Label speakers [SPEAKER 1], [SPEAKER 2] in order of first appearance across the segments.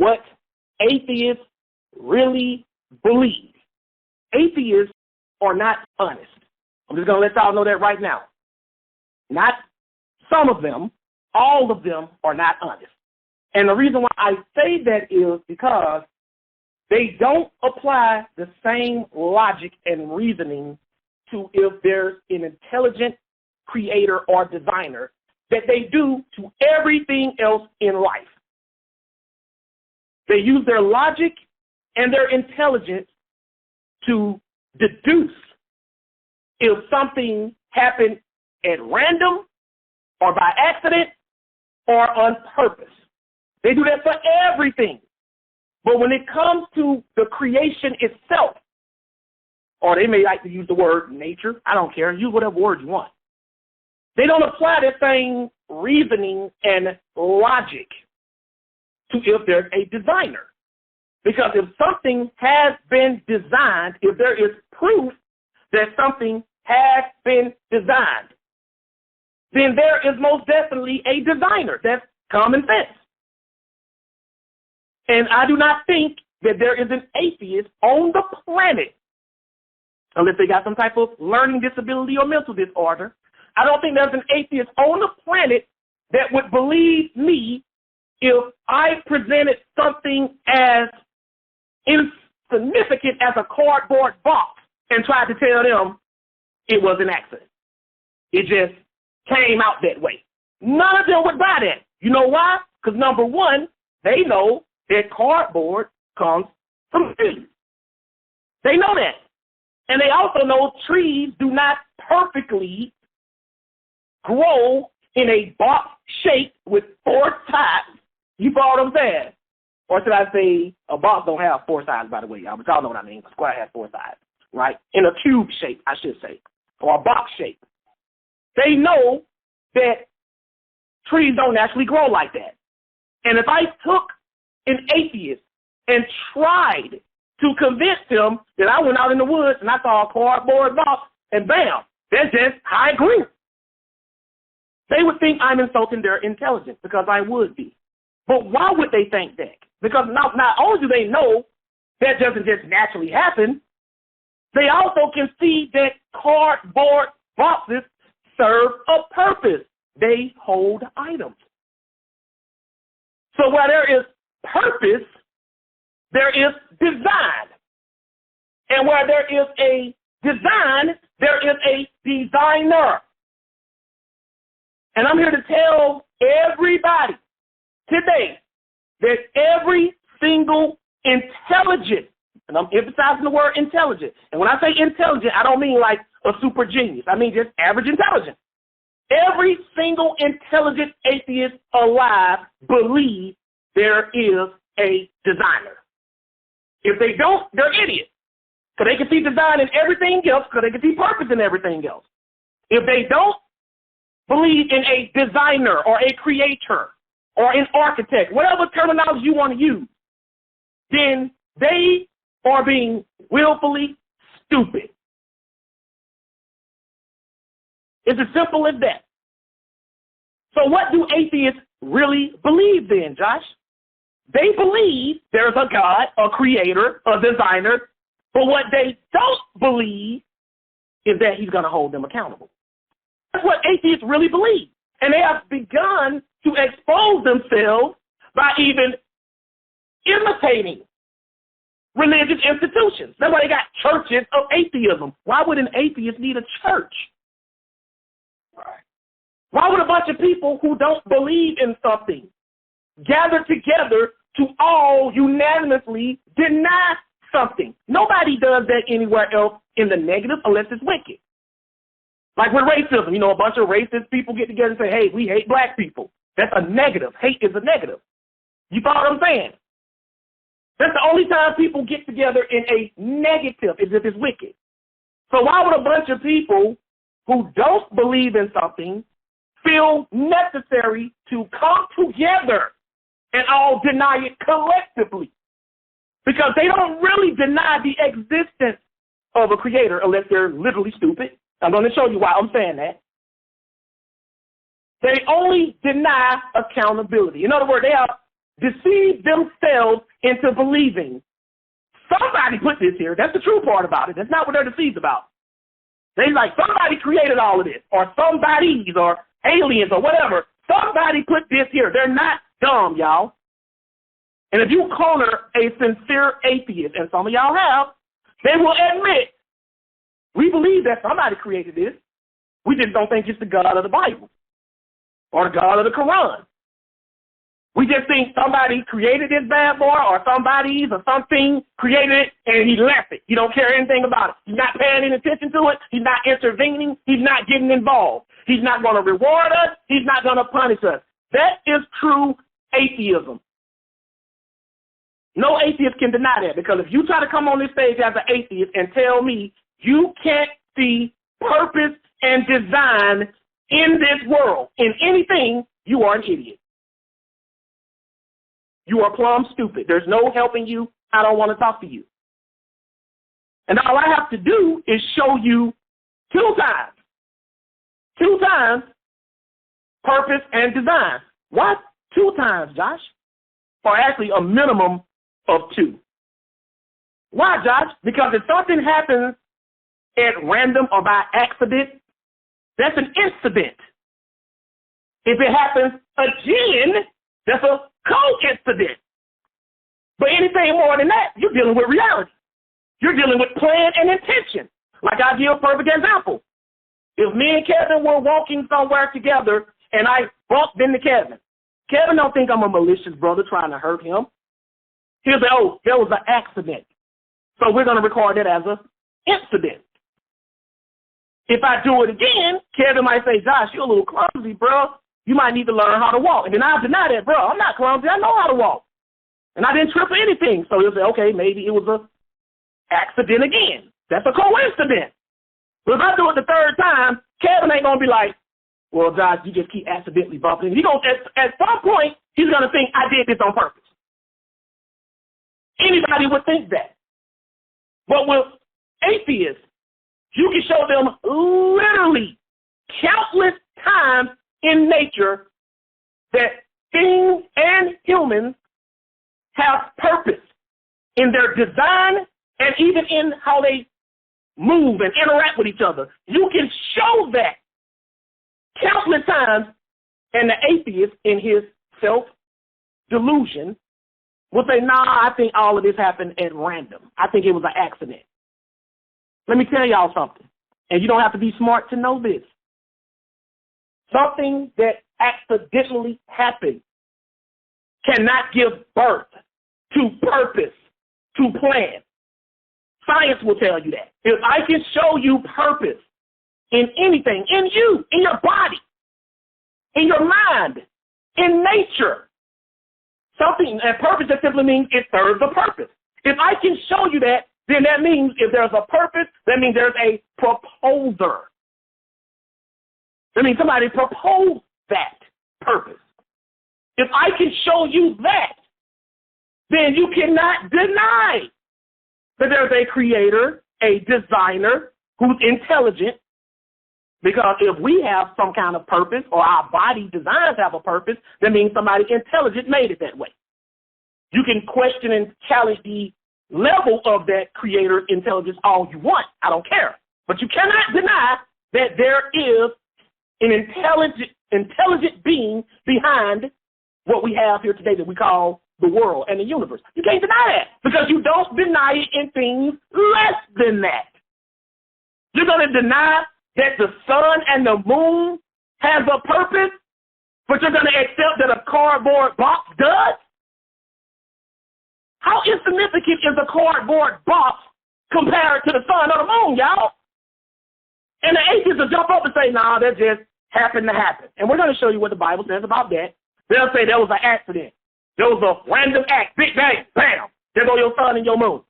[SPEAKER 1] what atheists really believe. Atheists are not honest. I'm just going to let y'all know that right now. Not some of them, all of them are not honest. And the reason why I say that is because they don't apply the same logic and reasoning to if there's an intelligent creator or designer that they do to everything else in life. They use their logic and their intelligence to deduce if something happened at random or by accident or on purpose. They do that for everything. But when it comes to the creation itself, or they may like to use the word nature, I don't care, use whatever word you want. They don't apply the same reasoning and logic to if there's a designer. Because if something has been designed, if there is proof that something has been designed, then there is most definitely a designer. That's common sense. And I do not think that there is an atheist on the planet, unless they got some type of learning disability or mental disorder. I don't think there's an atheist on the planet that would believe me if I presented something as insignificant as a cardboard box and tried to tell them it was an accident. It just came out that way. None of them would buy that. You know why? Because number one, they know that cardboard comes from trees. They know that. And they also know trees do not perfectly grow in a box shape with four sides. You follow what I'm saying? Or should I say a box don't have four sides, by the way, y'all, but y'all know what I mean. A square has four sides, right? In a cube shape, I should say, or a box shape. They know that trees don't naturally grow like that. And if I took an atheist and tried to convince them that I went out in the woods and I saw a cardboard box and bam, that's just how I grew. They would think I'm insulting their intelligence because I would be. But why would they think that? Because not only do they know that doesn't just naturally happen, they also can see that cardboard boxes serve a purpose. They hold items. So where there is purpose, there is design. And where there is a design, there is a designer. And I'm here to tell everybody today that every single intelligent, and I'm emphasizing the word intelligent, and when I say intelligent, I don't mean like a super genius. I mean just average intelligence. Every single intelligent atheist alive believes there is a designer. If they don't, they're idiots. Because they can see design in everything else, because they can see purpose in everything else. If they don't believe in a designer or a creator or an architect, whatever terminology you want to use, then they are being willfully stupid. It's as simple as that. So what do atheists really believe then, Josh? They believe there's a God, a creator, a designer, but what they don't believe is that he's going to hold them accountable. That's what atheists really believe. And they have begun to expose themselves by even imitating religious institutions. That's why they got churches of atheism. Why would an atheist need a church? Why would a bunch of people who don't believe in something gather together to all unanimously deny something? Nobody does that anywhere else in the negative unless it's wicked. Like with racism, a bunch of racist people get together and say, hey, we hate black people. That's a negative. Hate is a negative. You follow what I'm saying? That's the only time people get together in a negative is if it's wicked. So why would a bunch of people who don't believe in something feel necessary to come together and all deny it collectively? Because they don't really deny the existence of a creator unless they're literally stupid. I'm going to show you why I'm saying that. They only deny accountability. In other words, they have deceive themselves into believing. Somebody put this here. That's the true part about it. That's not what they're deceived about. They like, somebody created all of this, or somebodies, or aliens, or whatever. Somebody put this here. They're not dumb, y'all. And if you corner a sincere atheist, and some of y'all have, they will admit, we believe that somebody created this. We just don't think it's the God of the Bible or the God of the Quran. We just think somebody created this bad boy, or somebody's or something created it, and he left it. He don't care anything about it. He's not paying any attention to it. He's not intervening. He's not getting involved. He's not going to reward us. He's not going to punish us. That is true atheism. No atheist can deny that, because if you try to come on this stage as an atheist and tell me you can't see purpose and design in this world, in anything, you are an idiot. You are plumb stupid. There's no helping you. I don't want to talk to you. And all I have to do is show you 2 times purpose and design. What? 2 times, Josh? Or actually a minimum of 2. Why, Josh? Because if something happens at random or by accident, that's an incident. If it happens again, that's a coincidence. But anything more than that, you're dealing with reality. You're dealing with plan and intention. Like I'll give a perfect example. If me and Kevin were walking somewhere together and I bumped into Kevin, Kevin don't think I'm a malicious brother trying to hurt him. He'll say, oh, there was an accident. So we're going to record it as an incident. If I do it again, Kevin might say, Josh, you're a little clumsy, bro. You might need to learn how to walk. And then I'll deny that, bro. I'm not clumsy. I know how to walk. And I didn't trip or anything. So he'll say, okay, maybe it was an accident again. That's a coincidence. But if I do it the 3rd time, Kevin ain't going to be like, well, Josh, you just keep accidentally bumping. At some point, he's going to think I did this on purpose. Anybody would think that. But with atheists, you can show them literally countless times in nature that things and humans have purpose in their design and even in how they move and interact with each other. You can show that countless times, and the atheist in his self-delusion will say, nah, I think all of this happened at random. I think it was an accident. Let me tell y'all something, and you don't have to be smart to know this. Something that accidentally happened cannot give birth to purpose, to plan. Science will tell you that. If I can show you purpose in anything, in you, in your body, in your mind, in nature, something, and purpose just simply means it serves a purpose. If I can show you that, then that means if there's a purpose, that means there's a proposer. That means somebody proposed that purpose. If I can show you that, then you cannot deny that there's a creator, a designer who's intelligent, because if we have some kind of purpose or our body designs have a purpose, that means somebody intelligent made it that way. You can question and challenge the level of that creator intelligence all you want. I don't care. But you cannot deny that there is an intelligent being behind what we have here today that we call the world and the universe. You can't deny that because you don't deny it in things less than that. You're going to deny that the sun and the moon has a purpose, but you're going to accept that a cardboard box does? How insignificant is a cardboard box compared to the sun or the moon, y'all? And the atheists will jump up and say, nah, that just happened to happen. And we're going to show you what the Bible says about that. They'll say there was an accident. There was a random act, big bang, bam, there go your sun and your moon.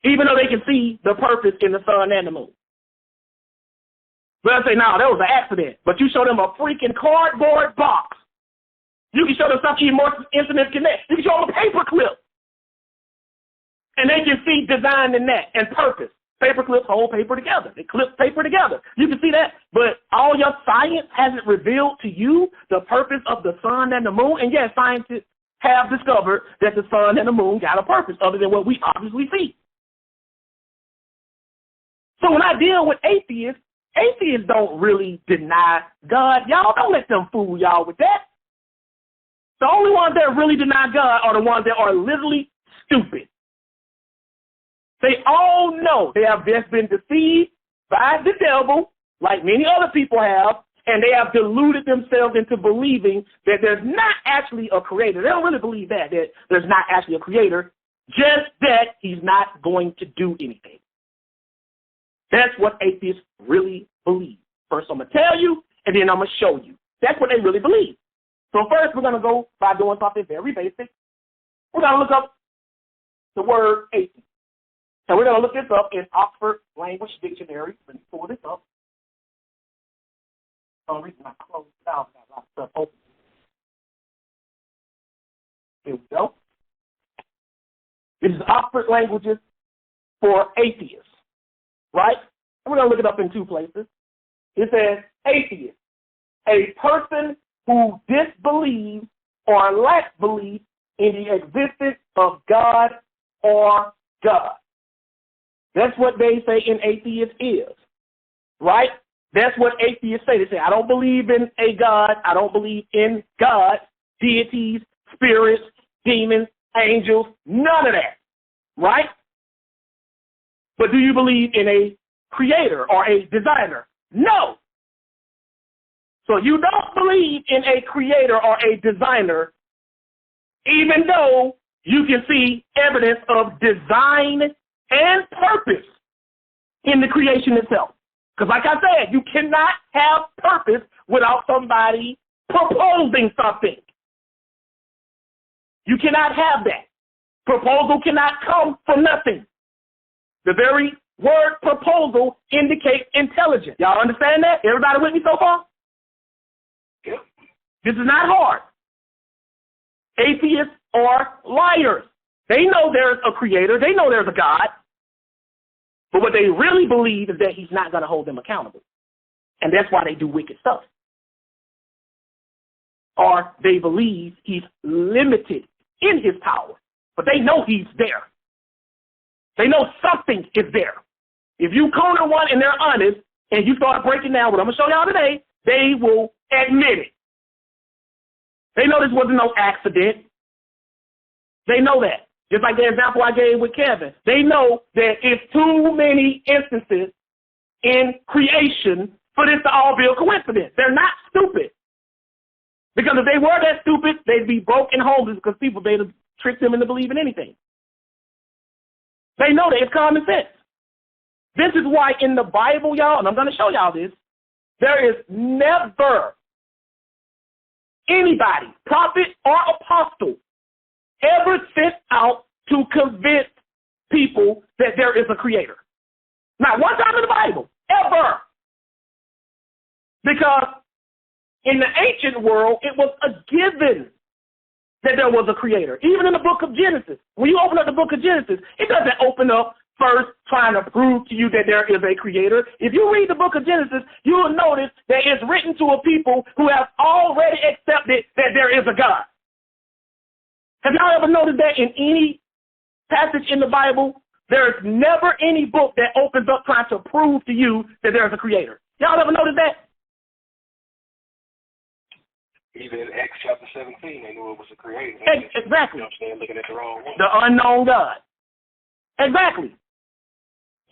[SPEAKER 1] Even though they can see the purpose in the sun and the moon. They'll say, no, there was an accident. But you show them a freaking cardboard box. You can show them something even more insignificant. You can show them a paper clip. And they can see design in that and purpose. paper clips hold paper together. They clip paper together. You can see that. But all your science hasn't revealed to you the purpose of the sun and the moon. And yes, scientists have discovered that the sun and the moon got a purpose other than what we obviously see. So when I deal with atheists, atheists don't really deny God. Y'all don't let them fool y'all with that. The only ones that really deny God are the ones that are literally stupid. They all know they have just been deceived by the devil, like many other people have, and they have deluded themselves into believing that there's not actually a creator. They don't really believe that there's not actually a creator, just that he's not going to do anything. That's what atheists really believe. First, I'm going to tell you, and then I'm going to show you. That's what they really believe. So first, we're going to go by doing something very basic. We're going to look up the word atheist. And we're going to look this up in Oxford Language Dictionary. Let me pull this up. For some reason, I closed it out. I got a lot of stuff open. Here we go. This is Oxford Languages for atheists, right? And we're going to look it up in two places. It says atheist, a person who disbelieves or lacks belief in the existence of God or God. That's what they say an atheist is, right? That's what atheists say. They say, I don't believe in a God. I don't believe in God, deities, spirits, demons, angels, none of that, right? But do you believe in a creator or a designer? No. So you don't believe in a creator or a designer, even though you can see evidence of design and purpose in the creation itself. Because like I said, you cannot have purpose without somebody proposing something. You cannot have that. Proposal cannot come from nothing. The very word proposal indicates intelligence. Y'all understand that? Everybody with me so far?
[SPEAKER 2] Yep.
[SPEAKER 1] This is not hard. Atheists are liars. They know there's a creator. They know there's a God. But what they really believe is that he's not going to hold them accountable. And that's why they do wicked stuff. Or they believe he's limited in his power. But they know he's there. They know something is there. If you corner one and they're honest and you start breaking down what I'm going to show y'all today, they will admit it. They know this wasn't no accident. They know that. Just like the example I gave with Kevin. They know that it's too many instances in creation for this to all be a coincidence. They're not stupid. Because if they were that stupid, they'd be broke and homeless because people, they'd have tricked them into believing anything. They know that it's common sense. This is why in the Bible, y'all, and I'm going to show y'all this, there is never anybody, prophet or apostle, ever sent out to convince people that there is a creator. Not one time in the Bible, ever. Because in the ancient world, it was a given that there was a creator. Even in the book of Genesis, when you open up the book of Genesis, it doesn't open up first trying to prove to you that there is a creator. If you read the book of Genesis, you will notice that it's written to a people who have already accepted that there is a God. Have y'all ever noticed that in any passage in the Bible, there is never any book that opens up trying to prove to you that there is a creator? Y'all ever noticed that?
[SPEAKER 2] Even in Acts chapter 17, they knew it was a creator.
[SPEAKER 1] Exactly.
[SPEAKER 2] You know what I'm saying? Looking at the wrong one.
[SPEAKER 1] The unknown God. Exactly.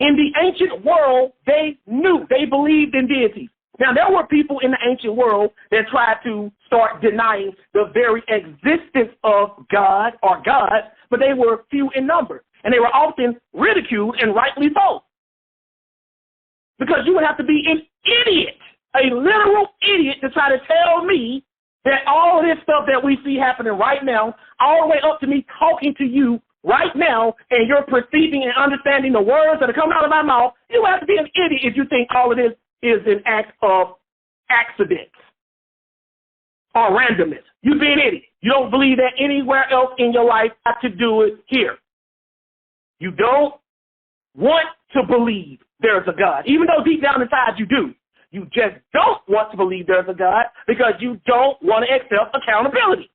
[SPEAKER 1] In the ancient world, they knew, they believed in deities. Now, there were people in the ancient world that tried to start denying the very existence of God or gods, but they were few in number, and they were often ridiculed, and rightly so. Because you would have to be an idiot, a literal idiot, to try to tell me that all of this stuff that we see happening right now, all the way up to me talking to you right now, and you're perceiving and understanding the words that are coming out of my mouth, you have to be an idiot if you think all of this is an act of accidents or randomness. You'd be an idiot. You don't believe that anywhere else in your life have to do it here. You don't want to believe there's a God, even though deep down inside you do. You just don't want to believe there's a God because you don't want to accept accountability.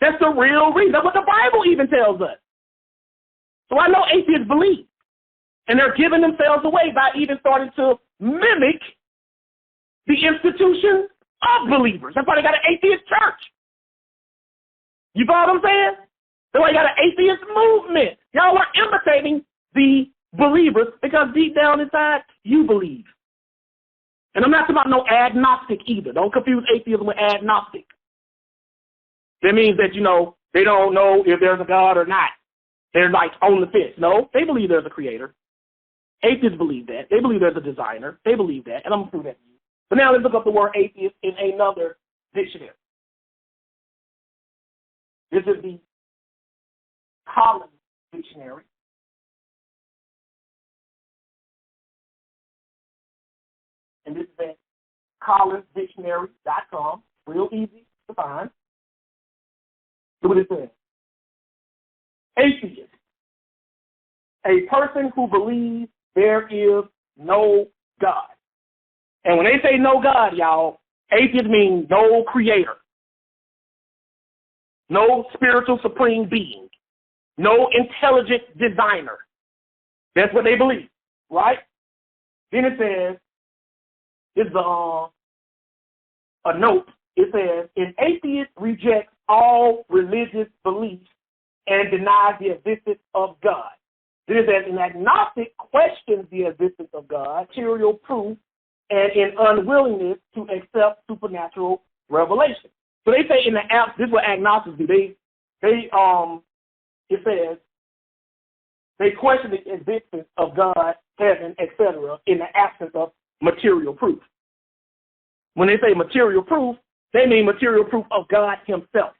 [SPEAKER 1] That's the real reason. That's what the Bible even tells us. So I know atheists believe, and they're giving themselves away by even starting to mimic the institution of believers. That's why they got an atheist church. You follow what I'm saying? That's why you got an atheist movement. Y'all are imitating the believers because deep down inside, you believe. And I'm not talking about no agnostic either. Don't confuse atheism with agnostic. That means that, they don't know if there's a God or not. They're like on the fence. No, they believe there's a creator. Atheists believe that. They believe there's a designer. They believe that. And I'm going to prove that to you. But now let's look up the word atheist in another dictionary. This is the Collins Dictionary. And this is at collinsdictionary.com. Real easy to find. Look what it says. Atheist. A person who believes there is no God. And when they say no God, y'all, atheist means no creator. No spiritual supreme being. No intelligent designer. That's what they believe, right? Then it says, it's a note. It says, an atheist rejects all religious beliefs and denies the existence of God. Then it says, an agnostic questions the existence of God, material proof, and an unwillingness to accept supernatural revelation. So they say in the app, this is what agnostics do. It says, they question the existence of God, heaven, etc., in the absence of material proof. When they say material proof, they mean material proof of God himself.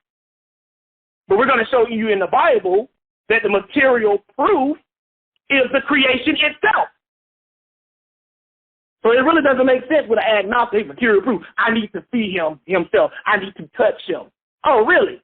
[SPEAKER 1] But we're going to show you in the Bible that the material proof is the creation itself. So it really doesn't make sense with an agnostic material proof. I need to see him himself. I need to touch him. Oh, really?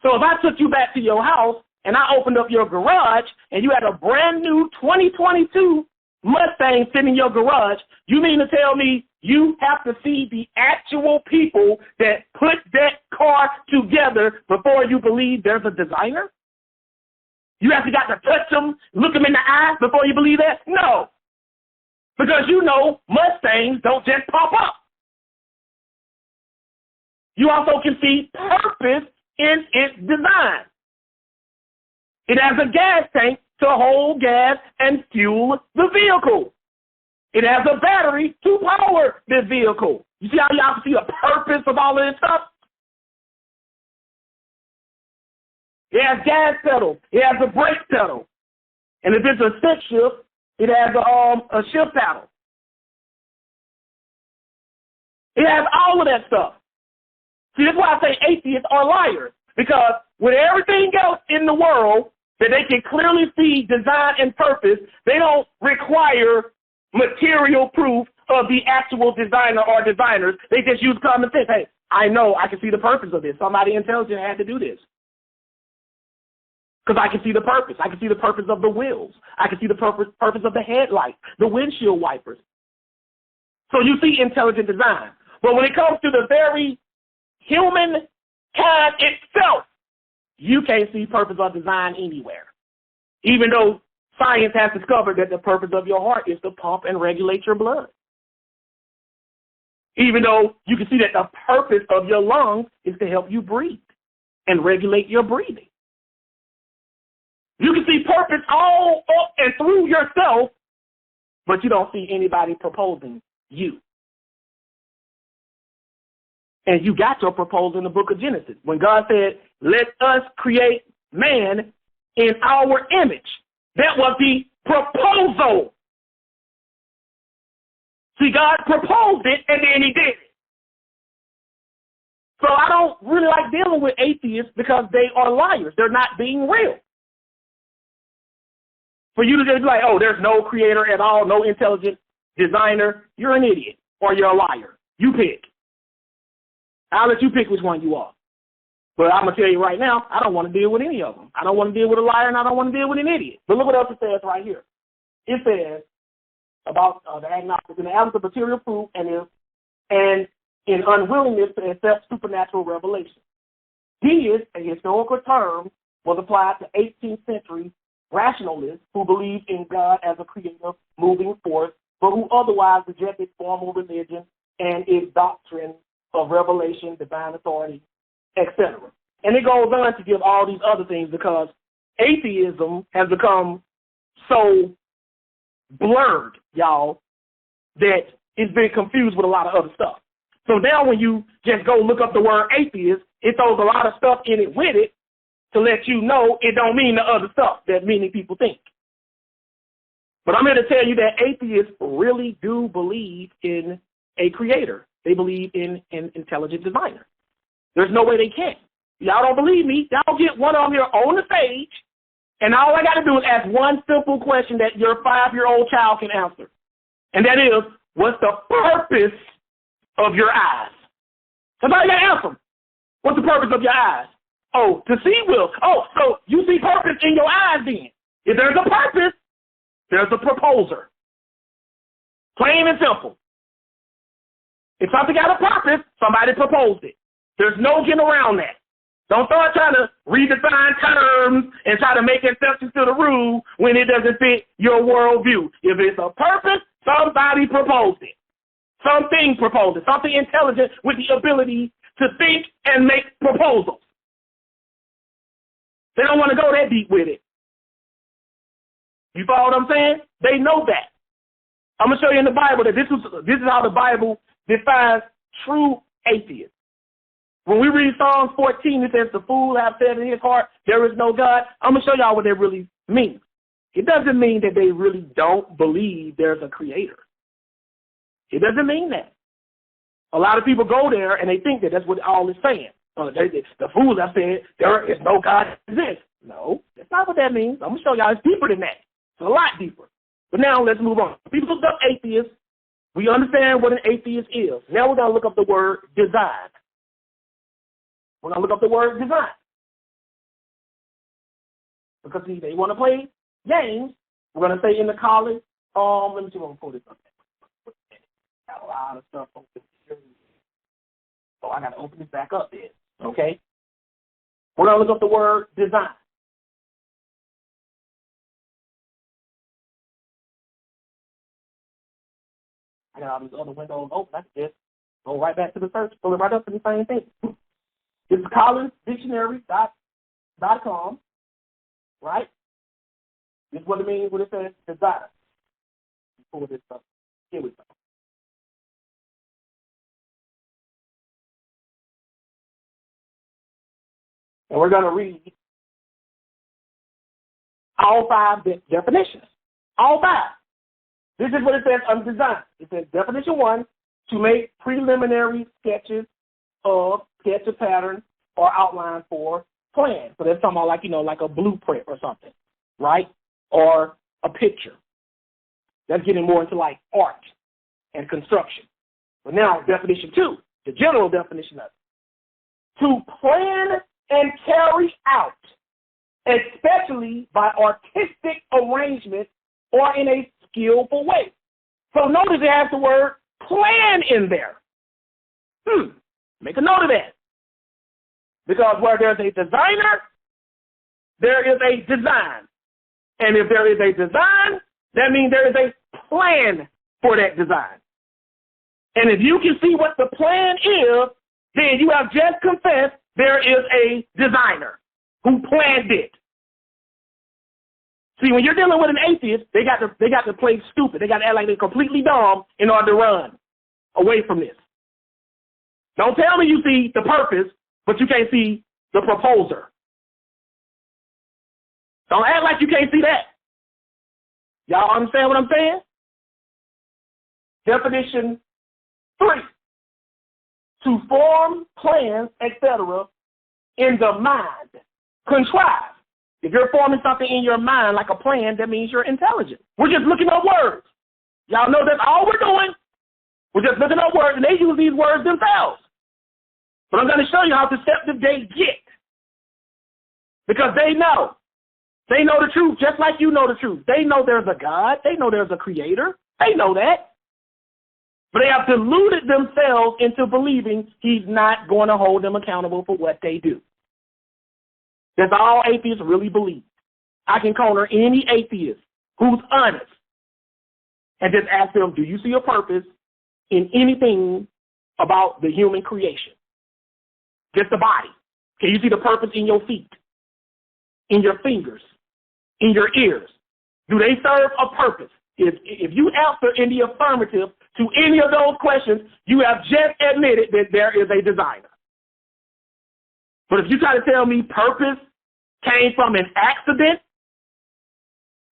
[SPEAKER 1] So if I took you back to your house and I opened up your garage and you had a brand new 2022 Mustang sitting in your garage, you mean to tell me you have to see the actual people that put that car together before you believe there's a designer? You actually got to touch them, look them in the eyes before you believe that? No. Because Mustangs don't just pop up. You also can see purpose in its design. It has a gas tank to hold gas and fuel the vehicle. It has a battery to power the vehicle. You see how y'all can see the purpose of all of this stuff? It has gas pedals. It has a brake pedal. And if it's a stick shift, it has a shift paddle. It has all of that stuff. See, that's why I say atheists are liars. Because with everything else in the world that they can clearly see design and purpose, they don't require material proof of the actual designer or designers. They just use common sense. Hey, I know I can see the purpose of this. Somebody intelligent had to do this. Because I can see the purpose. I can see the purpose of the wheels. I can see the purpose of the headlights, the windshield wipers. So you see intelligent design. But when it comes to the very human kind itself, you can't see purpose or design anywhere. Even though science has discovered that the purpose of your heart is to pump and regulate your blood. Even though you can see that the purpose of your lungs is to help you breathe and regulate your breathing. You can see purpose all up and through yourself, but you don't see anybody proposing you. And you got your proposal in the book of Genesis. When God said, let us create man in our image. That was the proposal. See, God proposed it, and then he did it. So I don't really like dealing with atheists because they are liars. They're not being real. For you to just be like, oh, there's no creator at all, no intelligent designer, you're an idiot or you're a liar. You pick. I'll let you pick which one you are. But I'm going to tell you right now, I don't want to deal with any of them. I don't want to deal with a liar, and I don't want to deal with an idiot. But look what else it says right here. It says about the agnostics in the absence of material proof and in unwillingness to accept supernatural revelation. Deist, a historical term, was applied to 18th century rationalists who believed in God as a creative moving force, but who otherwise rejected formal religion and its doctrine of revelation, divine authority, etc. And it goes on to give all these other things because atheism has become so blurred, y'all, that it's been confused with a lot of other stuff. So now when you just go look up the word atheist, it throws a lot of stuff in it with it to let you know it don't mean the other stuff that many people think. But I'm here to tell you that atheists really do believe in a creator. They believe in an intelligent designer. There's no way they can't. Y'all don't believe me? Y'all get one of them here on the stage, and all I got to do is ask one simple question that your 5-year-old child can answer. And that is, what's the purpose of your eyes? Somebody got to answer them. What's the purpose of your eyes? Oh, to see will. Oh, so you see purpose in your eyes then. If there's a purpose, there's a proposer. Plain and simple. If something got a purpose, somebody proposed it. There's no getting around that. Don't start trying to redefine terms and try to make exceptions to the rule when it doesn't fit your worldview. If it's a purpose, somebody proposed it. Something proposed it. Something intelligent with the ability to think and make proposals. They don't want to go that deep with it. You follow what I'm saying? They know that. I'm going to show you in the Bible that this is how the Bible defines true atheists. When we read Psalms 14, it says, the fool have said in his heart, there is no God. I'm going to show y'all what that really means. It doesn't mean that they really don't believe there's a creator. It doesn't mean that. A lot of people go there and they think that that's what all is saying. The fools have said, there is no God that exists. No, that's not what that means. I'm going to show y'all it's deeper than that. It's a lot deeper. But now let's move on. People look up atheists. We understand what an atheist is. Now we're going to look up the word design. We're going to look up the word design. Because see, they want to play games. We're going to say in the college, let me see what I'm pull this up. Got a lot of stuff open here. So I got to open this back up then. Okay? We're going to look up the word design. I got all these other windows open. I can just go right back to the search, pull it right up to the same thing. This is collinsdictionary.com, right? This is what it means when it says design. Pull this up. Here we go. And we're going to read all 5 definitions. All 5. This is what it says on design. It says definition 1, to make preliminary sketches of sketch a pattern or outline for plan. So that's talking about like a blueprint or something, right? Or a picture. That's getting more into like art and construction. But now definition 2, the general definition of it. To plan and carry out, especially by artistic arrangement or in a skillful way. So notice it has the word plan in there. Make a note of that. Because where there's a designer, there is a design. And if there is a design, that means there is a plan for that design. And if you can see what the plan is, then you have just confessed there is a designer who planned it. See, when you're dealing with an atheist, they got to play stupid. They got to act like they're completely dumb in order to run away from this. Don't tell me you see the purpose, but you can't see the proposer. Don't act like you can't see that. Y'all understand what I'm saying? Definition 3. To form plans, etc., in the mind. Contrive. If you're forming something in your mind like a plan, that means you're intelligent. We're just looking up words. Y'all know that's all we're doing. We're just looking up words, and they use these words themselves. But I'm going to show you how deceptive they get. Because they know. They know the truth just like you know the truth. They know there's a God. They know there's a creator. They know that. But they have deluded themselves into believing he's not going to hold them accountable for what they do. That's all atheists really believe. I can corner any atheist who's honest and just ask them, do you see a purpose in anything about the human creation? Just the body. Can you see the purpose in your feet, in your fingers, in your ears? Do they serve a purpose? If you answer in the affirmative to any of those questions, you have just admitted that there is a designer. But if you try to tell me purpose came from an accident,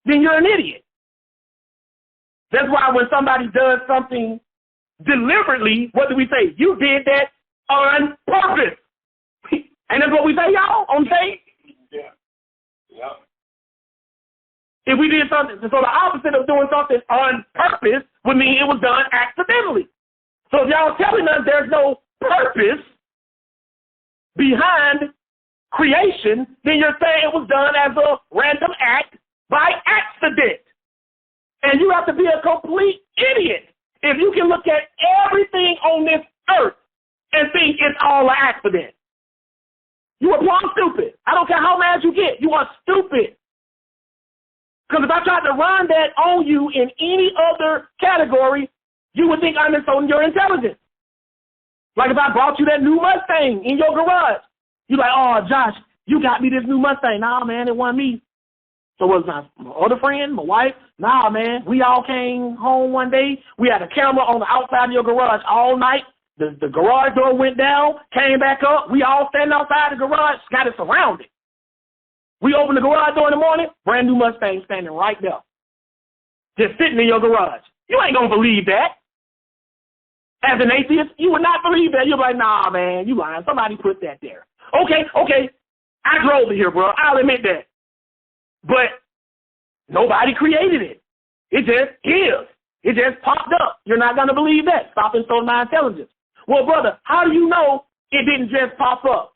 [SPEAKER 1] then you're an idiot. That's why when somebody does something deliberately, what do we say? You did that on purpose. And that's what we say, y'all, on stage?
[SPEAKER 2] Yeah. Yep.
[SPEAKER 1] If we did something, so the opposite of doing something on purpose would mean it was done accidentally. So if y'all telling us there's no purpose behind creation, then you're saying it was done as a random act by accident. And you have to be a complete idiot if you can look at everything on this earth and think it's all an accident. You are plumb stupid. I don't care how mad you get. You are stupid. Because if I tried to run that on you in any other category, you would think I'm insulting your intelligence. Like if I brought you that new Mustang in your garage. You're like, oh, Josh, you got me this new Mustang. Nah, man, it wasn't me. So was my other friend, my wife? Nah, man, we all came home one day. We had a camera on the outside of your garage all night. The garage door went down, came back up. We all standing outside the garage, got it surrounded. We opened the garage door in the morning, brand new Mustang standing right there. Just sitting in your garage. You ain't going to believe that. As an atheist, you would not believe that. You're like, nah, man, you lying. Somebody put that there. Okay. I drove it here, bro. I'll admit that. But nobody created it. It just is. It just popped up. You're not going to believe that. Stop insulting my intelligence. Well, brother, how do you know it didn't just pop up?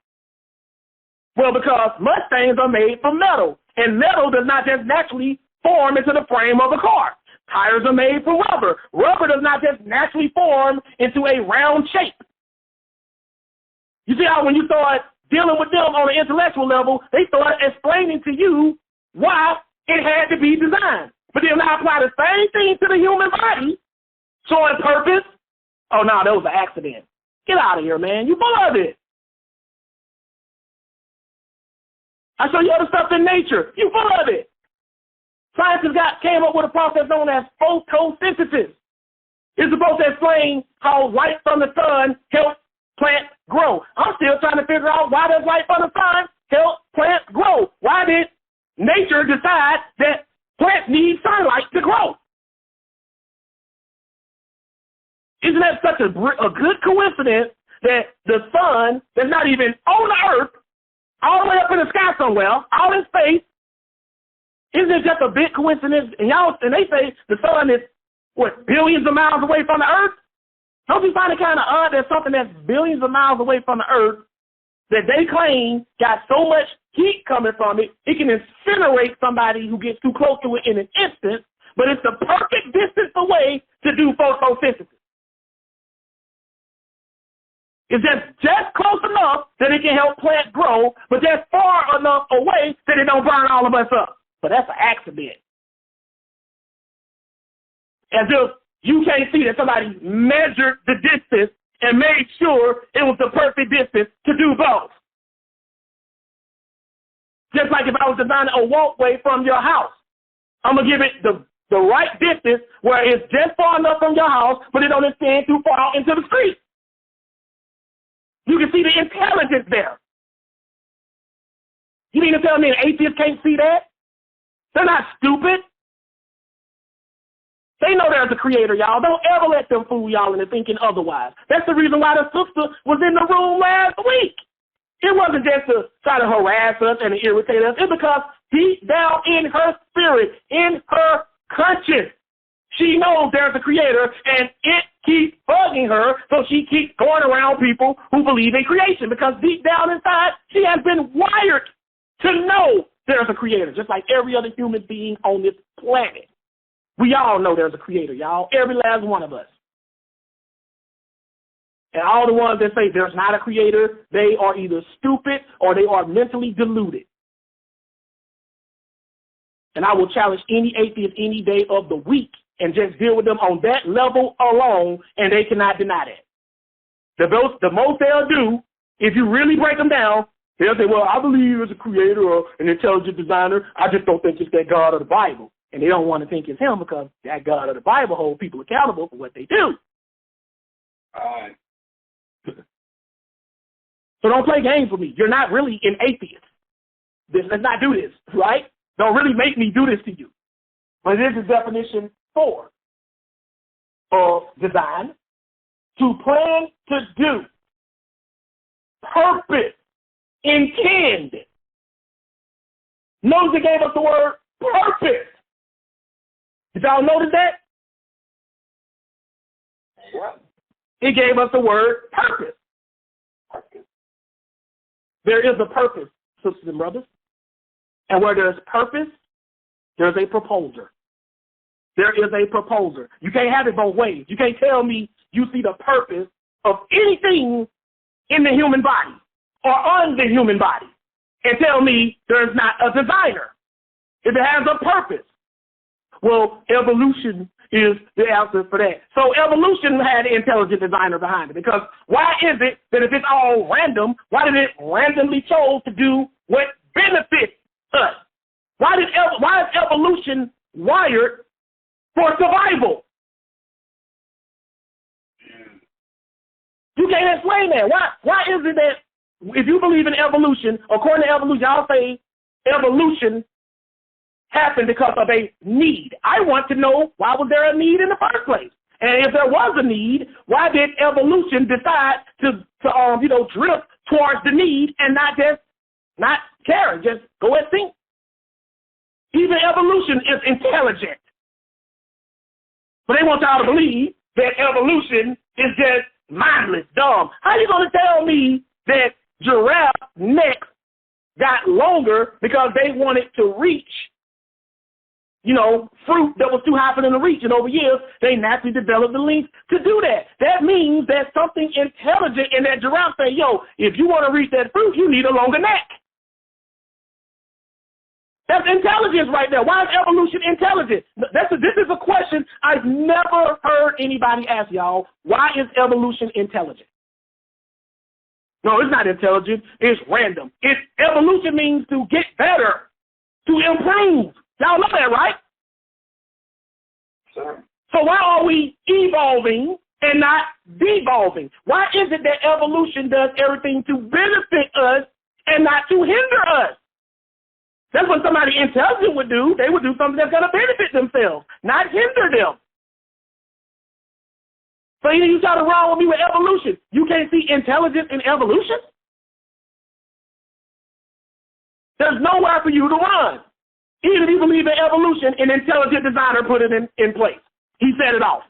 [SPEAKER 1] Well, because Mustangs are made from metal, and metal does not just naturally form into the frame of a car. Tires are made from rubber. Rubber does not just naturally form into a round shape. You see how when you start dealing with them on an intellectual level, they start explaining to you why it had to be designed. But then I apply the same thing to the human body, showing purpose. Oh, no, that was an accident. Get out of here, man. You full of it. I show you other stuff in nature. You full of it. Scientists came up with a process known as photosynthesis. It's supposed to explain how light from the sun helps plants grow. I'm still trying to figure out why does light from the sun help plants grow? Why did nature decide that plants need sunlight to grow? Isn't that such a good coincidence that the sun that's not even on the earth, all the way up in the sky somewhere, all in space, isn't it just a big coincidence? And they say the sun is, billions of miles away from the earth? Don't you find it kind of odd that something that's billions of miles away from the earth that they claim got so much heat coming from it, it can incinerate somebody who gets too close to it in an instant, but it's the perfect distance away to do photosynthesis. It's just close enough that it can help plants grow, but just far enough away that it don't burn all of us up. But that's an accident. As if you can't see that somebody measured the distance and made sure it was the perfect distance to do both. Just like if I was designing a walkway from your house, I'm going to give it the right distance where it's just far enough from your house, but it don't extend too far out into the street. You can see the intelligence there. You mean to tell me an atheist can't see that? They're not stupid. They know there's a creator, y'all. Don't ever let them fool y'all into thinking otherwise. That's the reason why the sister was in the room last week. It wasn't just to try to harass us and to irritate us. It's because deep down in her spirit, in her conscience, she knows there's a creator, and it keeps bugging her, so she keeps going around people who believe in creation, because deep down inside, she has been wired to know there's a creator, just like every other human being on this planet. We all know there's a creator, y'all, every last one of us. And all the ones that say there's not a creator, they are either stupid or they are mentally deluded. And I will challenge any atheist any day of the week and just deal with them on that level alone, and they cannot deny that. The most they'll do, if you really break them down, they'll say, well, I believe there's a creator or an intelligent designer. I just don't think it's that God of the Bible. And they don't want to think it's him because that God of the Bible holds people accountable for what they do.
[SPEAKER 2] All right.
[SPEAKER 1] So don't play games with me. You're not really an atheist. Let's not do this, right? Don't really make me do this to you. But this is definition 4 of design. To plan, to do. Purpose. Intend. Notice it gave us the word purpose. Did y'all notice that?
[SPEAKER 2] Yeah.
[SPEAKER 1] It gave us the word purpose. There is a purpose, sisters and brothers. And where there's purpose, there's a proposer. There is a proposer. You can't have it both ways. You can't tell me you see the purpose of anything in the human body or on the human body and tell me there's not a designer if it has a purpose. Well, evolution is the answer for that. So evolution had an intelligent designer behind it, because why is it that if it's all random, why did it randomly chose to do what benefits us? Why is evolution wired for survival? You can't explain that. Why is it that if you believe in evolution, according to evolution, I'll say evolution happened because of a need. I want to know, why was there a need in the first place? And if there was a need, why did evolution decide to drift towards the need and not care, just go extinct? Even evolution is intelligent. But they want y'all to believe that evolution is just mindless, dumb. How are you going to tell me that giraffe necks got longer because they wanted to reach fruit that was too high for them to reach, and over years, they naturally developed the length to do that. That means that something intelligent in that giraffe say, if you want to reach that fruit, you need a longer neck. That's intelligence right there. Why is evolution intelligent? This is a question I've never heard anybody ask y'all. Why is evolution intelligent? No, it's not intelligent. It's random. Evolution means to get better, to improve. Y'all know that, right?
[SPEAKER 2] Sure.
[SPEAKER 1] So why are we evolving and not devolving? Why is it that evolution does everything to benefit us and not to hinder us? That's what somebody intelligent would do. They would do something that's going to benefit themselves, not hinder them. So you try to wrong with me with evolution. You can't see intelligence in evolution? There's nowhere for you to run. Even if you believe in evolution, an intelligent designer put it in place. He set it off.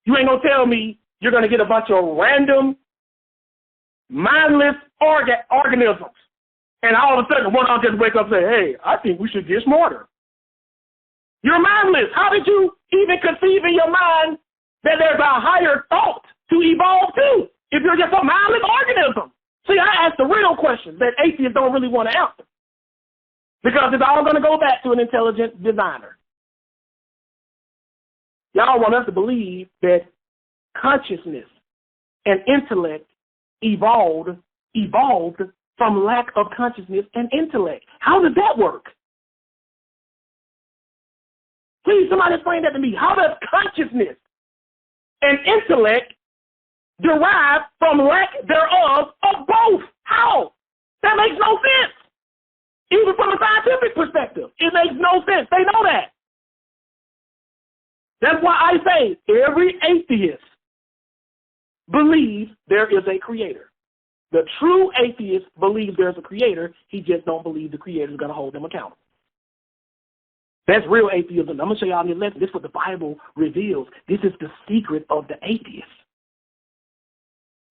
[SPEAKER 1] You ain't going to tell me you're going to get a bunch of random, mindless organisms, and all of a sudden one of them just wake up and say, hey, I think we should get smarter. You're mindless. How did you even conceive in your mind that there's a higher thought to evolve to if you're just a mindless organism? See, I asked the real questions that atheists don't really want to answer, because it's all going to go back to an intelligent designer. Y'all want us to believe that consciousness and intellect evolved from lack of consciousness and intellect. How does that work? Please, somebody explain that to me. How does consciousness and intellect derive from lack thereof of both? How? That makes no sense. Even from a scientific perspective, it makes no sense. They know that. That's why I say every atheist believes there is a creator. The true atheist believes there's a creator. He just don't believe the creator is going to hold them accountable. That's real atheism. I'm going to show y'all in the lesson. This is what the Bible reveals. This is the secret of the atheist.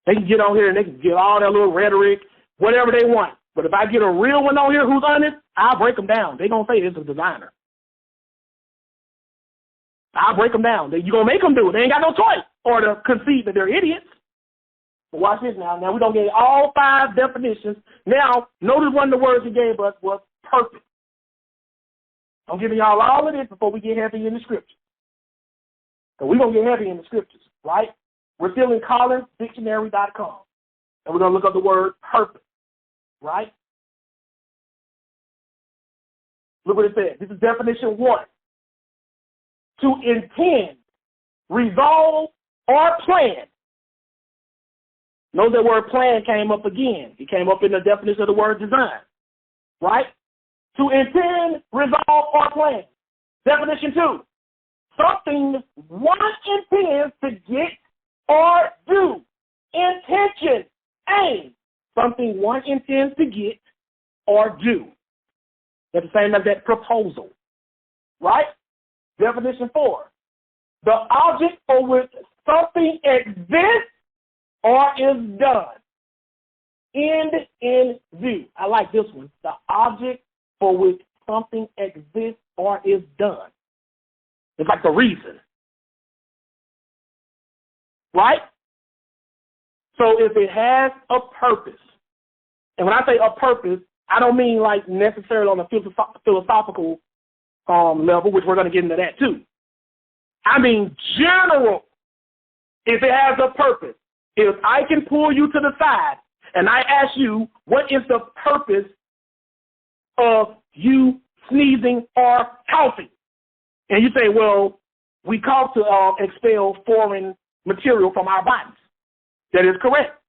[SPEAKER 1] They can get on here and they can get all that little rhetoric, whatever they want. But if I get a real one on here who's honest, I'll break them down. They're going to say it's a designer. I'll break them down. You're going to make them do it. They ain't got no choice or to concede that they're idiots. But watch this now. Now we're going to get all 5 definitions. Now, notice one of the words he gave us was purpose. I'm giving y'all all of this before we get heavy in the scriptures. So we're going to get heavy in the scriptures, right? We're still in collinsdictionary.com. And we're going to look up the word purpose, right? Look what it says. This is definition 1. To intend, resolve, or plan. Notice that word plan came up again. It came up in the definition of the word design, right? To intend, resolve, or plan. Definition 2. Something one intends to get or do. Intention, aim. Something one intends to get or do. That's the same as that proposal, right? Definition 4. The object for which something exists or is done. End in view. I like this one. The object for which something exists or is done. It's like the reason. Right? So if it has a purpose, and when I say a purpose, I don't mean like necessarily on a philosophical level, which we're going to get into that too. I mean general. If it has a purpose, if I can pull you to the side and I ask you, what is the purpose of you sneezing or coughing? And you say, well, we cough to expel foreign material from our bodies. That is correct.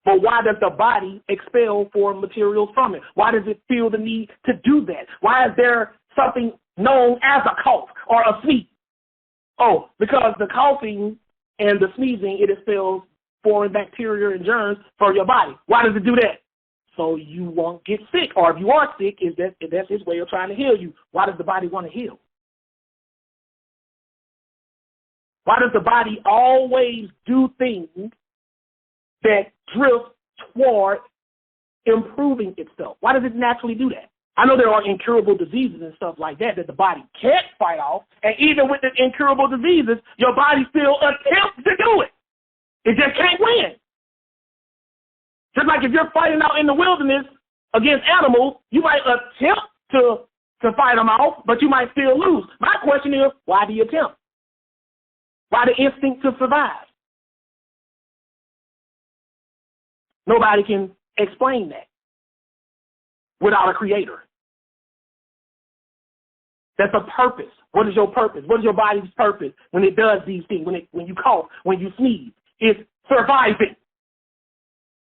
[SPEAKER 1] But why does the body expel foreign materials from it? Why does it feel the need to do that? Why is there something known as a cough or a sneeze? Oh, because the coughing and the sneezing, it expels foreign bacteria and germs from your body. Why does it do that? So you won't get sick. Or if you are sick, that's his way of trying to heal you. Why does the body want to heal? Why does the body always do things that drift toward improving itself? Why does it naturally do that? I know there are incurable diseases and stuff like that that the body can't fight off, and even with the incurable diseases, your body still attempts to do it. It just can't win. Just like if you're fighting out in the wilderness against animals, you might attempt to fight them off, but you might still lose. My question is, why do you attempt? Why the instinct to survive? Nobody can explain that without a creator. That's a purpose. What is your purpose? What is your body's purpose when it does these things? When you cough, when you sneeze, it's surviving.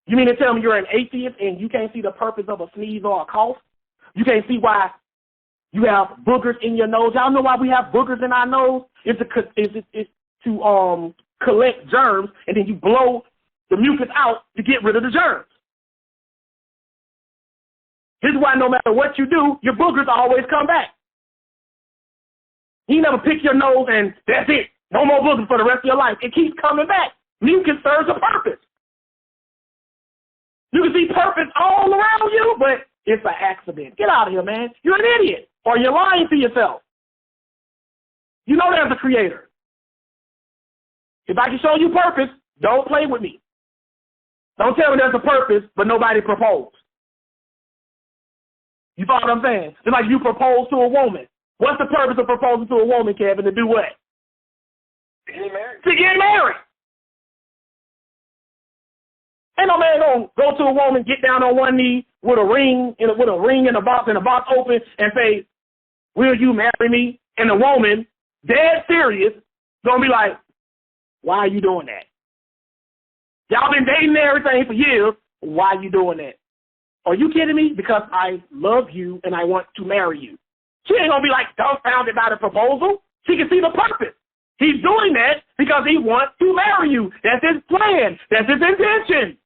[SPEAKER 1] You mean to tell me you're an atheist and you can't see the purpose of a sneeze or a cough? You can't see why you have boogers in your nose? Y'all know why we have boogers in our nose? It's to collect germs, and then you blow the mucus out to get rid of the germs. This is why no matter what you do, your boogers always come back. You never pick your nose and that's it. No more boogers for the rest of your life. It keeps coming back. Mucus serves a purpose. You can see purpose all around you, but it's an accident. Get out of here, man. You're an idiot, or you're lying to yourself. You know there's a creator. If I can show you purpose, don't play with me. Don't tell me there's a purpose, but nobody proposed. You follow what I'm saying? It's like you propose to a woman. What's the purpose of proposing to a woman, Kevin? To do what?
[SPEAKER 2] To get married.
[SPEAKER 1] To get married. Ain't no man gonna go to a woman, get down on one knee with a ring in a box open, and say, "Will you marry me?" And the woman, dead serious, gonna be like, "Why are you doing that? Y'all been dating and everything for years. Why are you doing that? Are you kidding me? Because I love you and I want to marry you." She ain't gonna be like dumbfounded by the proposal. She can see the purpose. He's doing that because he wants to marry you. That's his plan. That's his intention.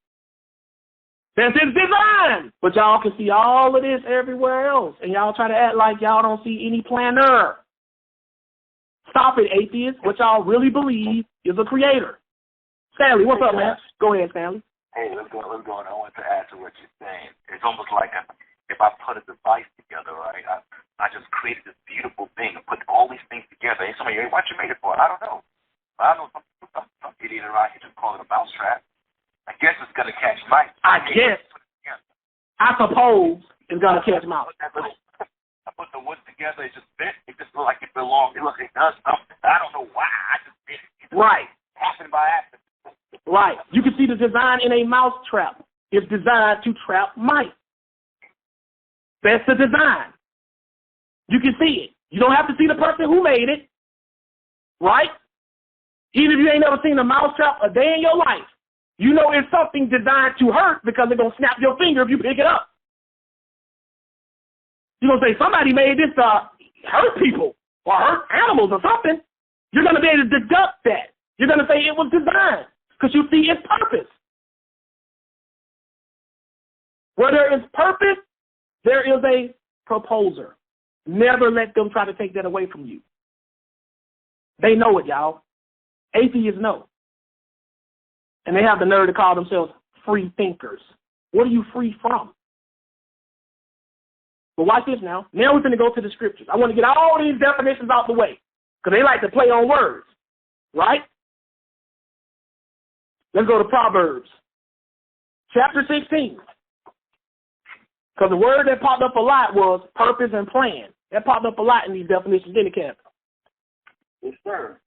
[SPEAKER 1] That's his design. But y'all can see all of this everywhere else, and y'all try to act like y'all don't see any planner. Stop it, atheists. What y'all really believe is a creator. Stanley, what's up, man? Go ahead, Stanley.
[SPEAKER 2] Hey, let's go. I want to add to what you're saying. It's almost like if I put a device together, right? I just created this beautiful thing and put all these things together. And somebody, hey, what you made it for? I don't know. But I know some idiot around here just call it a mousetrap. I guess it's gonna catch mice.
[SPEAKER 1] I suppose it's gonna catch mice.
[SPEAKER 2] I put the wood together. It just fit. It just looked like it belonged. It does something. I don't know why. I just did it.
[SPEAKER 1] Right.
[SPEAKER 2] Happened by accident.
[SPEAKER 1] Right. You can see the design in a mouse trap. It's designed to trap mice. That's the design. You can see it. You don't have to see the person who made it. Right? Even if you ain't never seen a mouse trap a day in your life, you know it's something designed to hurt because it's going to snap your finger if you pick it up. You're going to say, somebody made this to hurt people or hurt animals or something. You're going to be able to deduct that. You're going to say it was designed because you see its purpose. Where there is purpose, there is a proposer. Never let them try to take that away from you. They know it, y'all. Atheists know. And they have the nerve to call themselves free thinkers. What are you free from? But watch this now. Now we're going to go to the scriptures. I want to get all these definitions out the way because they like to play on words, right? Let's go to Proverbs, chapter 16. Because the word that popped up a lot was purpose and plan. That popped up a lot in these definitions, didn't it, Kevin?
[SPEAKER 2] Yes, sir.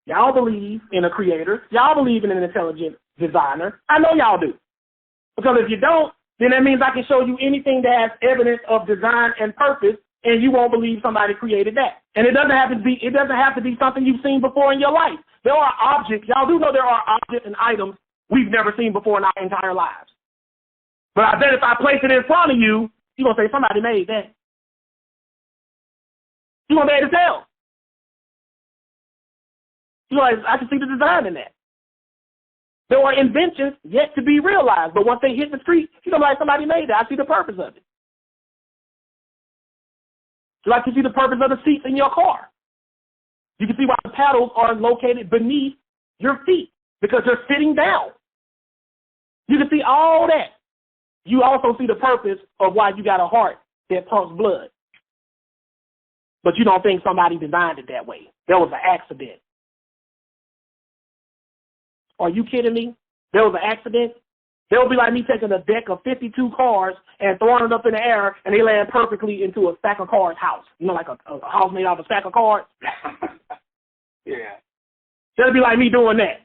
[SPEAKER 1] Y'all believe in a creator. Y'all believe in an intelligent designer. I know y'all do. Because if you don't, then that means I can show you anything that has evidence of design and purpose, and you won't believe somebody created that. And it doesn't have to be something you've seen before in your life. There are objects. Y'all do know there are objects and items we've never seen before in our entire lives. But I bet if I place it in front of you, you're going to say somebody made that. You're going to be able to tell. You know, I can see the design in that. There are inventions yet to be realized, but once they hit the street, you know, like somebody made that. I see the purpose of it. You like to see the purpose of the seats in your car. You can see why the paddles are located beneath your feet because they're sitting down. You can see all that. You also see the purpose of why you got a heart that pumps blood. But you don't think somebody designed it that way. There was an accident. Are you kidding me? There was an accident. They would be like me taking a deck of 52 cards and throwing it up in the air, and they land perfectly into a stack of cards house. You know, like a house made out of a stack of cards?
[SPEAKER 2] Yeah.
[SPEAKER 1] That'd be like me doing that.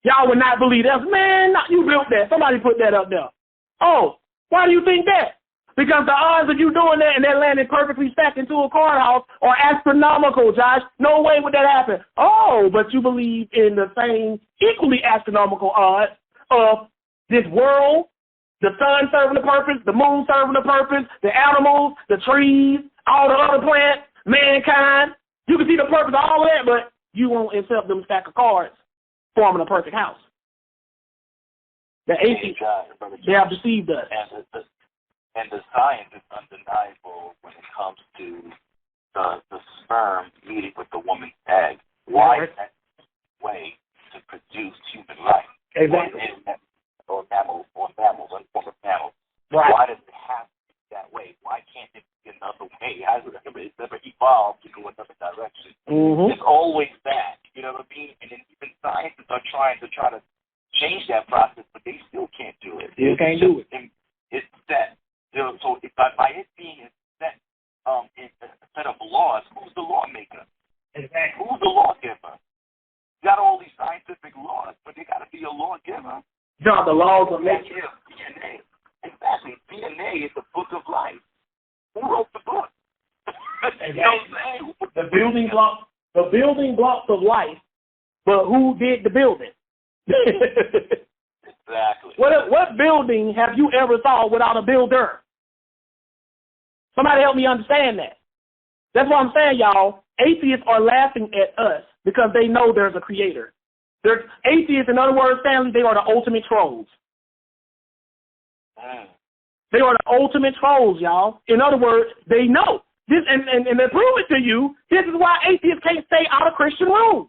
[SPEAKER 1] Y'all would not believe that. Man, you built that. Somebody put that up there. Oh, why do you think that? Because the odds of you doing that and that landing perfectly stacked into a card house are astronomical, Josh. No way would that happen. Oh, but you believe in the same equally astronomical odds of this world, the sun serving a purpose, the moon serving a purpose, the animals, the trees, all the other plants, mankind. You can see the purpose of all of that, but you won't accept them stack of cards forming a perfect house. The atheists, they have deceived us.
[SPEAKER 2] And the science is undeniable when it comes to the sperm meeting with the woman's egg. Why is that way to produce human life?
[SPEAKER 1] Exactly.
[SPEAKER 2] Or mammals, one form of mammals.
[SPEAKER 1] Right.
[SPEAKER 2] Why does it have to be that way? Why can't it be another way? It's never evolved to go another direction.
[SPEAKER 1] Mm-hmm.
[SPEAKER 2] It's always that. You know what I mean? And then even scientists are trying to change that process, but they still can't do it.
[SPEAKER 1] You can't do it.
[SPEAKER 2] It's set. So by it being set in a set of laws, who's the lawmaker?
[SPEAKER 1] Exactly.
[SPEAKER 2] Who's the lawgiver? You got all these scientific laws, but they got to be a lawgiver.
[SPEAKER 1] Not the laws of nature.
[SPEAKER 2] DNA. Exactly. DNA is the book of life. Who wrote the book?
[SPEAKER 1] Exactly.
[SPEAKER 2] You know what I'm saying?
[SPEAKER 1] The building blocks of life, but who did the building?
[SPEAKER 2] Exactly.
[SPEAKER 1] What building have you ever saw without a builder? Somebody help me understand that. That's what I'm saying, y'all. Atheists are laughing at us because they know there's a creator. They're atheists, in other words, Stanley, they are the ultimate trolls. They are the ultimate trolls, y'all. In other words, they know. This, and to prove it to you, this is why atheists can't stay out of Christian rooms.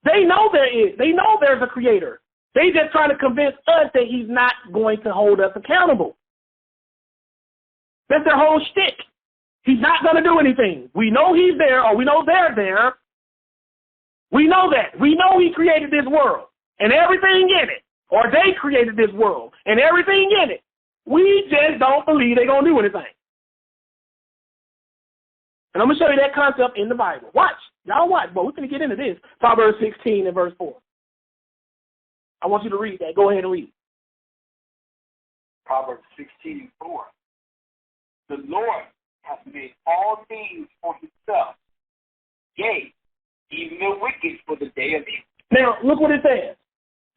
[SPEAKER 1] They know there is. They know there's a creator. They just trying to convince us that he's not going to hold us accountable. That's their whole shtick. He's not going to do anything. We know he's there, or we know they're there. We know that. We know he created this world and everything in it, or they created this world and everything in it. We just don't believe they're going to do anything. And I'm going to show you that concept in the Bible. Watch. Y'all watch. But we're going to get into this. Proverbs 16 and verse 4. I want you to read that. Go ahead and read.
[SPEAKER 3] Proverbs 16 and 4. The Lord hath made all things for himself. Yea, even the wicked for the day of evil.
[SPEAKER 1] Now, look what it says.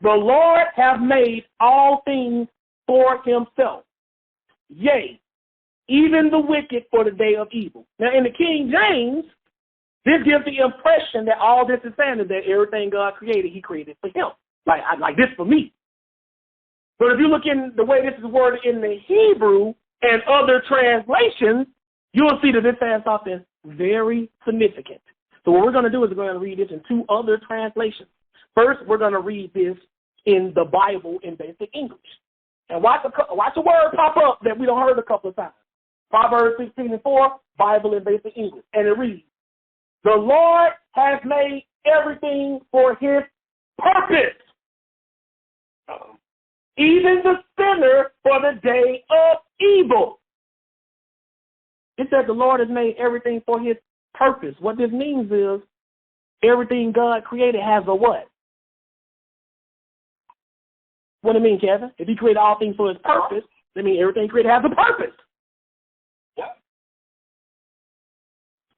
[SPEAKER 1] The Lord hath made all things for himself. Yea, even the wicked for the day of evil. Now, in the King James, this gives the impression that all this is saying is that everything God created, he created for him. Like this for me. But if you look in the way this is worded in the Hebrew and other translations, you'll see that this has something very significant. So what we're going to do is we're going to read this in two other translations. First, we're going to read this in the Bible in basic English. And watch a word pop up that we don't heard a couple of times. Proverbs 16 and 4, Bible in basic English. And it reads, the Lord has made everything for his purpose. Even the sinner for the day of evil. It says the Lord has made everything for his purpose. What this means is everything God created has a what? What do you mean, Kevin? If he created all things for his purpose, that means everything created has a purpose.
[SPEAKER 3] Yeah.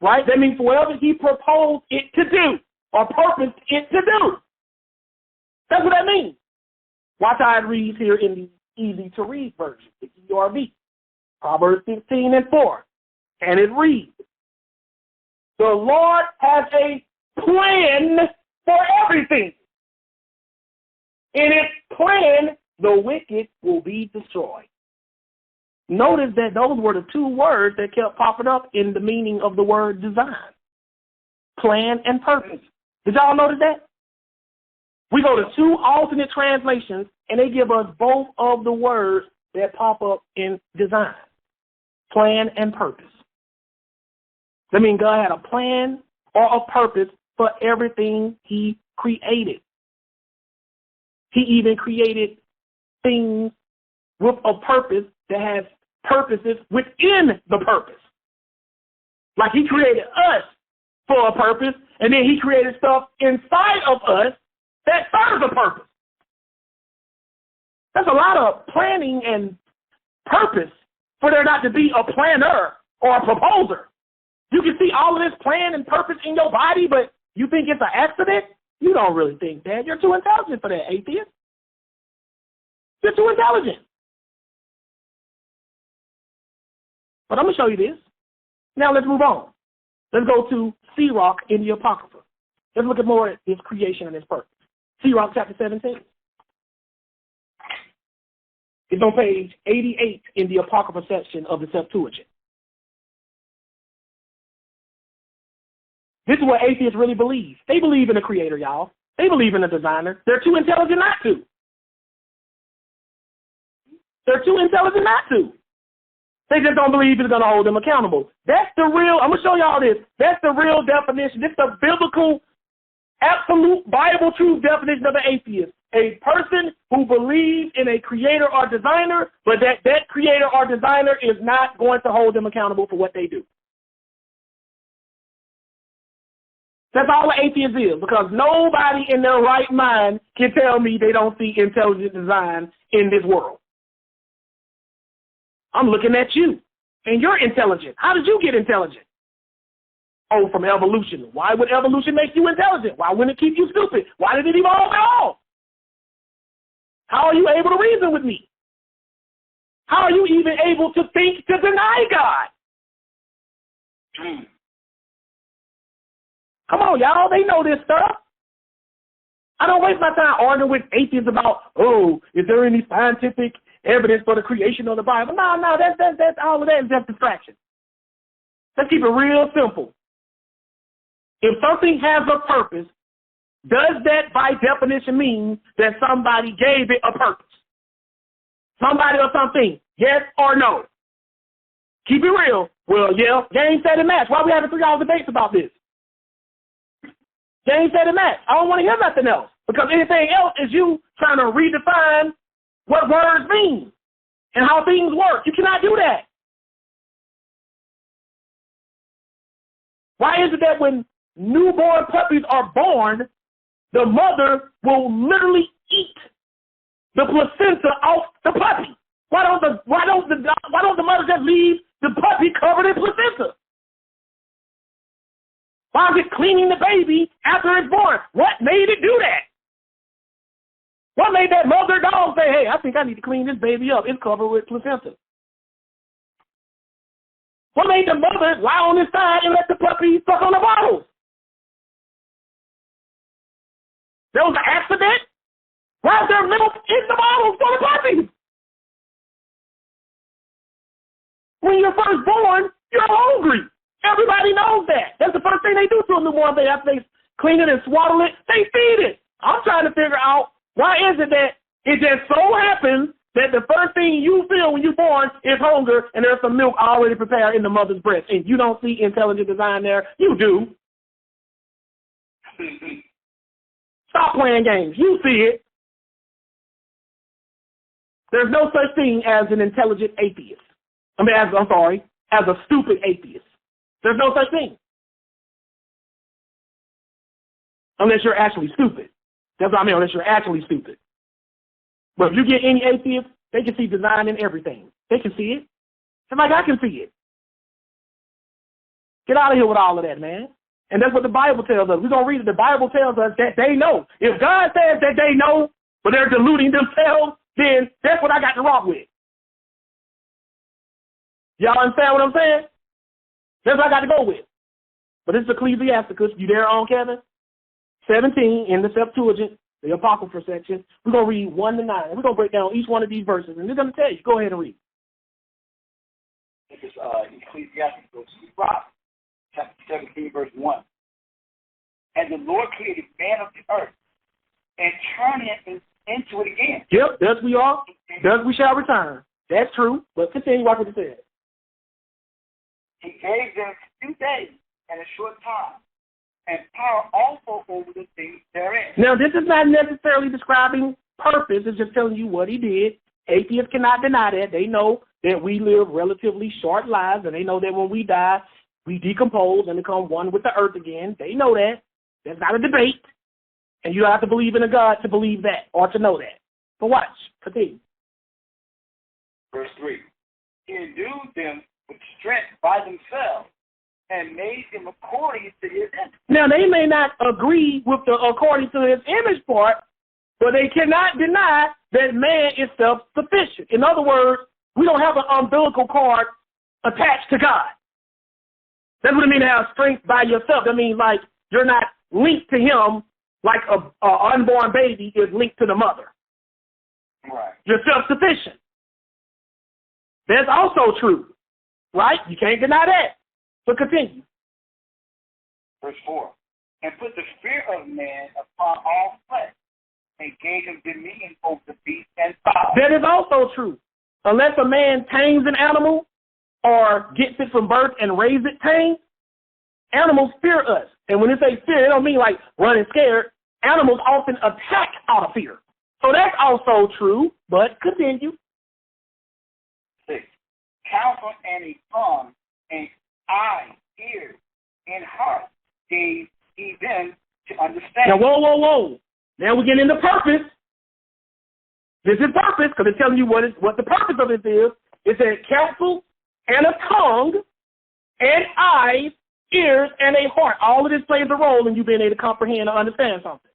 [SPEAKER 1] Right? That means whatever he proposed it to do or purposed it to do. That's what that means. Watch how it reads here in the easy-to-read version, the ERV. Proverbs 16 and 4. And it reads, the Lord has a plan for everything. In its plan, the wicked will be destroyed. Notice that those were the two words that kept popping up in the meaning of the word design. Plan and purpose. Did y'all notice that? We go to two alternate translations, and they give us both of the words that pop up in design. Plan and purpose. That means God had a plan or a purpose for everything he created. He even created things with a purpose that has purposes within the purpose. Like he created us for a purpose, and then he created stuff inside of us that serves a purpose. That's a lot of planning and purpose for there not to be a planner or a proposer. You can see all of this plan and purpose in your body, but you think it's an accident? You don't really think that. You're too intelligent for that, atheist. You're too intelligent. But I'm going to show you this. Now let's move on. Let's go to Sirach in the Apocrypha. Let's look at more at his creation and his purpose. Sirach chapter 17. It's on page 88 in the Apocrypha section of the Septuagint. This is what atheists really believe. They believe in a creator, y'all. They believe in a designer. They're too intelligent not to. They're too intelligent not to. They just don't believe it's going to hold them accountable. That's the real, I'm going to show y'all this. That's the real definition. This is the biblical, absolute, Bible truth definition of an atheist. A person who believes in a creator or designer, but that creator or designer is not going to hold them accountable for what they do. That's all an atheist is, because nobody in their right mind can tell me they don't see intelligent design in this world. I'm looking at you, and you're intelligent. How did you get intelligent? Oh, from evolution. Why would evolution make you intelligent? Why wouldn't it keep you stupid? Why did it evolve at all? How are you able to reason with me? How are you even able to think to deny God? Come on, y'all. They know this stuff. I don't waste my time arguing with atheists about, oh, is there any scientific evidence for the creation of the Bible. No, that's all of that is just distraction. Let's keep it real simple. If something has a purpose, does that by definition mean that somebody gave it a purpose? Somebody or something, yes or no? Keep it real. Well, yeah, game, set, and match. Why are we having 3 hour debates about this? Game, set, and match. I don't want to hear nothing else. Because anything else is you trying to redefine what words mean and how things work. You cannot do that. Why is it that when newborn puppies are born, the mother will literally eat the placenta off the puppy? Why don't the mother just leave the puppy covered in placenta? Why is it cleaning the baby after it's born? What made it do that? What made that mother dog say, hey, I think I need to clean this baby up. It's covered with placenta. What made the mother lie on his side and let the puppy suck on the bottles? There was an accident? Why is there milk in the bottles for the puppy? When you're first born, you're hungry. Everybody knows that. That's the first thing they do to a newborn baby after they clean it and swaddle it. They feed it. I'm trying to figure out why is it that it just so happens that the first thing you feel when you're born is hunger and there's some milk already prepared in the mother's breast and you don't see intelligent design there? You do. Stop playing games. You see it. There's no such thing as an intelligent atheist. as a stupid atheist. There's no such thing. Unless you're actually stupid. That's what I mean, unless you're actually stupid. But if you get any atheist, they can see design in everything. They can see it. Just like I can see it. Get out of here with all of that, man. And that's what the Bible tells us. We're going to read it. The Bible tells us that they know. If God says that they know, but they're deluding themselves, then that's what I got to rock with. Y'all understand what I'm saying? That's what I got to go with. But this is Ecclesiasticus. You there on, Kevin? 17 in the Septuagint, the Apocrypha section. We're going to read 1 to 9. We're going to break down each one of these verses, and they're going to tell you. Go ahead and read.
[SPEAKER 3] This is Ecclesiasticus, chapter 17, verse 1. And the Lord created man of the earth and turned him into it again.
[SPEAKER 1] Yep, thus we are, thus we shall return. That's true, but continue what it says.
[SPEAKER 3] He gave them 2 days and a short time, and power also over the things therein. Now, this is not necessarily describing purpose. It's just telling you what he did. Atheists cannot deny that. They know that we live relatively short lives, and they know that when we die, we decompose and become one with the earth again. They know that. That's not a debate. And you don't have to believe in a God to believe that or to know that. But watch. Continue. Verse 3. He endued them with strength by themselves and made them according to his image. Now, they may not agree with the according to his image part, but they cannot deny that man is self-sufficient. In other words, we don't have an umbilical cord attached to God. That's what it means to have strength by yourself. That means like you're not linked to him like an unborn baby is linked to the mother. Right.
[SPEAKER 1] You're self-sufficient. That's also true, right? You can't deny that. So continue.
[SPEAKER 3] Verse 4. And put the fear of man upon all flesh, and gave him dominion over the beast and fowl. That is also true. Unless a man tames an animal or gets it from birth and raises it tame, animals fear us. And when they say fear, it don't mean like running scared. Animals often attack out of fear. So that's also true, but continue. 6. Counsel and a tongue and eyes, ears, and heart gave he them to understand.
[SPEAKER 1] Now, whoa. Now we're getting into purpose. This is purpose, because it's telling you what the purpose of it is. It says counsel and a tongue and eyes, ears, and a heart. All of this plays a role in you being able to comprehend or understand something.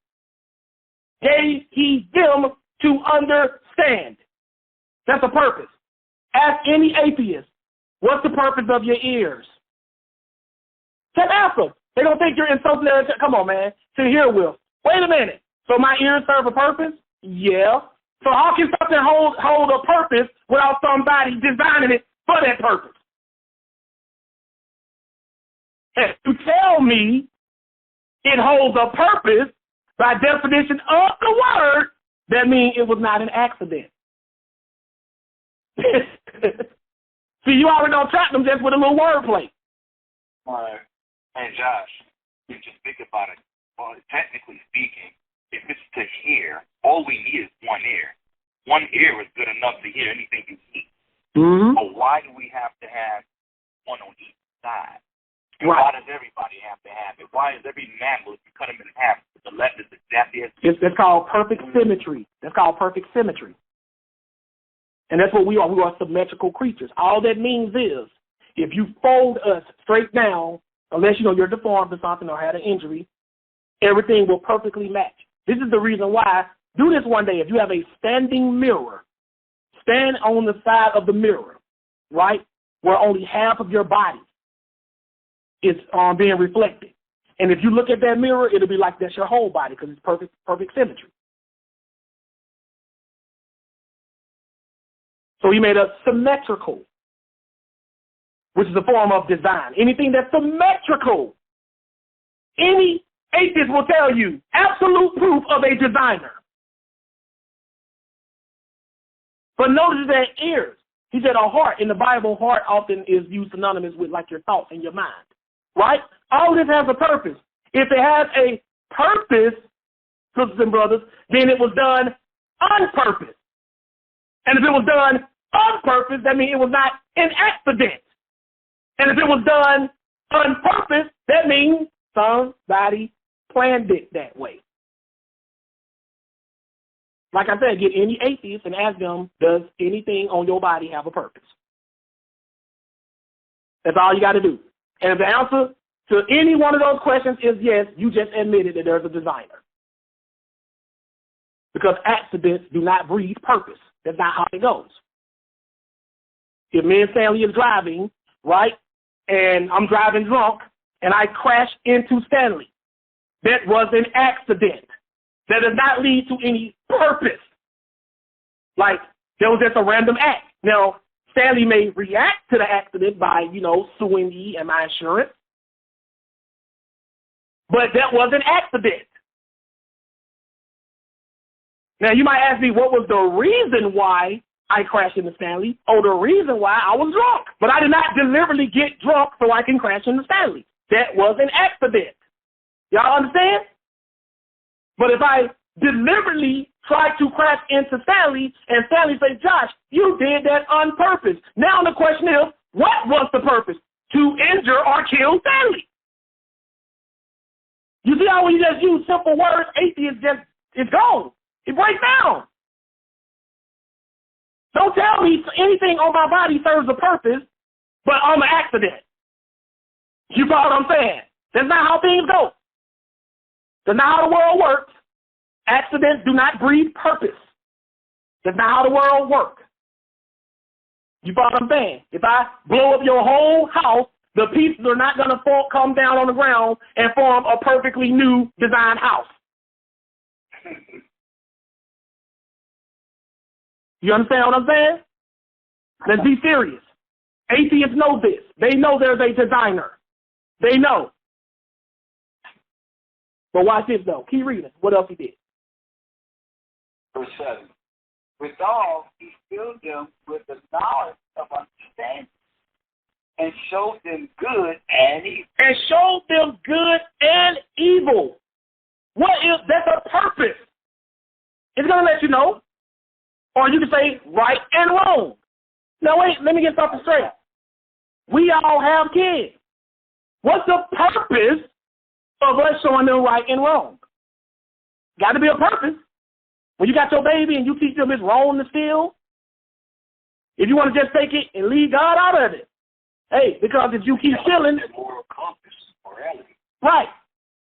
[SPEAKER 1] Gave he them to understand. That's a purpose. Ask any atheist, what's the purpose of your ears? Just ask them. They don't think you're insulting their... Come on, man. To hear with. Wait a minute. So my ears serve a purpose? Yeah. So how can something hold a purpose without somebody designing it for that purpose? If you tell me it holds a purpose by definition of the word, that means it was not an accident. See, you already don't trap them just with a little wordplay.
[SPEAKER 2] Right. And Josh, you just think about it. Well, technically speaking, if it's to hear, all we need is one ear. One ear is good enough to hear anything you need.
[SPEAKER 1] Mm-hmm.
[SPEAKER 2] But why do we have to have one on each side? And
[SPEAKER 1] right.
[SPEAKER 2] Why does everybody have to have it? Why is every mammal, if you cut them in half, the left is exactly as
[SPEAKER 1] it's called perfect symmetry. That's called perfect symmetry. And that's what we are. We are symmetrical creatures. All that means is if you fold us straight down, unless you're deformed or something or had an injury, everything will perfectly match. This is the reason why. Do this one day. If you have a standing mirror, stand on the side of the mirror, right, where only half of your body is being reflected. And if you look at that mirror, it'll be like that's your whole body because it's perfect symmetry. So he made us symmetrical, which is a form of design. Anything that's symmetrical, any atheist will tell you absolute proof of a designer. But notice that ears. He said a heart. In the Bible, heart often is used synonymous with like your thoughts and your mind. Right? All this has a purpose. If it has a purpose, sisters and brothers, then it was done on purpose. And if it was done on purpose, that means it was not an accident. And if it was done on purpose, that means somebody planned it that way. Like I said, get any atheist and ask them, does anything on your body have a purpose? That's all you got to do. And if the answer to any one of those questions is yes, you just admitted that there's a designer. Because accidents do not breed purpose. That's not how it goes. If me and Stanley is driving, right, and I'm driving drunk, and I crash into Stanley, that was an accident. That does not lead to any purpose. Like, there was just a random act. Now, Stanley may react to the accident by, suing me and my insurance. But that was an accident. Now, you might ask me, what was the reason why I crashed into Stanley? Oh, the reason why I was drunk. But I did not deliberately get drunk so I can crash into Stanley. That was an accident. Y'all understand? But if I deliberately try to crash into Stanley and Stanley says, Josh, you did that on purpose. Now the question is, what was the purpose? To injure or kill Stanley. You see how when you just use simple words, atheist it's gone. It breaks down. Don't tell me anything on my body serves a purpose, but I'm an accident. You follow what I'm saying? That's not how things go. That's not how the world works. Accidents do not breed purpose. That's not how the world works. You follow what I'm saying? If I blow up your whole house, the pieces are not going to come down on the ground and form a perfectly new designed house. You understand what I'm saying? Let's be serious. Atheists know this. They know there's a designer. They know. But watch this, though. Keep reading. What else he did?
[SPEAKER 3] Verse 7. Withal, he filled them with the knowledge of understanding and showed them good and evil.
[SPEAKER 1] And showed them good and evil. That's a purpose. It's going to let you know. Or you can say right and wrong. Now, wait, let me get something straight. We all have kids. What's the purpose of us showing them right and wrong? Got to be a purpose. When you got your baby and you teach them it's wrong to steal, if you want to just take it and leave God out of it, hey, because if you keep stealing,
[SPEAKER 2] moral compass, morality.
[SPEAKER 1] Right.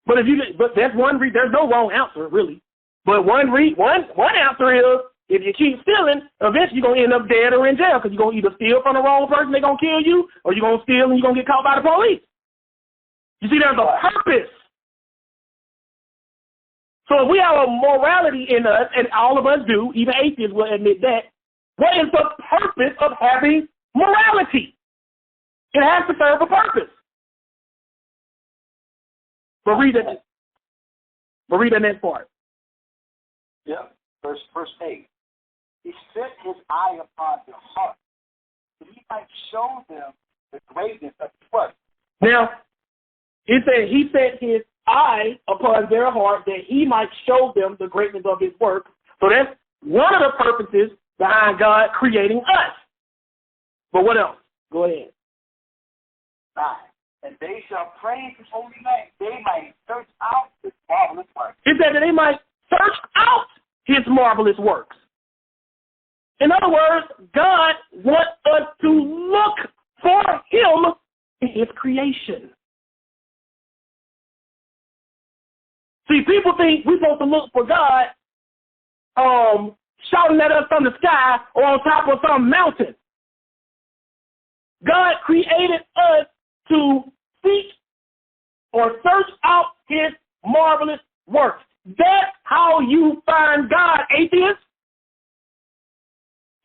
[SPEAKER 1] But there's there's no wrong answer really. But one answer is if you keep stealing, eventually you're gonna end up dead or in jail because you're gonna either steal from the wrong person, they're gonna kill you, or you're gonna steal and you're gonna get caught by the police. You see, there's a purpose. So if we have a morality in us, and all of us do, even atheists will admit that, what is the purpose of having morality? It has to serve a purpose. But read it. But read the next part.
[SPEAKER 3] Yeah, verse 8. He set his eye upon their heart, that he might show them the greatness of his work.
[SPEAKER 1] Now, it said he set his eye upon their heart that he might show them the greatness of his work. So that's one of the purposes behind God creating us. But what else? Go ahead.
[SPEAKER 3] 9. And they shall praise his holy name. They might search out his marvelous works.
[SPEAKER 1] It said that they might search out his marvelous works. In other words, God wants us to look for him in his creation. See, people think we're supposed to look for God shouting at us from the sky or on top of some mountain. God created us to seek or search out his marvelous works. That's how you find God, atheists.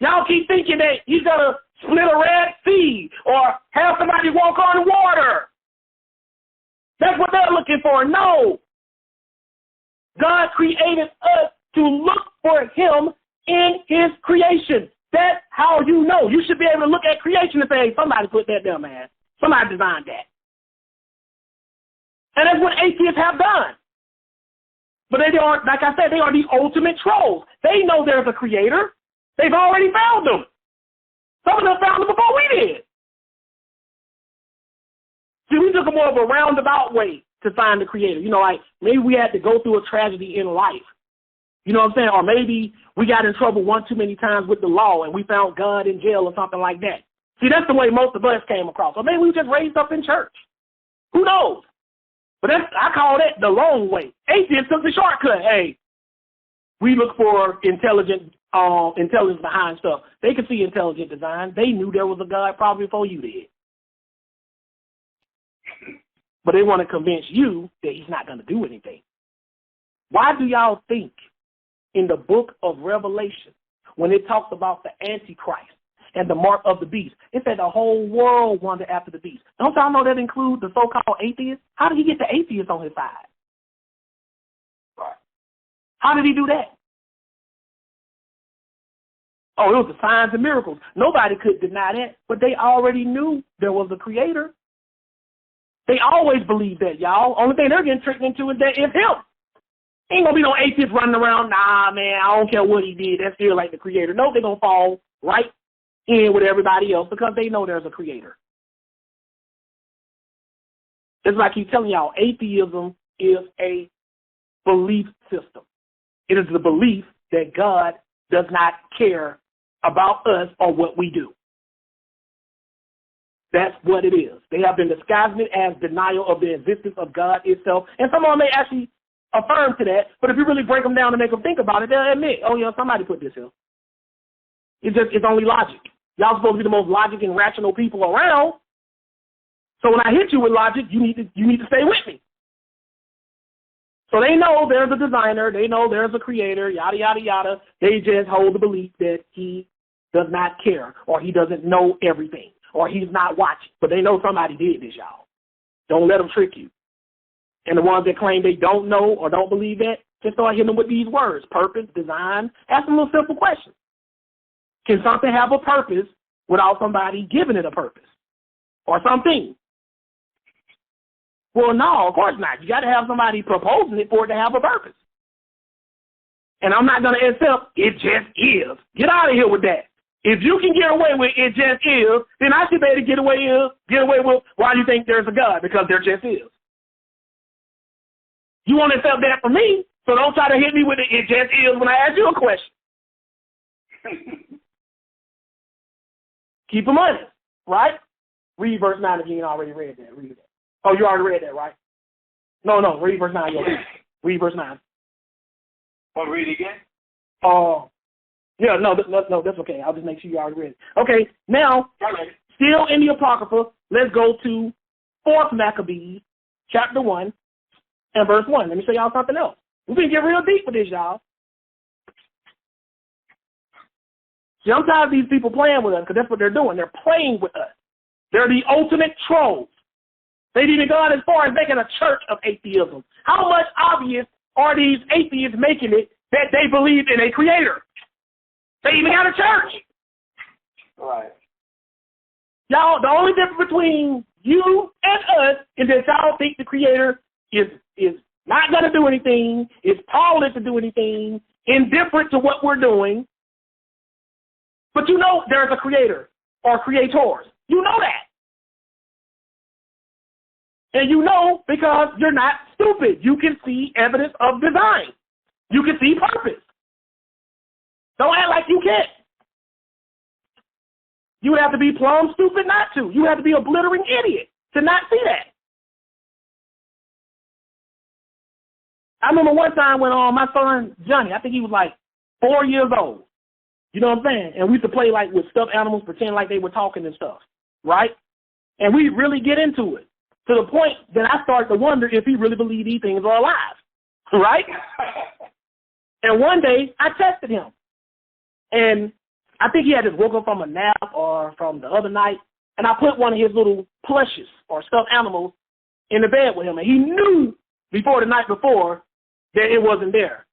[SPEAKER 1] Y'all keep thinking that he's going to split a Red Sea or have somebody walk on water. That's what they're looking for. No. God created us to look for him in his creation. That's how you know. You should be able to look at creation and say, hey, somebody put that there, man. Somebody designed that. And that's what atheists have done. But they are, like I said, they are the ultimate trolls. They know there's a creator. They've already found them. Some of them found them before we did. See, we took a more of a roundabout way to find the creator. You know, like maybe we had to go through a tragedy in life. You know what I'm saying? Or maybe we got in trouble one too many times with the law and we found God in jail or something like that. See, that's the way most of us came across. Or maybe we were just raised up in church. Who knows? But that's, I call that the long way. Atheists took the shortcut. Hey, we look for intelligence behind stuff. They could see intelligent design. They knew there was a God probably before you did. But they want to convince you that he's not going to do anything. Why do y'all think in the book of Revelation, when it talks about the Antichrist and the mark of the beast, it said the whole world wanted after the beast? Don't y'all know that includes the so-called atheists? How did he get the atheists on his side?
[SPEAKER 3] Right.
[SPEAKER 1] How did he do that? Oh, it was the signs and miracles. Nobody could deny that, but they already knew there was a creator. They always believed that, y'all. Only thing they're getting tricked into is that it's him. Ain't gonna be no atheists running around, nah, man, I don't care what he did, that's still like the creator. No, they're gonna fall right in with everybody else because they know there's a creator. It's like he's telling y'all, atheism is a belief system. It is the belief that God does not care about us or what we do. That's what it is. They have been disguising it as denial of the existence of God itself. And some of them may actually affirm to that, but if you really break them down and make them think about it, they'll admit, oh, yeah, somebody put this here. It's only logic. Y'all supposed to be the most logic and rational people around. So when I hit you with logic, you need to stay with me. So they know there's a designer, they know there's a creator, yada, yada, yada. They just hold the belief that he does not care or he doesn't know everything or he's not watching. But they know somebody did this, y'all. Don't let them trick you. And the ones that claim they don't know or don't believe that, just start hitting them with these words: purpose, design. Ask them a little simple question. Can something have a purpose without somebody giving it a purpose or something? Well, no, of course not. You got to have somebody proposing it for it to have a purpose. And I'm not going to accept it just is. Get out of here with that. If you can get away with it just is, then I should be able to get away with why you think there's a God, because there just is. You want to accept that from me, so don't try to hit me with it just is when I ask you a question. Keep them honest, right? Read verse 9 if you ain't already read that. Read that. Oh, you already read that, right? No, read verse 9. Read verse 9.
[SPEAKER 3] Want to read it again?
[SPEAKER 1] Yeah, no, that's okay. I'll just make sure you already read it. Okay, now, still in the Apocrypha, let's go to 4th Maccabees, chapter 1, and verse 1. Let me show y'all something else. We're going to get real deep with this, y'all. See, I'm tired of these people playing with us because that's what they're doing. They're playing with us. They're the ultimate trolls. They've even gone as far as making a church of atheism. How much obvious are these atheists making it that they believe in a creator? They even got a church.
[SPEAKER 3] Right.
[SPEAKER 1] Y'all, the only difference between you and us is that y'all think the creator is not going to do anything, is powerless to do anything, indifferent to what we're doing. But you know there's a creator or creators. You know that. And you know because you're not stupid. You can see evidence of design. You can see purpose. Don't act like you can't. You would have to be plumb stupid not to. You have to be a blithering idiot to not see that. I remember one time when my son, Johnny, I think he was like 4 years old. You know what I'm saying? And we used to play like with stuffed animals, pretend like they were talking and stuff, right? And we really get into it to the point that I started to wonder if he really believed these things are alive, right? And one day I tested him. And I think he had just woke up from a nap or from the other night, and I put one of his little plushes or stuffed animals in the bed with him. And he knew before the night before that it wasn't there.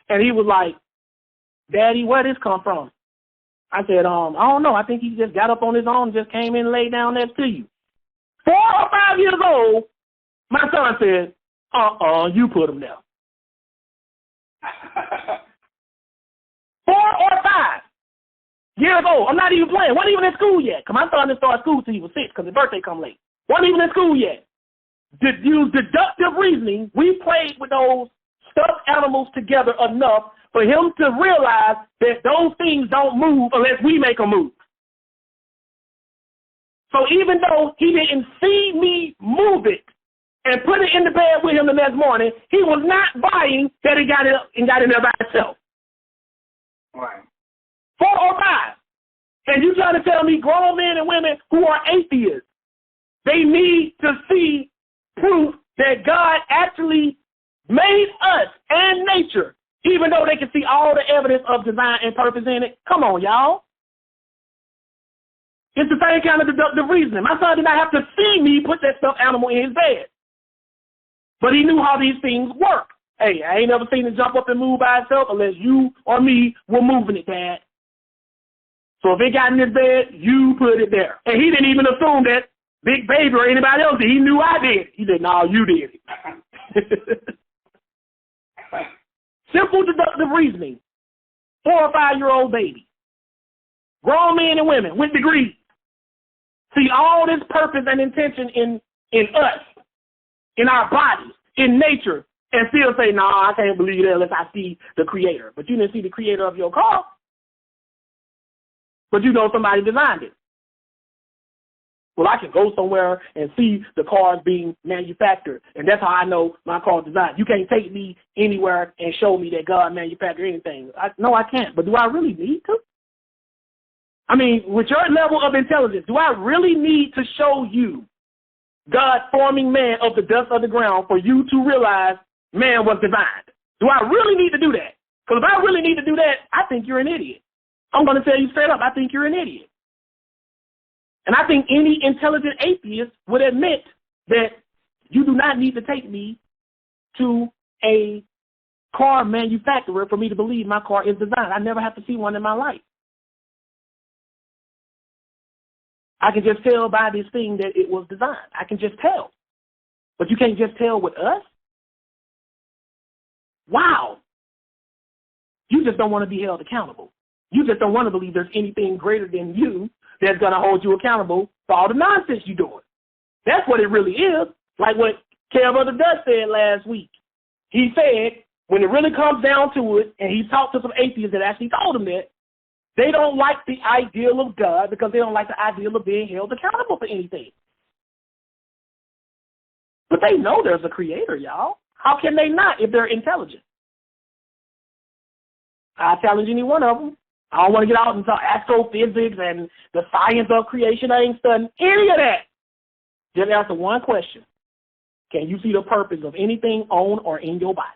[SPEAKER 1] And he was like, Daddy, where did this come from? I said, I don't know. I think he just got up on his own and just came in and laid down next to you. 4 or 5 years old, my son said, you put him there. 4 or 5 years old. I'm not even playing. Wasn't even in school yet. Because my son didn't start school till he was 6 because his birthday come late. Wasn't even in school yet. Use deductive reasoning. We played with those stuffed animals together enough for him to realize that those things don't move unless we make them move. So even though he didn't see me move it and put it in the bed with him the next morning, he was not buying that he got it up and got in there by himself.
[SPEAKER 3] Right.
[SPEAKER 1] 4 or 5. And you trying to tell me grown men and women who are atheists, they need to see proof that God actually made us and nature, even though they can see all the evidence of design and purpose in it? Come on, y'all. It's the same kind of deductive reasoning. My son did not have to see me put that stuffed animal in his bed. But he knew how these things work. Hey, I ain't never seen it jump up and move by itself unless you or me were moving it, Dad. So if it got in his bed, you put it there. And he didn't even assume that Big Baby or anybody else did. He knew I did. He said, no, you did it. Simple deductive reasoning. 4 or 5 year old baby. Grown men and women with degrees. See all this purpose and intention in us, in our bodies, in nature, and still say, no, I can't believe that unless I see the creator. But you didn't see the creator of your car. But you know somebody designed it. Well, I can go somewhere and see the cars being manufactured, and that's how I know my car is designed. You can't take me anywhere and show me that God manufactured anything. No, I can't. But do I really need to? I mean, with your level of intelligence, do I really need to show you God forming man of the dust of the ground for you to realize man was designed? Do I really need to do that? Because if I really need to do that, I think you're an idiot. I'm going to tell you straight up, I think you're an idiot. And I think any intelligent atheist would admit that you do not need to take me to a car manufacturer for me to believe my car is designed. I never have to see one in my life. I can just tell by this thing that it was designed. I can just tell. But you can't just tell with us? Wow. You just don't want to be held accountable. You just don't want to believe there's anything greater than you that's going to hold you accountable for all the nonsense you're doing. That's what it really is. Like what Brother Dutch said last week. He said, when it really comes down to it, and he talked to some atheists that actually told him that, they don't like the ideal of God because they don't like the ideal of being held accountable for anything. But they know there's a creator, y'all. How can they not if they're intelligent? I challenge any one of them. I don't want to get out and talk astrophysics and the science of creation. I ain't studying any of that. Just answer one question. Can you see the purpose of anything on or in your body?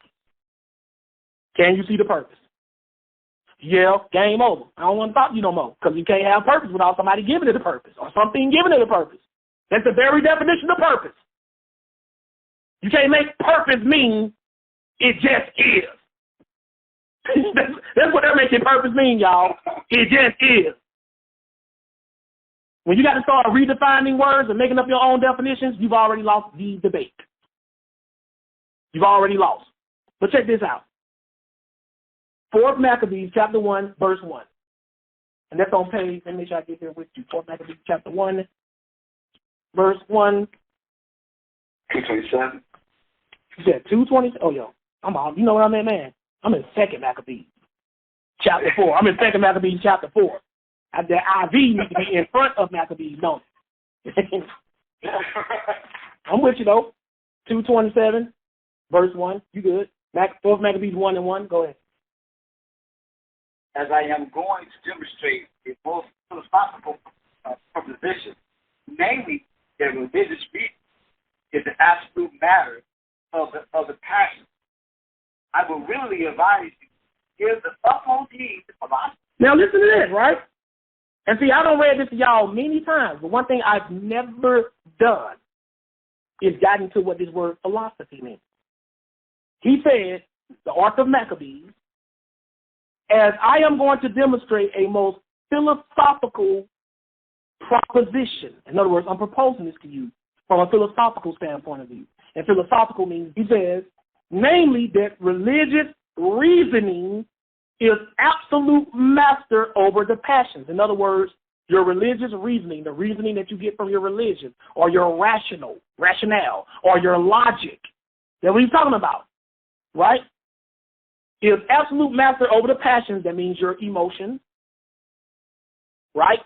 [SPEAKER 1] Can you see the purpose? Yeah, game over. I don't want to talk to you no more because you can't have purpose without somebody giving it a purpose or something giving it a purpose. That's the very definition of purpose. You can't make purpose mean it just is. That's what they're making purpose mean, y'all. It just is. When you got to start redefining words and making up your own definitions, you've already lost the debate. You've already lost. But check this out. 4th Maccabees, chapter 1, verse 1. And that's on page, let me make sure I get here with you. 4th Maccabees, chapter 1, verse 1.
[SPEAKER 2] 227.
[SPEAKER 1] You said 220? Oh, yo. You know what I'm in, man? I'm in 2nd Maccabees, chapter 4. I'm in 2nd Maccabees, chapter 4. The IV needs to be in front of Maccabees, don't it? I'm with you, though. 227, verse 1. You good. 4th Maccabees 1 and 1. Go ahead.
[SPEAKER 3] As I am going to demonstrate a most philosophical proposition, namely that religious reason is the absolute matter of the passion, I will really advise you to give the utmost heed to philosophy.
[SPEAKER 1] Now listen to this, right? And see, I done read this to y'all many times, but one thing I've never done is gotten to what this word philosophy means. He said, the author of Maccabees, as I am going to demonstrate a most philosophical proposition. In other words, I'm proposing this to you from a philosophical standpoint of view. And philosophical means, he says, namely that religious reasoning is absolute master over the passions. In other words, your religious reasoning, the reasoning that you get from your religion, or your rationale, or your logic, that's what he's talking about, right? Is absolute master over the passions. That means your emotions, right?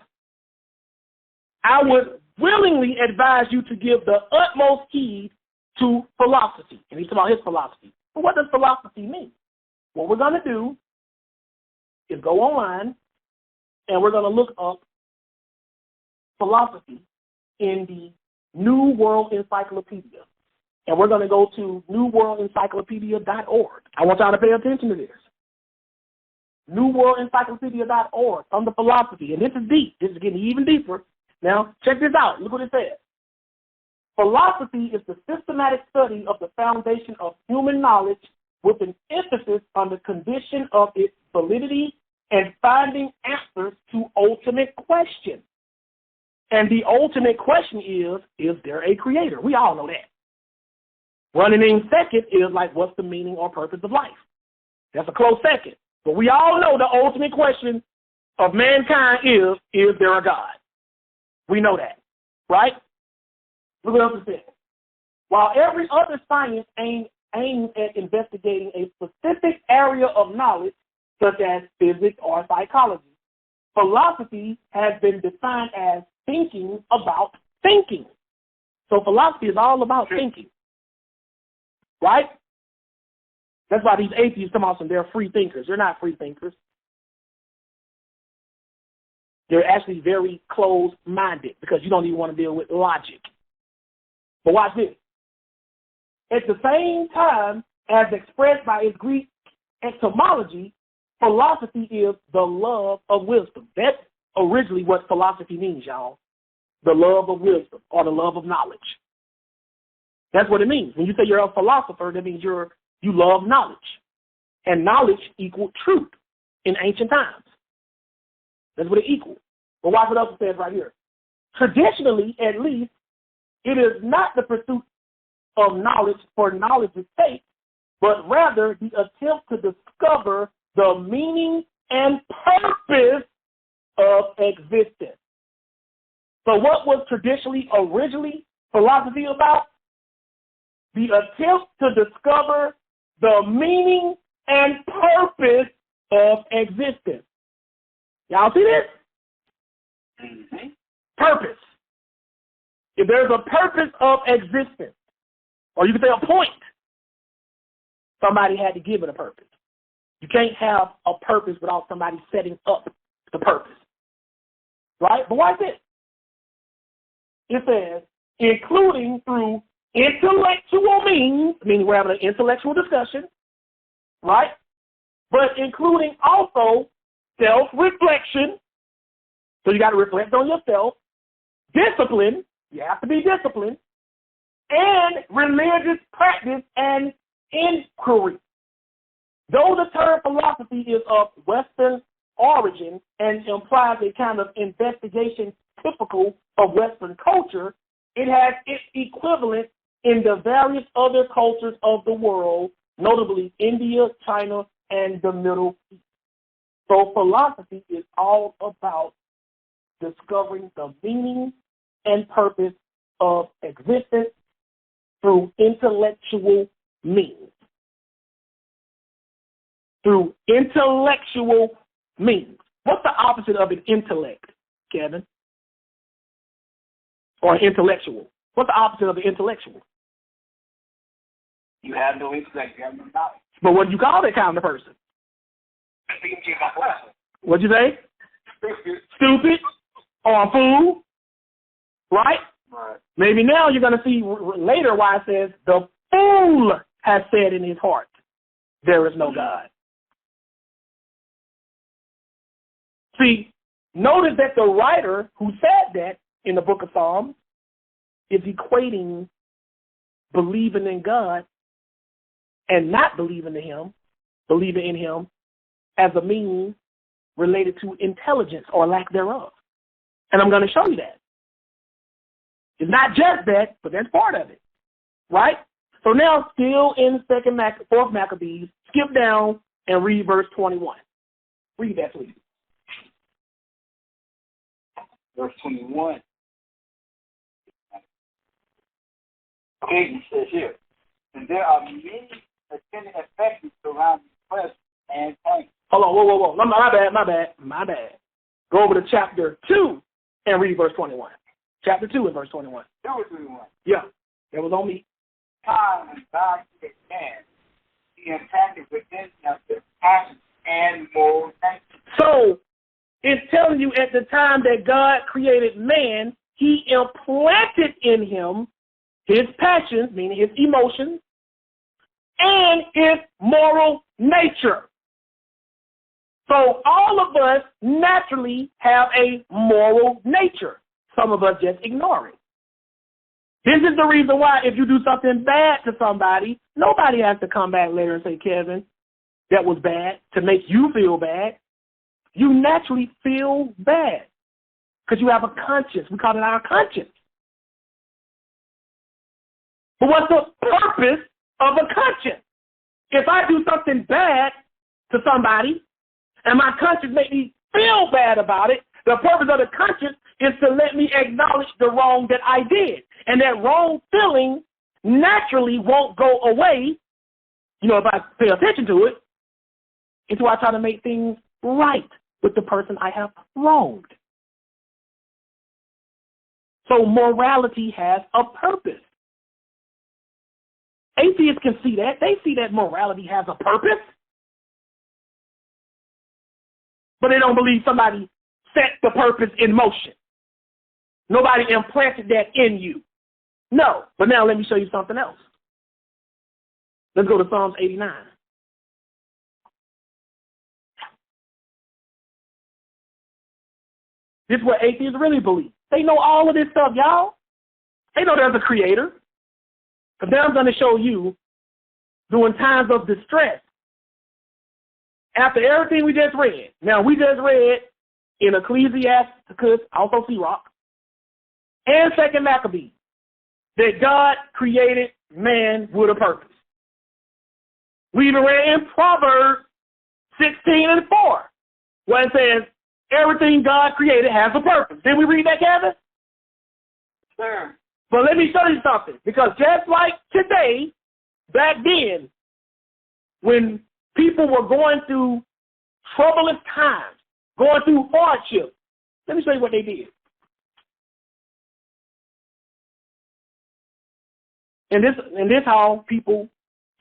[SPEAKER 1] I would willingly advise you to give the utmost heed to philosophy. And he's talking about his philosophy. But what does philosophy mean? What we're going to do is go online and we're going to look up philosophy in the New World Encyclopedia. And we're going to go to newworldencyclopedia.org. I want y'all to pay attention to this. newworldencyclopedia.org on the philosophy. And this is deep. This is getting even deeper. Now, check this out. Look what it says. Philosophy is the systematic study of the foundation of human knowledge with an emphasis on the condition of its validity and finding answers to ultimate questions. And the ultimate question is there a creator? We all know that. Running in second is like, what's the meaning or purpose of life? That's a close second. But we all know the ultimate question of mankind is there a God? We know that, right? Look what else it says. While every other science aims at investigating a specific area of knowledge, such as physics or psychology, philosophy has been defined as thinking about thinking. So philosophy is all about thinking, right? That's why these atheists come out and they're free thinkers. They're not free thinkers. They're actually very closed-minded because you don't even want to deal with logic. But watch this. At the same time as expressed by its Greek etymology, philosophy is the love of wisdom. That's originally what philosophy means, y'all. The love of wisdom or the love of knowledge. That's what it means. When you say you're a philosopher, that means you love knowledge. And knowledge equaled truth in ancient times. That's what it equals. But watch what else it says right here. Traditionally, at least, it is not the pursuit of knowledge for knowledge's sake, but rather the attempt to discover the meaning and purpose of existence. So what was traditionally, originally, philosophy about? The attempt to discover the meaning and purpose of existence. Y'all see this? Mm-hmm. Purpose. If there's a purpose of existence, or you could say a point, somebody had to give it a purpose. You can't have a purpose without somebody setting up the purpose. Right? But watch this. It says, including through intellectual means, meaning we're having an intellectual discussion, right? but including also self-reflection. So you got to reflect on yourself. Discipline. You have to be disciplined. And religious practice and inquiry. Though the term philosophy is of Western origin and implies a kind of investigation typical of Western culture, it has its equivalent in the various other cultures of the world, notably India, China, and the Middle East. So philosophy is all about discovering the meaning and purpose of existence through intellectual means. Through intellectual means. What's the opposite of an intellect, Kevin? Or an intellectual? What's the opposite of an intellectual?
[SPEAKER 3] You have no intellect, you have no knowledge.
[SPEAKER 1] But what do you call that kind of person? What'd you say? Stupid or a fool, right?
[SPEAKER 3] Right.
[SPEAKER 1] Maybe now you're going to see later why it says, the fool has said in his heart, there is no God. See, notice that the writer who said that in the book of Psalms is equating believing in God and not believing in him as a means related to intelligence or lack thereof. And I'm going to show you that. It's not just that, but that's part of it. Right? So now, still in 4th Maccabees, skip down and read verse 21. Read that, please.
[SPEAKER 3] Verse 21. Okay, says here, and there are many attendant effects surrounding questions and thanks.
[SPEAKER 1] Hold on, whoa. My bad. Go over to chapter 2 and read verse 21. Chapter 2 and verse 21.
[SPEAKER 3] 2 or 21?
[SPEAKER 1] Yeah, that was on me.
[SPEAKER 3] Time and God created man, he implanted within him the passion and moral nature.
[SPEAKER 1] So, it's telling you at the time that God created man, he implanted in him his passions, meaning his emotions, and his moral nature. So all of us naturally have a moral nature. Some of us just ignore it. This is the reason why if you do something bad to somebody, nobody has to come back later and say, Kevin, that was bad, to make you feel bad. You naturally feel bad because you have a conscience. We call it our conscience. But what's the purpose of a conscience? If I do something bad to somebody and my conscience makes me feel bad about it, the purpose of the conscience is to let me acknowledge the wrong that I did. And that wrong feeling naturally won't go away, if I pay attention to it, until I try to make things right with the person I have wronged. So morality has a purpose. Atheists can see that. They see that morality has a purpose. But they don't believe somebody set the purpose in motion. Nobody implanted that in you. No. But now let me show you something else. Let's go to Psalms 89. This is what atheists really believe. They know all of this stuff, y'all. They know there's a creator. But now I'm going to show you during times of distress. After everything we just read. Now, we just read in Ecclesiasticus, also Sirach, and 2nd Maccabees, that God created man with a purpose. We even read in Proverbs 16 and 4, where it says, everything God created has a purpose. Did we read that, Kevin?
[SPEAKER 3] Sure.
[SPEAKER 1] But let me show you something. Because just like today, back then, when people were going through troublous times, going through hardship, let me show you what they did. And this how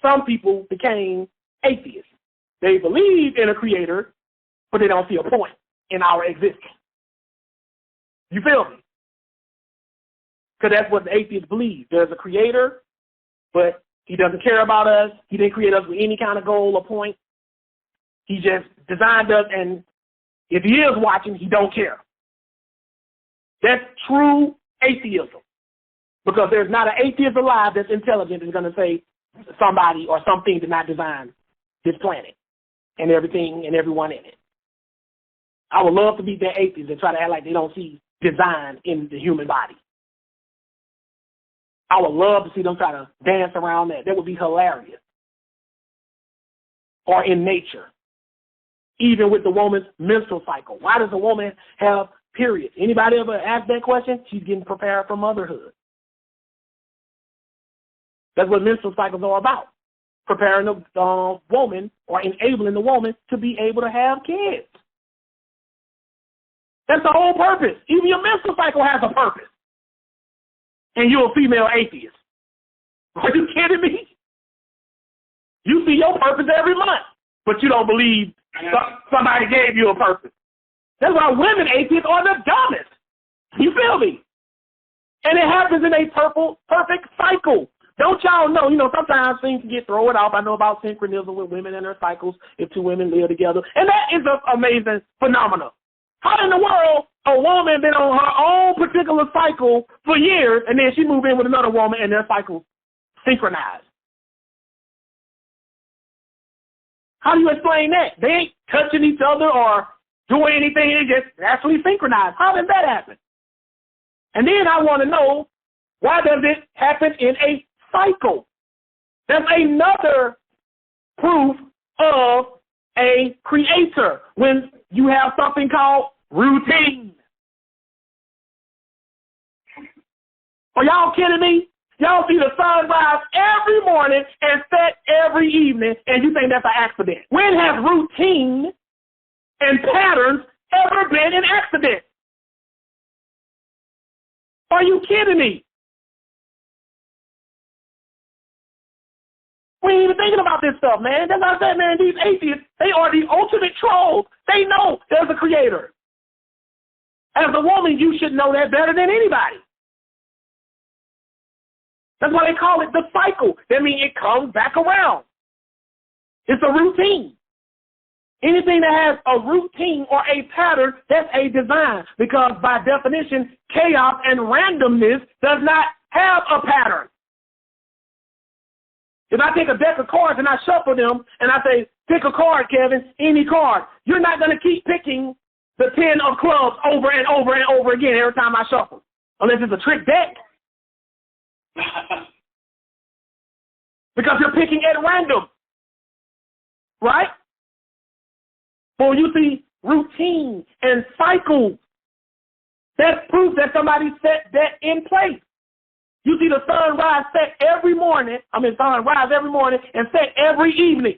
[SPEAKER 1] some people became atheists. They believe in a creator, but they don't see a point in our existence. You feel me? Because that's what the atheists believe. There's a creator, but he doesn't care about us. He didn't create us with any kind of goal or point. He just designed us, and if he is watching, he don't care. That's true atheism. Because there's not an atheist alive that's intelligent that's going to say somebody or something did not design this planet and everything and everyone in it. I would love to be that atheist and try to act like they don't see design in the human body. I would love to see them try to dance around that. That would be hilarious. Or in nature. Even with the woman's menstrual cycle. Why does a woman have periods? Anybody ever ask that question? She's getting prepared for motherhood. That's what menstrual cycles are about. Preparing the woman or enabling the woman to be able to have kids. That's the whole purpose. Even your menstrual cycle has a purpose. And you're a female atheist. Are you kidding me? You see your purpose every month, but you don't believe somebody gave you a purpose. That's why women atheists are the dumbest. You feel me? And it happens in a perfect cycle. Don't y'all know, sometimes things can get thrown off. I know about synchronism with women and their cycles if two women live together. And that is an amazing phenomenon. How in the world a woman been on her own particular cycle for years and then she move in with another woman and their cycles synchronized? How do you explain that? They ain't touching each other or doing anything. They just naturally synchronized. How does that happen? And then I want to know, why does it happen in a cycle? That's another proof of a creator when you have something called routine. Are y'all kidding me? Y'all see the sun rise every morning and set every evening, and you think that's an accident. When has routine and patterns ever been an accident? Are you kidding me? We ain't even thinking about this stuff, man. That's what I said, man. These atheists, they are the ultimate trolls. They know there's a creator. As a woman, you should know that better than anybody. That's why they call it the cycle. That means it comes back around. It's a routine. Anything that has a routine or a pattern, that's a design. Because by definition, chaos and randomness does not have a pattern. If I take a deck of cards and I shuffle them and I say, pick a card, Kevin, any card, you're not going to keep picking the 10 of clubs over and over and over again every time I shuffle. Unless it's a trick deck. Because you're picking at random. Right? Well, you see routine and cycles. That's proof that somebody set that in place. You see the sunrise set every morning, sunrise every morning and set every evening.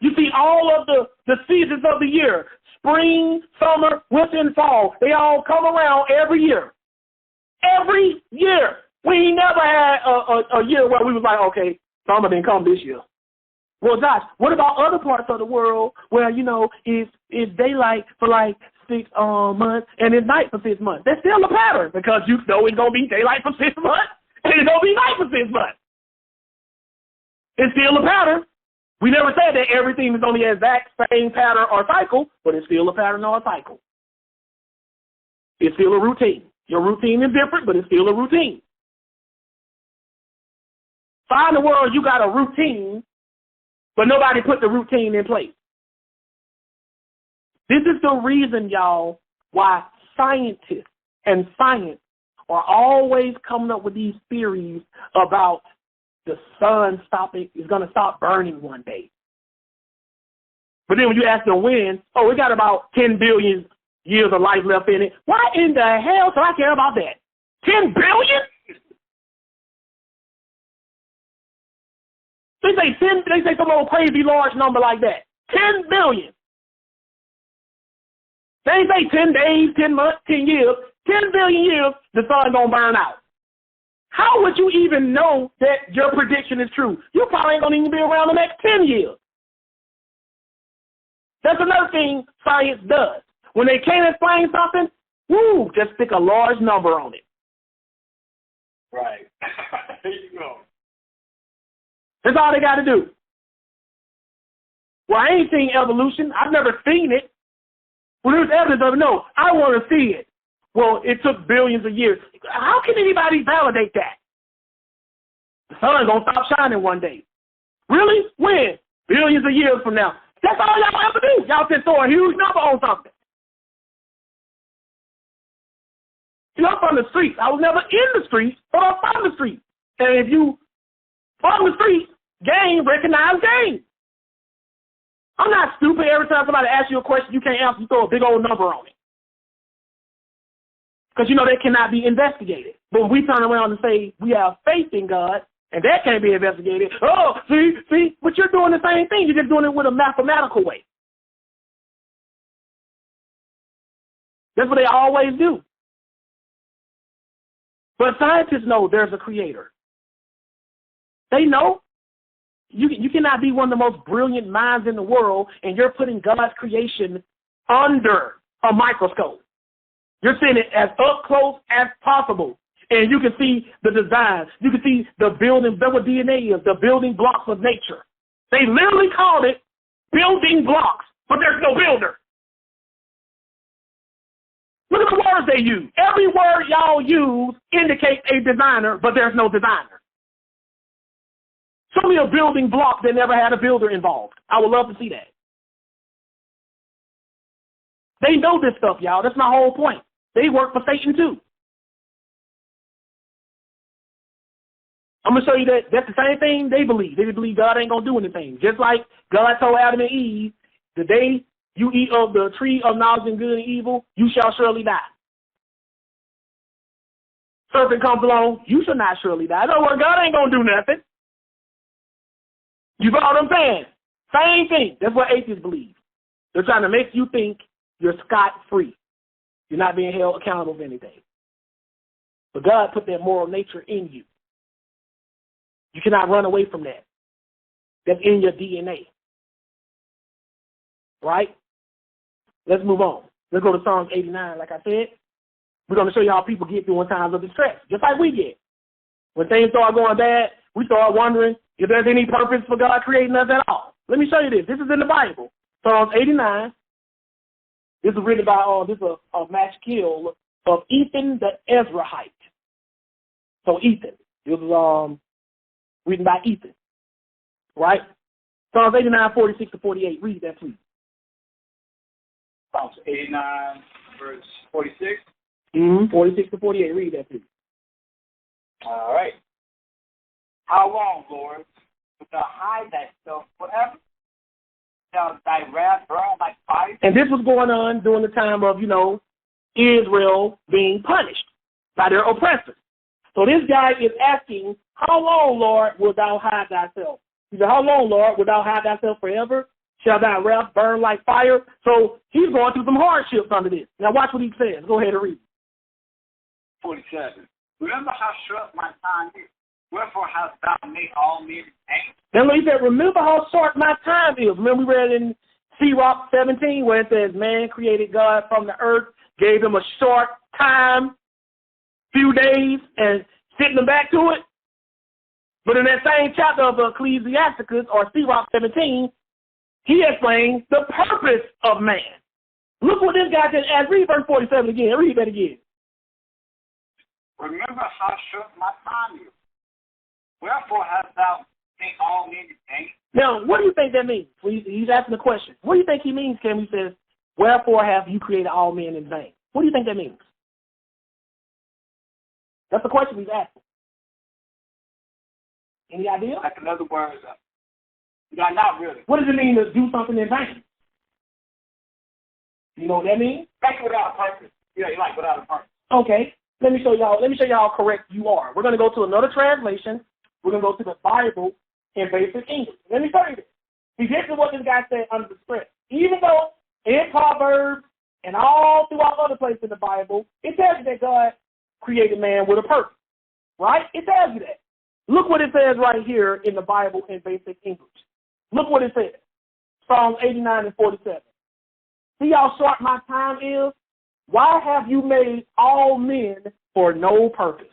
[SPEAKER 1] You see all of the seasons of the year, spring, summer, winter, and fall. They all come around every year. Every year. We never had a year where we was like, okay, summer didn't come this year. Well, Josh, what about other parts of the world where, it's daylight for like 6 months and it's night for 6 months? That's still a pattern because you know it's going to be daylight for 6 months and it's going to be night for 6 months. It's still a pattern. We never said that everything is on the exact same pattern or cycle, but it's still a pattern or a cycle. It's still a routine. Your routine is different, but it's still a routine. Find the world you got a routine, but nobody put the routine in place. This is the reason, y'all, why scientists and science are always coming up with these theories about the sun is going to stop burning one day. But then when you ask them when, we got about 10 billion years of life left in it. Why in the hell do I care about that? 10 billion? They say some old crazy large number like that. 10 billion. They ain't say 10 days, 10 months, 10 years. 10 billion years, the sun gonna burn out. How would you even know that your prediction is true? You probably ain't gonna even be around the next 10 years. That's another thing science does. When they can't explain something, just stick a large number on it.
[SPEAKER 3] Right. There you go.
[SPEAKER 1] That's all they got to do. Well, I ain't seen evolution. I've never seen it. Well, there's evidence of it. No, I want to see it. Well, it took billions of years. How can anybody validate that? The sun's going to stop shining one day. Really? When? Billions of years from now. That's all y'all ever do. Y'all just throw a huge number on something. See, I'm from the streets. I was never in the streets, but I'm from the streets. And if you from the streets, game, recognize game. I'm not stupid. Every time somebody asks you a question you can't answer, you throw a big old number on it. Because you know they cannot be investigated. But when we turn around and say we have faith in God, and that can't be investigated, oh, see, but you're doing the same thing. You're just doing it with a mathematical way. That's what they always do. But scientists know there's a creator. They know. You cannot be one of the most brilliant minds in the world, and you're putting God's creation under a microscope. You're seeing it as up close as possible, and you can see the design. You can see the building, that's what DNA is, the building blocks of nature. They literally called it building blocks, but there's no builder. Look at the words they use. Every word y'all use indicates a designer, but there's no designer. Show me a building block that never had a builder involved. I would love to see that. They know this stuff, y'all. That's my whole point. They work for Satan, too. I'm going to show you that that's the same thing they believe. They believe God ain't going to do anything. Just like God told Adam and Eve, the day you eat of the tree of knowledge and good and evil, you shall surely die. Serpent comes along, you shall not surely die. In other words, God ain't going to do nothing. You follow what I'm saying? Same thing. That's what atheists believe. They're trying to make you think you're scot-free. You're not being held accountable for anything. But God put that moral nature in you. You cannot run away from that. That's in your DNA. Right? Let's move on. Let's go to Psalms 89. Like I said, we're going to show you how people get through in times of distress, just like we get. When things start going bad, we start wondering if there's any purpose for God creating us at all. Let me show you this. This is in the Bible. Psalms 89. This is written by this is a match kill of Ethan the Ezrahite. So Ethan. This was written by Ethan. Right? Psalms 89, 46 to 48. Read that, please.
[SPEAKER 3] Psalms 89, verse 46.
[SPEAKER 1] 46 to 48. Read that, please.
[SPEAKER 3] All right. How long, Lord, wilt thou hide thyself forever? Shall thy wrath burn like fire?
[SPEAKER 1] And this was going on during the time of, Israel being punished by their oppressors. So this guy is asking, how long, Lord, wilt thou hide thyself? He said, how long, Lord, wilt thou hide thyself forever? Shall thy wrath burn like fire? So he's going through some hardships under this. Now watch what he says. Go ahead and read.
[SPEAKER 3] 47. Remember how short my time is. Wherefore hast thou made all men angry?
[SPEAKER 1] Then he said, remember how short my time is. Remember we read in Sirach 17 where it says, man created God from the earth, gave him a short time, few days, and sent him back to it. But in that same chapter of Ecclesiasticus or Sirach 17, he explains the purpose of man. Look what this guy just asked. Read verse 47 again. Read that again.
[SPEAKER 3] Remember how short my time is. Wherefore hast thou made all men angry?
[SPEAKER 1] Now, what do you think that means? He's asking the question. What do you think he means, Kim? He says, wherefore have you created all men in vain? What do you think that means? That's the question he's asking. Any idea?
[SPEAKER 3] Like in other words, not really.
[SPEAKER 1] What does it mean to do something in vain? You know what that means?
[SPEAKER 3] Like without a purpose. Yeah, like without a purpose.
[SPEAKER 1] Okay. Let me show y'all how correct you are. We're going to go to another translation. We're going to go to the Bible in basic English. Let me show you this. See, this is what this guy said under the stress. Even though in Proverbs and all throughout other places in the Bible, it tells you that God created man with a purpose. Right? It tells you that. Look what it says right here in the Bible in basic English. Look what it says. Psalms 89 and 47. See how short my time is? Why have you made all men for no purpose?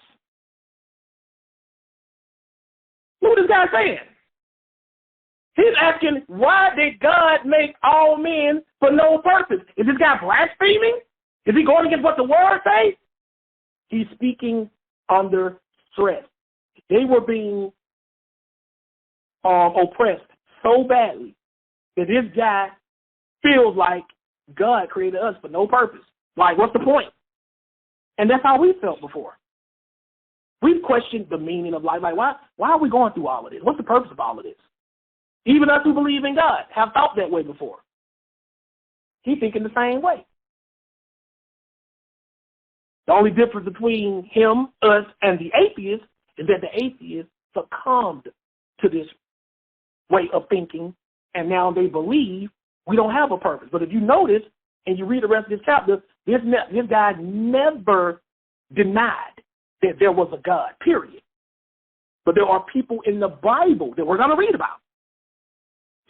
[SPEAKER 1] Look what this guy's saying. He's asking, why did God make all men for no purpose? Is this guy blaspheming? Is he going against what the word says? He's speaking under stress. They were being oppressed so badly that this guy feels like God created us for no purpose. Like, what's the point? And that's how we felt before. We've questioned the meaning of life. Like, why are we going through all of this? What's the purpose of all of this? Even us who believe in God have thought that way before. He's thinking the same way. The only difference between him, us, and the atheist is that the atheist succumbed to this way of thinking, and now they believe we don't have a purpose. But if you notice, and you read the rest of this chapter, this guy never denied that there was a God, period. But there are people in the Bible that we're going to read about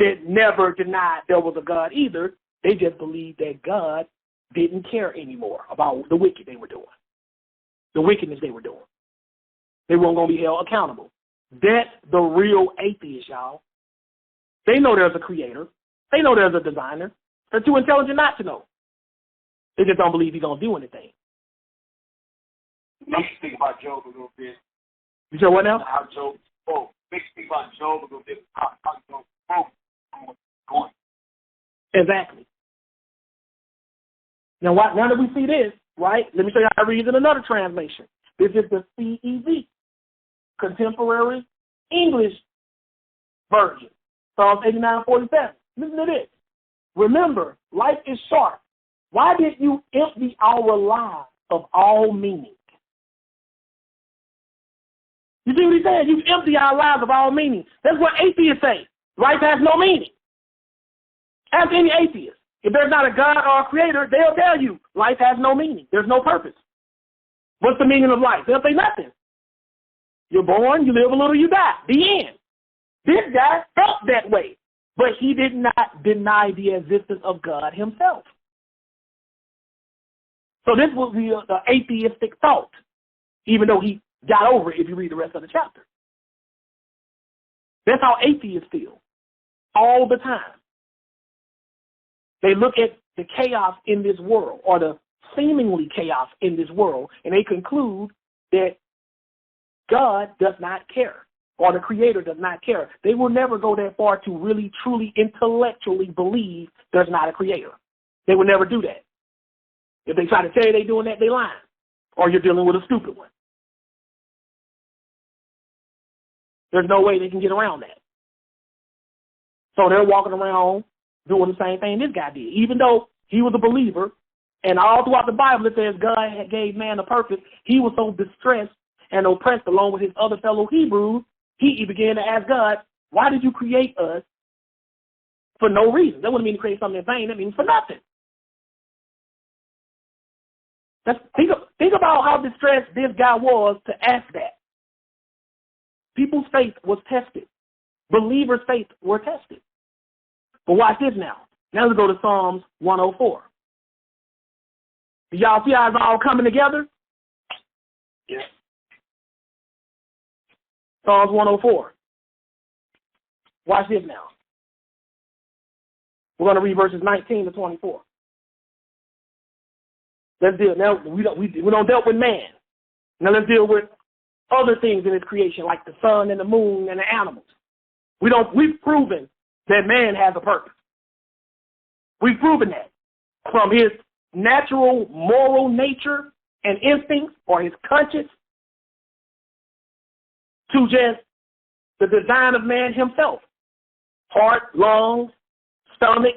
[SPEAKER 1] that never denied there was a God either. They just believed that God didn't care anymore about the wicked they were doing, the wickedness they were doing. They weren't going to be held accountable. That's the real atheist, y'all. They know there's a creator. They know there's a designer. They're too intelligent not to know. They just don't believe he's going to do anything.
[SPEAKER 3] Makes you think about Job a little bit.
[SPEAKER 1] You said what now?
[SPEAKER 3] How Job spoke. Makes you think about Job a little bit. How Job spoke. Going.
[SPEAKER 1] Exactly. Now, why do we see this, right? Let me show you how I read it in another translation. This is the CEV, Contemporary English Version, Psalms 89:47. Listen to this. Remember, life is short. Why did you empty our lives of all meaning? You see what he's saying? You empty our lives of all meaning. That's what atheists say. Life has no meaning. Ask any atheist. If there's not a God or a creator, they'll tell you life has no meaning. There's no purpose. What's the meaning of life? They'll say nothing. You're born, you live a little, you die. The end. This guy felt that way, but he did not deny the existence of God himself. So this was the atheistic thought, even though he got over it if you read the rest of the chapter. That's how atheists feel all the time. They look at the chaos in this world, or the seemingly chaos in this world, and they conclude that God does not care, or the Creator does not care. They will never go that far to really, truly, intellectually believe there's not a Creator. They will never do that. If they try to tell you they're doing that, they're lying, or you're dealing with a stupid one. There's no way they can get around that. So they're walking around doing the same thing this guy did. Even though he was a believer, and all throughout the Bible it says God had gave man a purpose, he was so distressed and oppressed along with his other fellow Hebrews, he began to ask God, why did you create us for no reason? That wouldn't mean to create something in vain. That means for nothing. Think about how distressed this guy was to ask that. People's faith was tested. Believers' faith were tested. But watch this now. Now let's go to Psalms 104. Do y'all see how it's all coming together?
[SPEAKER 3] Yes.
[SPEAKER 1] Psalms 104. Watch this now. We're going to read verses 19 to 24. Let's deal. Now we don't deal with man. Now let's deal with other things in his creation, like the sun and the moon and the animals. We've proven that man has a purpose. We've proven that from his natural moral nature and instincts, or his conscience, to just the design of man himself. Heart, lungs, stomach,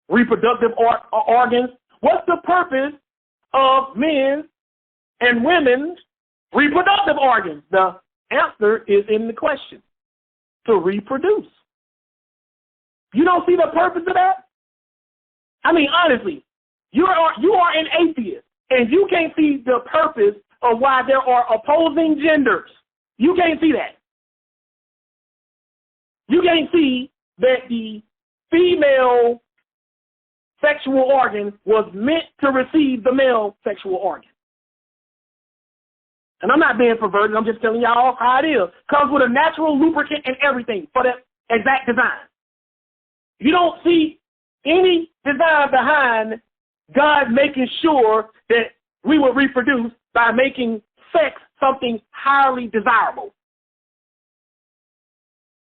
[SPEAKER 1] reproductive organs. What's the purpose of men's and women's reproductive organs? The answer is in the question. To reproduce. You don't see the purpose of that? I mean, honestly, you are an atheist, and you can't see the purpose of why there are opposing genders. You can't see that. You can't see that the female sexual organ was meant to receive the male sexual organ. and I'm not being perverted, I'm just telling y'all how it is, comes with a natural lubricant and everything for that exact design. You don't see any design behind God making sure that we will reproduce by making sex something highly desirable.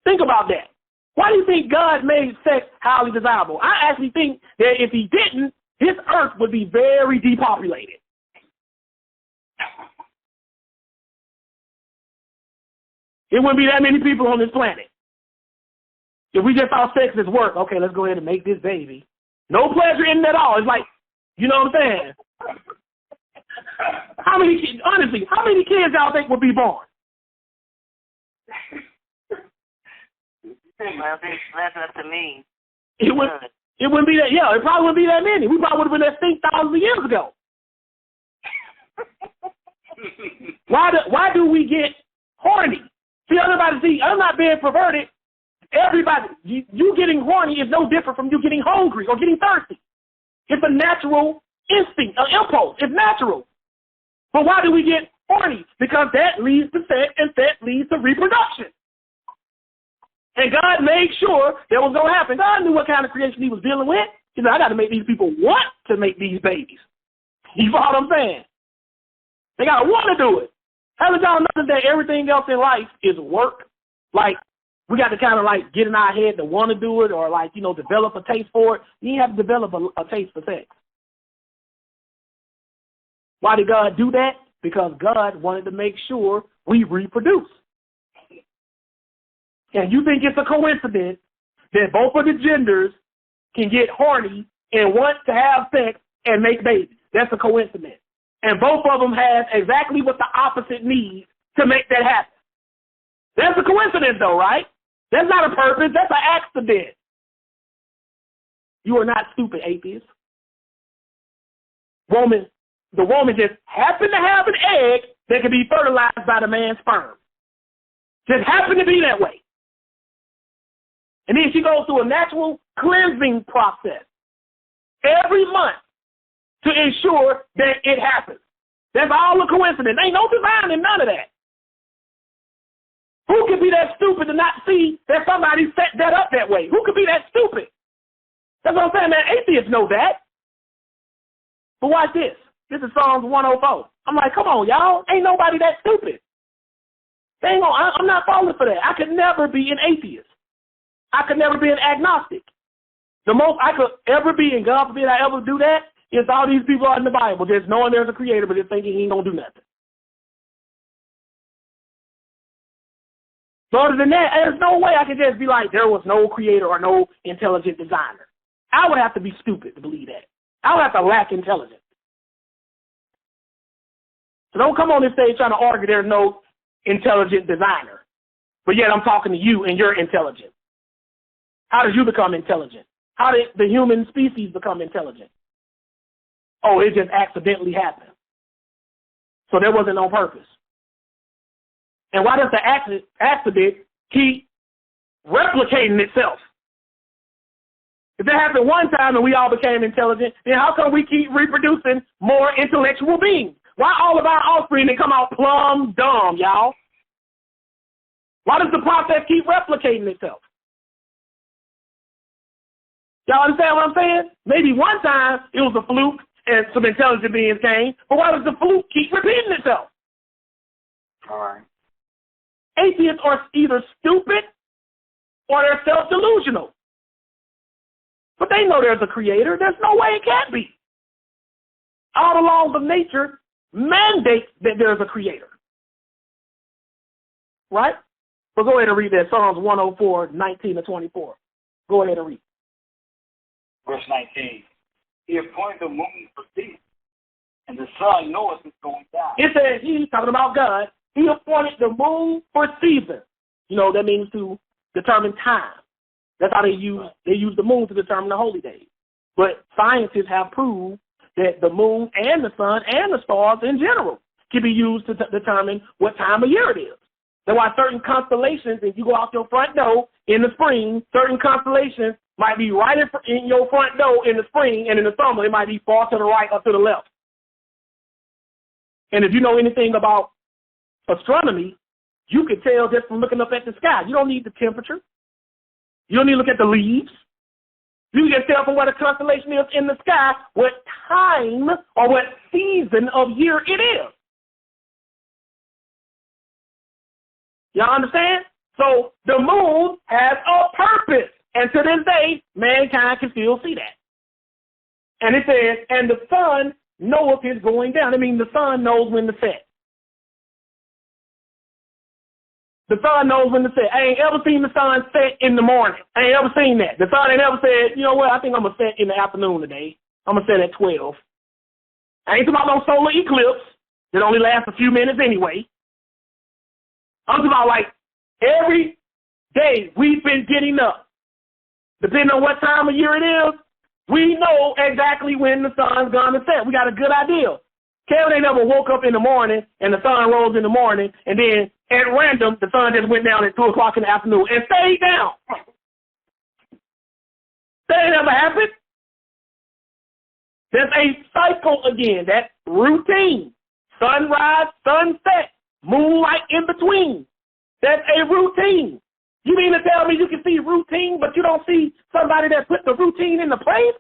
[SPEAKER 1] Think about that. Why do you think God made sex highly desirable? I actually think that if he didn't, this earth would be very depopulated. There wouldn't be that many people on this planet. If we just thought sex is work, okay, let's go ahead and make this baby. No pleasure in it at all. It's like, you know what I'm saying? How many kids y'all think would be born?
[SPEAKER 4] Well, that's up to me.
[SPEAKER 1] It wouldn't be that. Yeah, it probably wouldn't be that many. We probably would have been extinct thousands of years ago. Why do we get horny? See, I'm not being perverted. Everybody, you getting horny is no different from you getting hungry or getting thirsty. It's a natural instinct, an impulse. It's natural. But why do we get horny? Because that leads to sex, and sex leads to reproduction. And God made sure that was going to happen. God knew what kind of creation he was dealing with. He said, I got to make these people want to make these babies. You follow what I'm saying? They got to want to do it. Haven't y'all noticed that everything else in life is work? Like, we got to kind of like get in our head to want to do it, or like, you know, develop a taste for it. You have to develop a taste for sex. Why did God do that? Because God wanted to make sure we reproduce. And you think it's a coincidence that both of the genders can get horny and want to have sex and make babies? That's a coincidence. And both of them have exactly what the opposite needs to make that happen. That's a coincidence though, right? That's not a purpose. That's an accident. You are not stupid, atheists. The woman just happened to have an egg that can be fertilized by the man's sperm. Just happened to be that way. And then she goes through a natural cleansing process every month to ensure that it happens. That's all a coincidence. Ain't no design in none of that. Who could be that stupid to not see that somebody set that up that way? Who could be that stupid? That's what I'm saying, man. Atheists know that. But watch this. This is Psalms 104. I'm like, come on, y'all. Ain't nobody that stupid. I'm not falling for that. I could never be an atheist. I could never be an agnostic. The most I could ever be, and God forbid I ever do that, is all these people out in the Bible just knowing there's a creator, but just thinking he ain't going to do nothing. So other than that, there's no way I could just be like, there was no creator or no intelligent designer. I would have to be stupid to believe that. I would have to lack intelligence. So don't come on this stage trying to argue there's no intelligent designer. But yet I'm talking to you and you're intelligent. How did you become intelligent? How did the human species become intelligent? Oh, it just accidentally happened. So there wasn't no purpose. And why does the accident keep replicating itself? If it happened one time and we all became intelligent, then how come we keep reproducing more intellectual beings? Why all of our offspring they come out plumb dumb, y'all? Why does the process keep replicating itself? Y'all understand what I'm saying? Maybe one time it was a fluke and some intelligent beings came, but why does the fluke keep repeating itself?
[SPEAKER 2] All right.
[SPEAKER 1] Atheists are either stupid or they're self-delusional. But they know there's a creator. There's no way it can't be. All the laws of nature mandate that there's a creator. Right? But go ahead and read that. Psalms 104, 19 to 24. Go ahead and read.
[SPEAKER 3] Verse 19. He appointed the moon for season, and the sun knoweth its going down.
[SPEAKER 1] It says, he's talking about God, he appointed the moon for season. You know, that means to determine time. That's how they use the moon to determine the holy days. But scientists have proved that the moon and the sun and the stars in general can be used to determine what time of year it is. That's why certain constellations, if you go out your front door in the spring, certain constellations might be right in your front door in the spring, and in the summer it might be far to the right or to the left. And if you know anything about astronomy, you can tell just from looking up at the sky. You don't need the temperature. You don't need to look at the leaves. You can tell from what a constellation is in the sky what time or what season of year it is. Y'all understand? So the moon has a purpose. And to this day, mankind can still see that. And it says, and the sun knoweth his going down. I mean, the sun knows when to set. The sun knows when to set. I ain't ever seen the sun set in the morning. I ain't ever seen that. The sun ain't ever said, you know what, I think I'm going to set in the afternoon today. I'm going to set at 12. I ain't talking about no solar eclipse that only lasts a few minutes anyway. I'm talking about like every day we've been getting up. Depending on what time of year it is, we know exactly when the sun's going to set. We got a good idea. Kevin ain't never woke up in the morning and the sun rose in the morning and then at random the sun just went down at 2 o'clock in the afternoon and stayed down. That ain't never happened. There's a cycle again, that routine. Sunrise, sunset, moonlight in between. That's a routine. You mean to tell me you can see routine, but you don't see somebody that put the routine into place?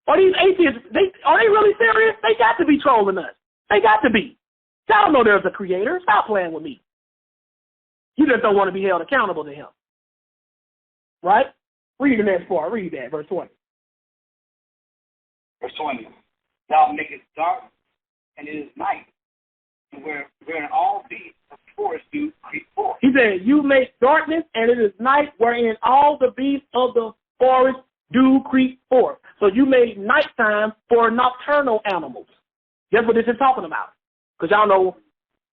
[SPEAKER 1] Are these atheists, are they really serious? They got to be trolling us. They got to be. Y'all know there's a creator. Stop playing with me. You just don't want to be held accountable to him. Right? Read the next part. Read that, verse 20.
[SPEAKER 3] Verse 20. Thou makest dark, and it is night, and wherein all beasts of the forest do creep forth.
[SPEAKER 1] He said, you make darkness, and it is night, wherein all the beasts of the forest do creep forth. So you made nighttime for nocturnal animals. That's what this is talking about. Because y'all know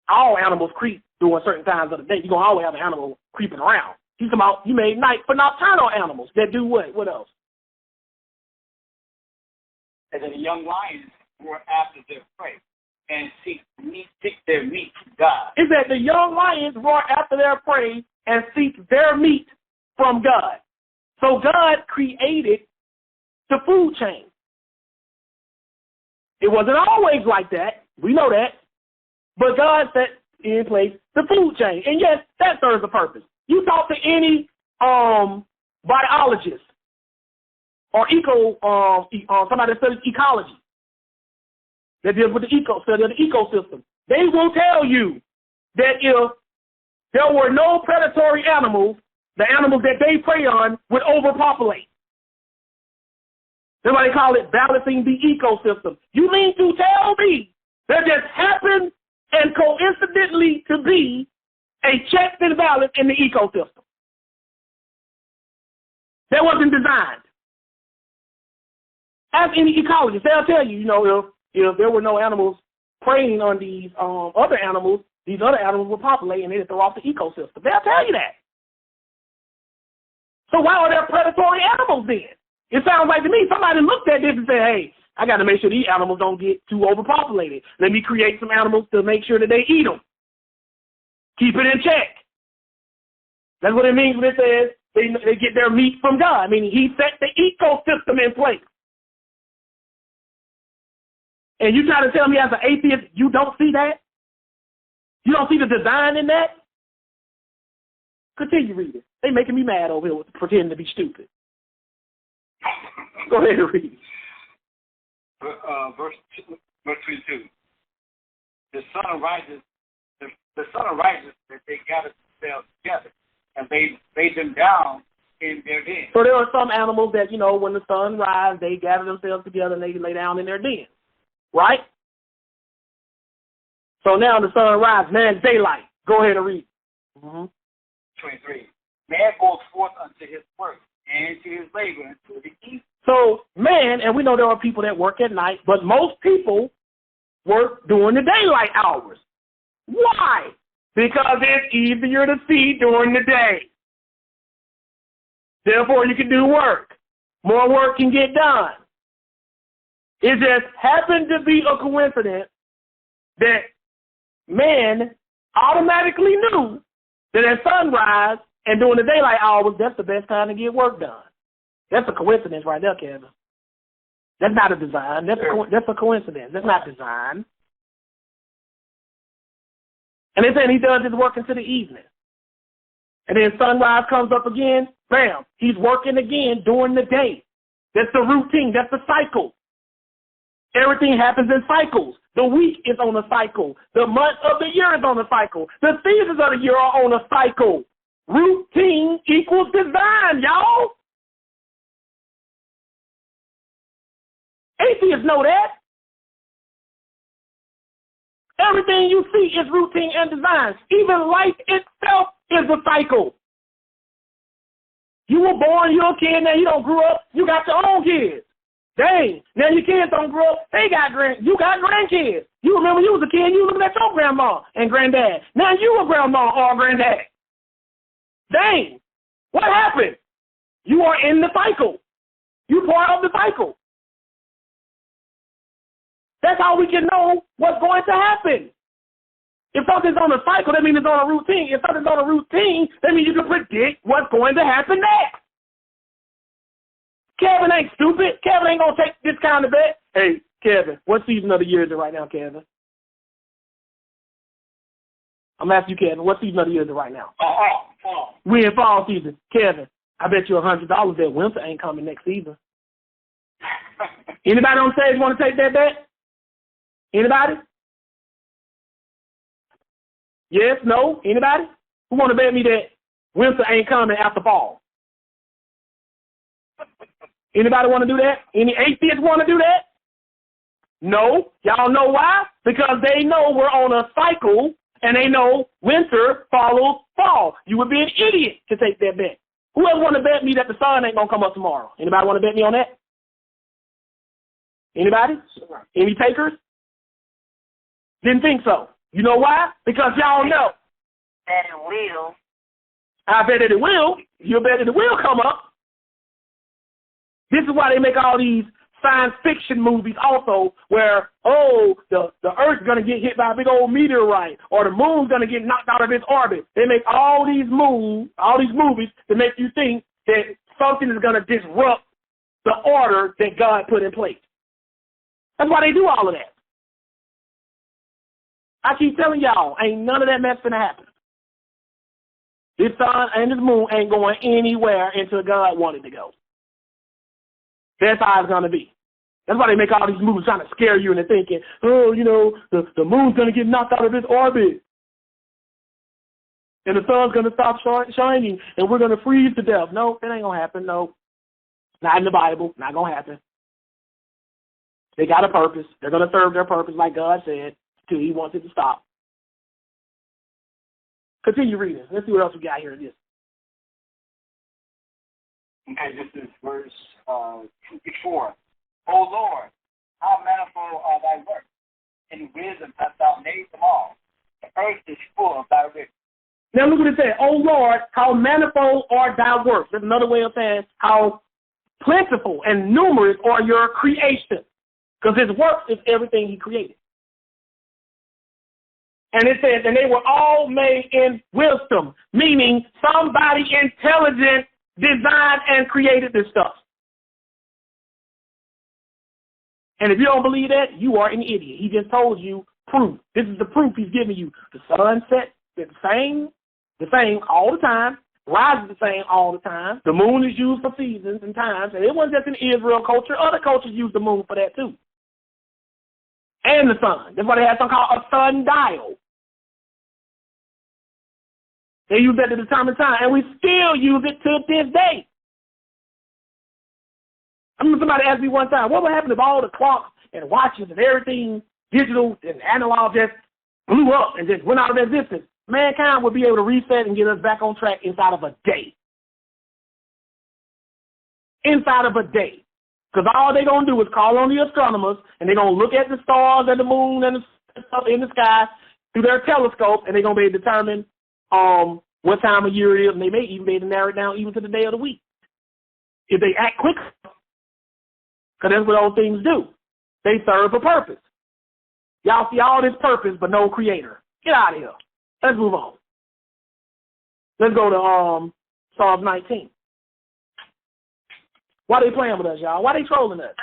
[SPEAKER 1] all animals creep during certain times of the day. You're going to always have an animal creeping around. He's talking about you made night for nocturnal animals that do what? What else?
[SPEAKER 3] And then the young lions roar after their prey and seek their meat from God.
[SPEAKER 1] It said the young lions roar after their prey and seek their meat from God. So God created the food chain. It wasn't always like that. We know that. But God set in place the food chain. And yes, that serves a purpose. You talk to any biologist or somebody that studies ecology that deals with the study of the ecosystem. They will tell you that if there were no predatory animals, the animals that they prey on would overpopulate. That's why they call it balancing the ecosystem. You mean to tell me there just happened and coincidentally to be a check and balance in the ecosystem? That wasn't designed. As any ecologist, they'll tell you, if there were no animals preying on these other animals would populate and they'd throw off the ecosystem. They'll tell you that. So why are there predatory animals then? It sounds like to me somebody looked at this and said, hey, I got to make sure these animals don't get too overpopulated. Let me create some animals to make sure that they eat them. Keep it in check. That's what it means when it says they get their meat from God, meaning he set the ecosystem in place. And you try to tell me as an atheist you don't see that? You don't see the design in that? Continue reading. They making me mad over here with pretending to be stupid. Go ahead and read.
[SPEAKER 3] Verse 22. The sun arises that they gather themselves together, and they lay them down in their den.
[SPEAKER 1] So there are some animals that, when the sun rises, they gather themselves together and they lay down in their den. Right? So now the sun rises, man's daylight. Go ahead and read.
[SPEAKER 3] 23. Man goes forth unto his work and to his labor until the evening.
[SPEAKER 1] So man, and we know there are people that work at night, but most people work during the daylight hours. Why? Because it's easier to see during the day. Therefore, you can do work. More work can get done. It just happened to be a coincidence that man automatically knew that at sunrise and during the daylight hours, that's the best time to get work done. That's a coincidence right there, Kevin. That's not a design. That's a coincidence. That's not design. And they're saying he does his work into the evening. And then sunrise comes up again, bam, he's working again during the day. That's the routine. That's the cycle. Everything happens in cycles. The week is on a cycle. The month of the year is on a cycle. The seasons of the year are on a cycle. Routine equals design, y'all. Atheists know that. Everything you see is routine and design. Even life itself is a cycle. You were born, you're a kid, now you don't grow up, you got your own kids. Dang, now your kids don't grow up, you got grandkids. You remember you was a kid, you looking at your grandma and granddad. Now you a grandma or granddad. Dang, what happened? You are in the cycle. You part of the cycle. That's how we can know what's going to happen. If something's on a cycle, that means it's on a routine. If something's on a routine, that means you can predict what's going to happen next. Kevin ain't stupid. Kevin ain't going to take this kind of bet. Hey, Kevin, what season of the year is it right now, Kevin? I'm asking you, Kevin, what season of the year is it right now?
[SPEAKER 3] Fall.
[SPEAKER 1] We in fall season. Kevin, I bet you $100 that winter ain't coming next season. Anybody on stage want to take that bet? Anybody? Yes, no? Anybody? Who want to bet me that winter ain't coming after fall? Anybody want to do that? Any atheists want to do that? No. Y'all know why? Because they know we're on a cycle, and they know winter follows fall. You would be an idiot to take that bet. Who else want to bet me that the sun ain't going to come up tomorrow? Anybody want to bet me on that? Anybody? Any takers? Didn't think so. You know why? Because y'all know.
[SPEAKER 4] That it will.
[SPEAKER 1] I bet that it will. You bet that it will come up. This is why they make all these science fiction movies also where, the Earth's going to get hit by a big old meteorite or the moon's going to get knocked out of its orbit. They make all these movies to make you think that something is going to disrupt the order that God put in place. That's why they do all of that. I keep telling y'all, ain't none of that mess gonna happen. This sun and this moon ain't going anywhere until God wanted to go. That's how it's gonna be. That's why they make all these movies trying to scare you into thinking, the moon's gonna get knocked out of its orbit. And the sun's gonna stop shining and we're gonna freeze to death. No, that ain't gonna happen. No. Not in the Bible. Not gonna happen. They got a purpose. They're gonna serve their purpose like God said. Till he wants it to stop. Continue reading. Let's see what else we got here in this.
[SPEAKER 3] Okay, this is verse 24. O Lord, how manifold are thy works. In wisdom hast thou made them all. The earth is full of thy riches.
[SPEAKER 1] Now look what it says. O Lord, how manifold are thy works. That's another way of saying how plentiful and numerous are your creations. Because his work is everything he created. And it says, and they were all made in wisdom, meaning somebody intelligent designed and created this stuff. And if you don't believe that, you are an idiot. He just told you proof. This is the proof he's giving you. The sun sets the same all the time, rises the same all the time. The moon is used for seasons and times. And it wasn't just in Israel culture. Other cultures use the moon for that too. And the sun. That's why they have something called a sundial. They use that to determine time, and we still use it to this day. I remember somebody asked me one time, what would happen if all the clocks and watches and everything, digital and analog, just blew up and just went out of existence? Mankind would be able to reset and get us back on track inside of a day. Inside of a day. Because all they're going to do is call on the astronomers, and they're going to look at the stars and the moon and the stuff in the sky through their telescope, and they're going to be able to determine what time of year it is, and they may even be able to narrow it down even to the day of the week. If they act quick, because that's what those things do. They serve a purpose. Y'all see all this purpose, but no creator. Get out of here. Let's move on. Let's go to Psalm 19. Why they playing with us, y'all? Why they trolling us?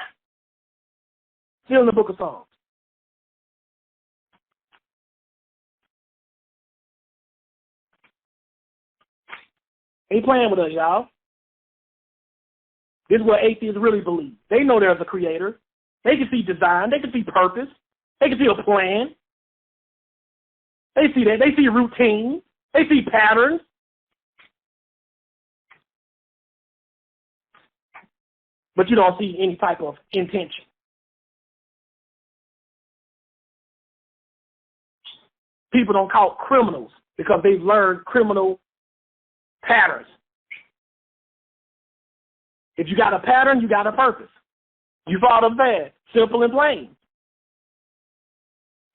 [SPEAKER 1] Still in the book of Psalms. Ain't playing with us, y'all. This is what atheists really believe. They know there's a creator. They can see design. They can see purpose. They can see a plan. They see that. They see routine. They see patterns. But you don't see any type of intention. People don't call it criminals because they've learned criminal patterns. If you got a pattern, you got a purpose. You follow the path, simple and plain.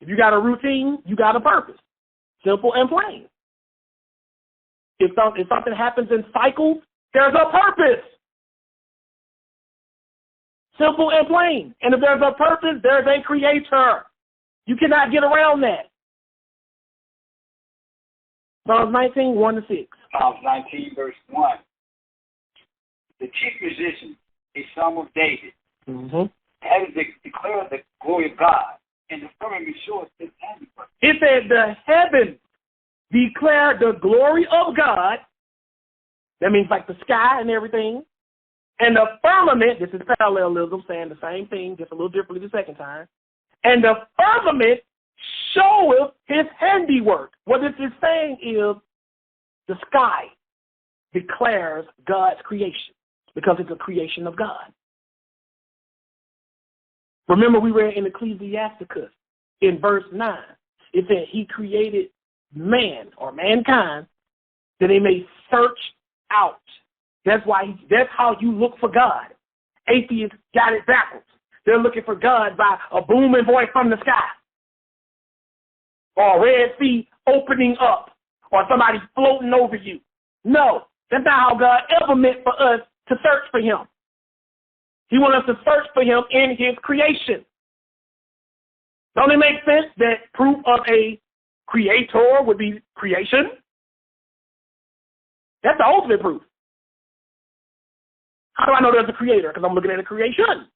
[SPEAKER 1] If you got a routine, you got a purpose, simple and plain. If something happens in cycles, there's a purpose, simple and plain. And if there's a purpose, there's a creator. You cannot get around that. Psalms 19, 1-6.
[SPEAKER 3] Psalms 19, verse 1. The chief musician, a psalm of David, has declared the glory of God, and the firmament shows his handiwork.
[SPEAKER 1] It said the heavens declare the glory of God. That means like the sky and everything. And the firmament, this is parallelism, saying the same thing, just a little differently the second time. And the firmament showeth his handiwork. What this is saying is the sky declares God's creation because it's a creation of God. Remember, we read in Ecclesiasticus in verse 9, it said he created man or mankind that they may search out. That's how you look for God. Atheists got it backwards. They're looking for God by a booming voice from the sky, or a Red Sea opening up, or somebody floating over you. No, that's not how God ever meant for us to search for him. He wants us to search for him in his creation. Don't it make sense that proof of a creator would be creation? That's the ultimate proof. How do I know there's a creator? Because I'm looking at a creation.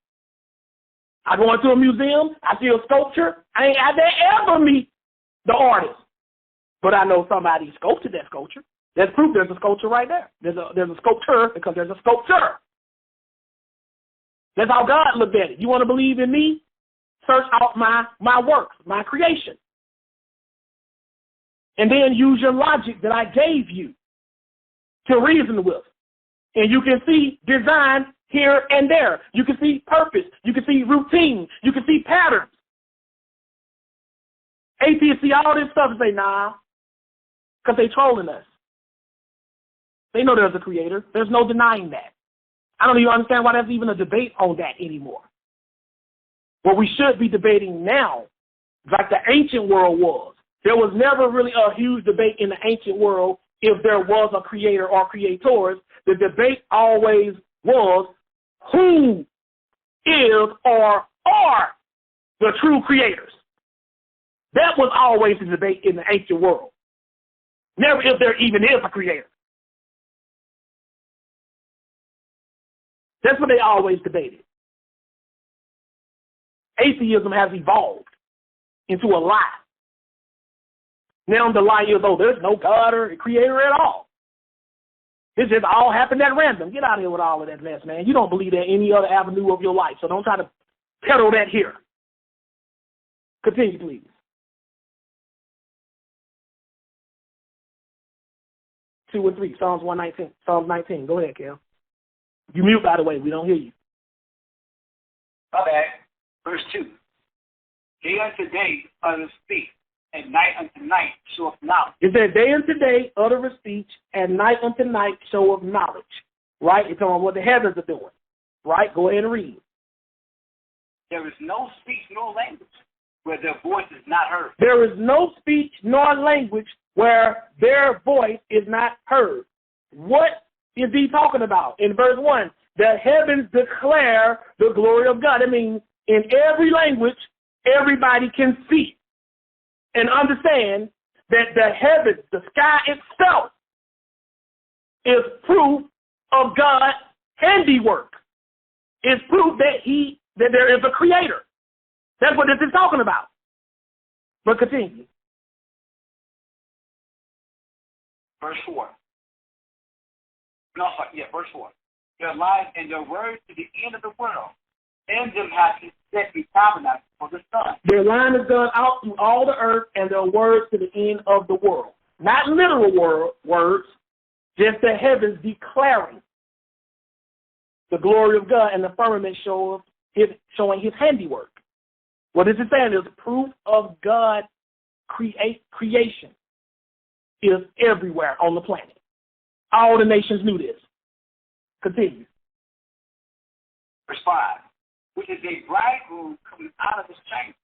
[SPEAKER 1] I go into a museum, I see a sculpture, I ain't had to ever meet the artist. But I know somebody sculpted that sculpture. That's proof there's a sculpture right there. There's a sculptor because there's a sculpture. That's how God looked at it. You want to believe in me? Search out my works, my creation. And then use your logic that I gave you to reason with. And you can see design here and there. You can see purpose. You can see routine. You can see patterns. Atheists see all this stuff and say, nah, because they trolling us. They know there's a creator. There's no denying that. I don't even understand why there's even a debate on that anymore. What we should be debating now, like the ancient world was. There was never really a huge debate in the ancient world if there was a creator or creators. The debate always was who is or are the true creators. That was always the debate in the ancient world. Never if there even is a creator. That's what they always debated. Atheism has evolved into a lie. Now the lie is, there's no God or creator at all. This just all happened at random. Get out of here with all of that mess, man. You don't believe that any other avenue of your life, so don't try to peddle that here. Continue, please. 2 and 3, Psalms 119, Psalms 19. Go ahead, Kel. You mute, by the way. We don't hear you.
[SPEAKER 3] My bad. Verse 2. Day unto day uttereth speech, and night unto night showeth knowledge.
[SPEAKER 1] It said, day unto day uttereth speech, and night unto night showeth knowledge. Right? It's on what the heavens are doing. Right? Go ahead and read.
[SPEAKER 3] There is no speech nor language where their voice is not heard.
[SPEAKER 1] There is no speech nor language where their voice is not heard. What is he talking about? In verse 1, the heavens declare the glory of God. I mean, in every language, everybody can see and understand that the heavens, the sky itself, is proof of God's handiwork. It's proof that there is a creator. That's what this is talking about. But continue.
[SPEAKER 3] Verse 4. No, verse 4. Their lives and their words to the end of the world. In them have he set the tabernacle for the sun.
[SPEAKER 1] Their line is gone out through all the earth, and their words to the end of the world. Not literal words, just the heavens declaring the glory of God, and the firmament showing his handiwork. What is it saying? Is proof of God's creation is everywhere on the planet. All the nations knew this. Continue.
[SPEAKER 3] Verse 5. Which is a bridegroom coming out of his chamber,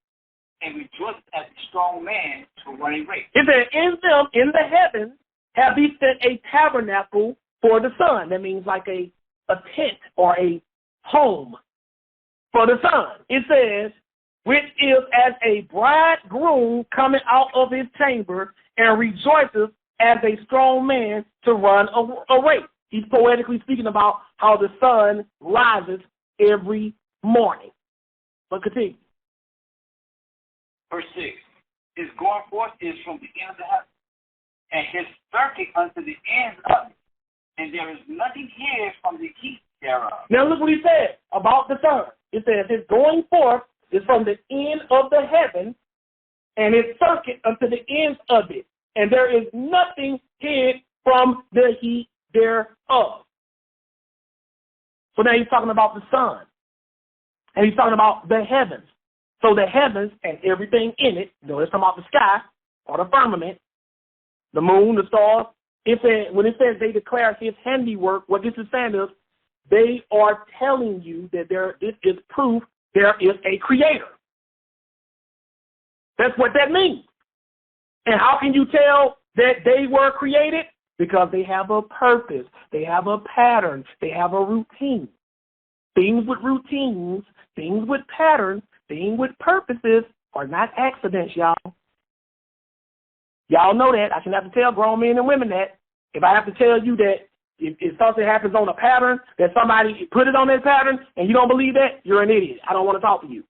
[SPEAKER 3] and rejoices as a strong man to run a race. It said, in them, in the heavens, have he set a tabernacle for the sun. That means like a tent or a home for the sun. It says, which is as a bridegroom coming out of his chamber, and rejoices as a strong man to run a race. He's poetically speaking about how the sun rises every morning. But continue. Verse 6. His going forth is from the end of the heaven, and his circuit unto the ends of it, and there is nothing hid from the heat thereof. Now look what he said about the sun. It says his going forth is from the end of the heaven, and his circuit unto the ends of it, and there is nothing hid from the heat thereof. So now he's talking about the sun. And he's talking about the heavens. So the heavens and everything in it, it's talking about the sky or the firmament, the moon, the stars. When it says they declare his handiwork, what this is saying is they are telling you that this is proof there is a creator. That's what that means. And how can you tell that they were created? Because they have a purpose. They have a pattern. They have a routine. Things with routines, things with patterns, things with purposes are not accidents, y'all. Y'all know that. I shouldn't have to tell grown men and women that. If I have to tell you that if something happens on a pattern, that somebody put it on that pattern, and you don't believe that, you're an idiot. I don't want to talk to you.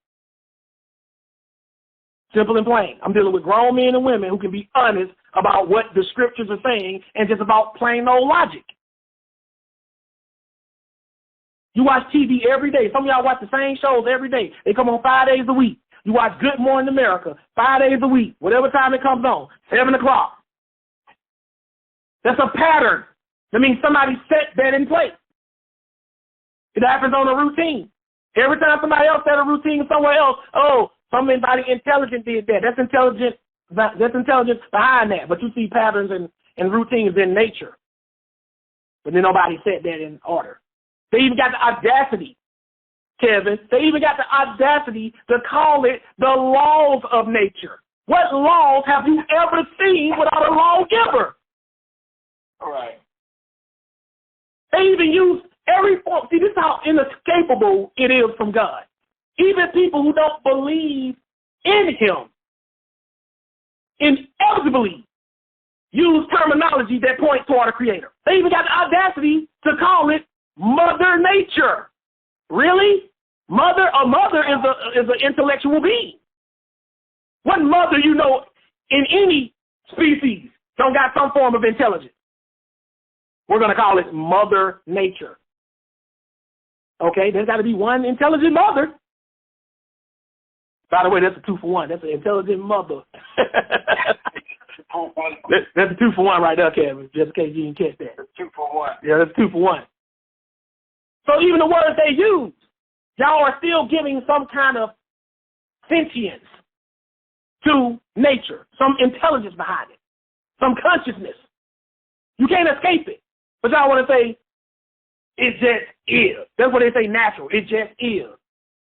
[SPEAKER 3] Simple and plain. I'm dealing with grown men and women who can be honest about what the scriptures are saying and just about plain old logic. You watch TV every day. Some of y'all watch the same shows every day. They come on 5 days a week. You watch Good Morning America 5 days a week, whatever time it comes on, 7 o'clock. That's a pattern. That means somebody set that in place. It happens on a routine. Every time somebody else set a routine somewhere else, somebody intelligent did that. That's intelligence behind that. But you see patterns and routines in nature. But then nobody set that in order. They even got the audacity, Kevin. They even got the audacity to call it the laws of nature. What laws have you ever seen without a lawgiver? All right.
[SPEAKER 1] They even use every form. See, this is how inescapable it is from God. Even people who don't believe in him inevitably use terminology that points toward a creator. They even got the audacity to call it Mother Nature. Really? A mother is an intellectual being. What mother in any species don't got some form of intelligence? We're going to call it Mother Nature. Okay, there's got to be one intelligent mother. By the way, that's a 2-for-1. That's an intelligent mother. That's a 2-for-1 right there, Kevin, just in case you didn't catch that.
[SPEAKER 3] 2-for-1.
[SPEAKER 1] Yeah, that's 2-for-1. So even the words they use, y'all are still giving some kind of sentience to nature, some intelligence behind it, some consciousness. You can't escape it. But y'all want to say, it just is. That's what they say, natural. It just is.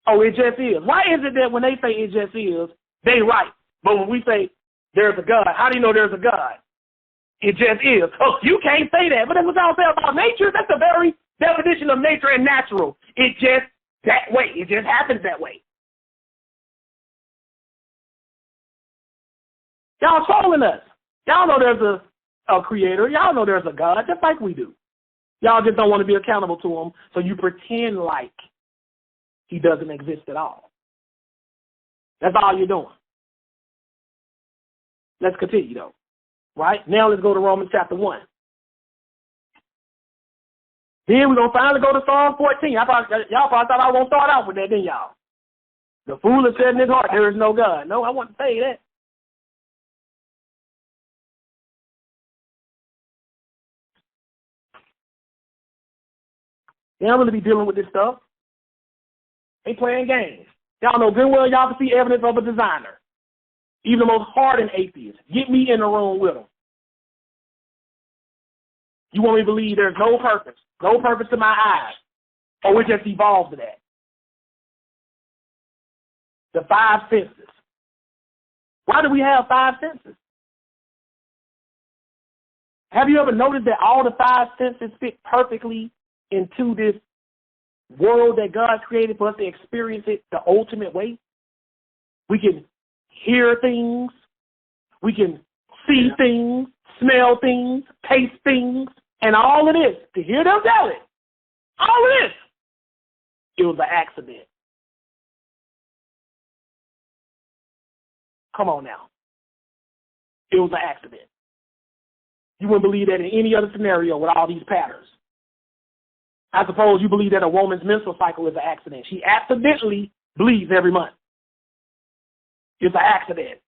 [SPEAKER 1] Oh, it just is. Why is it that when they say it just is, they right? But when we say there's a God, how do you know there's a God? It just is. Oh, you can't say that. But that's what y'all say about nature. That's the very definition of nature and natural. It just that way. It just happens that way. Y'all trolling us. Y'all know there's a creator. Y'all know there's a God, just like we do. Y'all just don't want to be accountable to him, so you pretend like he doesn't exist at all. That's all you're doing. Let's continue, though. Right? Now let's go to Romans chapter 1. Then we're going to finally go to Psalm 14. Y'all probably thought I was going to start out with that, didn't y'all? The fool has said in his heart, there is no God. No, I want to say that. They don't really be dealing with this stuff. They playing games. Y'all know good well y'all can see evidence of a designer. Even the most hardened atheists. Get me in the room with them. You want me to believe there's no purpose to my eyes, or we just evolved to that. The five senses. Why do we have five senses? Have you ever noticed that all the five senses fit perfectly into this world that God created for us to experience it the ultimate way? We can hear things, we can see things, smell things, taste things, and all of this, to hear them tell it, all of this, it was an accident. Come on now. It was an accident. You wouldn't believe that in any other scenario with all these patterns. I suppose you believe that a woman's menstrual cycle is an accident. She accidentally bleeds every month. It's an accident.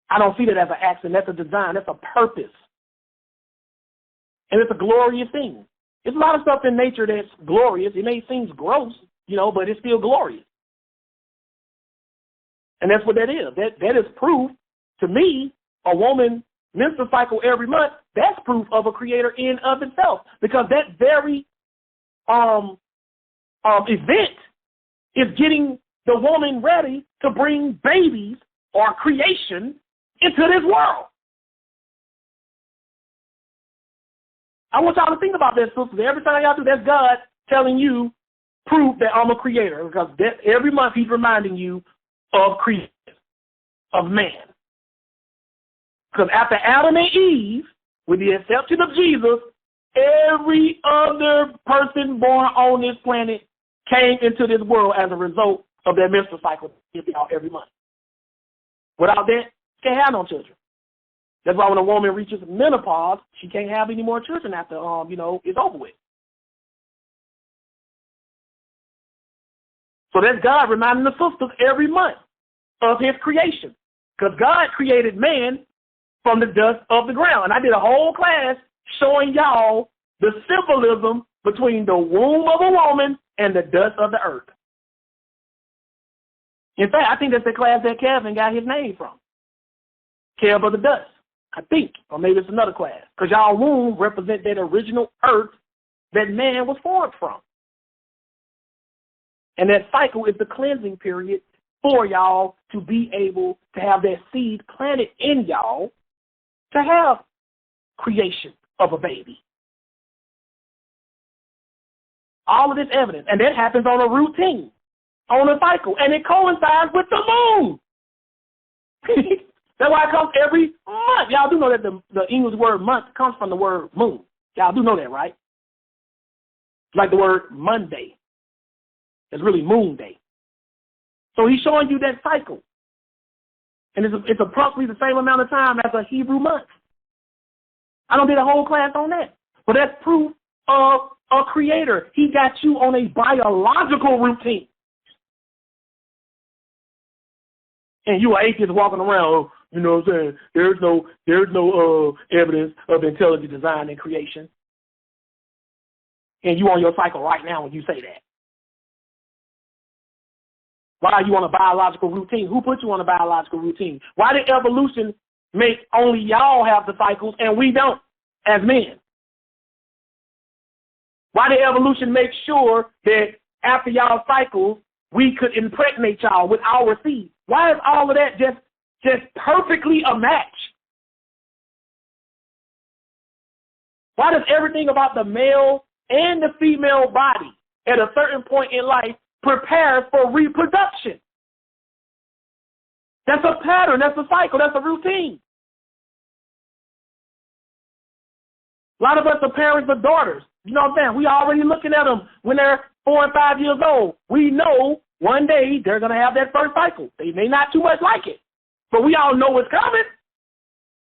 [SPEAKER 1] I don't see that as an accident. That's a design. That's a purpose. And it's a glorious thing. There's a lot of stuff in nature that's glorious. It may seem gross, but it's still glorious. And that's what that is. That is proof, to me, a woman menstrual cycle every month, that's proof of a creator in of itself. Because that very event is getting the woman ready to bring babies or creation into this world. I want y'all to think about that, sisters. Every time y'all do, that's God telling you proof that I'm a creator, because every month he's reminding you of creation, of man. Because after Adam and Eve, with the exception of Jesus, every other person born on this planet came into this world as a result of their menstrual cycle every month. Without that, she can't have no children. That's why when a woman reaches menopause, she can't have any more children after, it's over with. So that's God reminding the sisters every month of his creation. Because God created man from the dust of the ground. And I did a whole class showing y'all the symbolism between the womb of a woman and the dust of the earth. In fact, I think that's the class that Kevin got his name from. Kev of the dust, I think. Or maybe it's another class. Because y'all womb represent that original earth that man was formed from. And that cycle is the cleansing period for y'all to be able to have that seed planted in y'all to have creation of a baby. All of this evidence. And that happens on a routine, on a cycle. And it coincides with the moon. That's why it comes every month. Y'all do know that the English word month comes from the word moon. Y'all do know that, right? Like the word Monday. It's really moon day. So he's showing you that cycle. And it's approximately the same amount of time as a Hebrew month. I don't did a whole class on that. But that's proof of a creator. He got you on a biological routine. And you are atheist walking around, you know what I'm saying? There's no evidence of intelligent design and creation. And you on your cycle right now when you say that. Why are you on a biological routine? Who put you on a biological routine? Why did evolution make only y'all have the cycles and we don't as men? Why did evolution make sure that after y'all cycles, we could impregnate y'all with our seed? Why is all of that just perfectly a match? Why does everything about the male and the female body at a certain point in life prepare for reproduction? That's a pattern, that's a cycle, that's a routine. A lot of us are parents of daughters. You know what I'm saying? We already looking at them when they're 4 and 5 years old. We know one day they're going to have that first cycle. They may not too much like it, but we all know what's coming.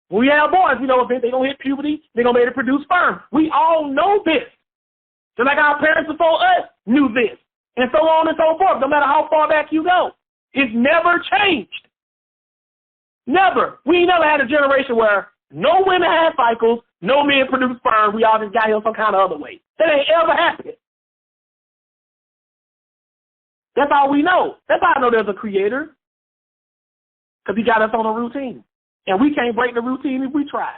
[SPEAKER 1] When we have boys, we know if they're going to hit puberty, they're going to be able to produce sperm. We all know this. Just like our parents before us knew this, and so on and so forth, no matter how far back you go. It's never changed. Never. We never had a generation where no women had cycles, no men produced sperm, we all just got here some kind of other way. That ain't ever happened. That's all we know. That's how I know there's a creator. Because he got us on a routine. And we can't break the routine if we try.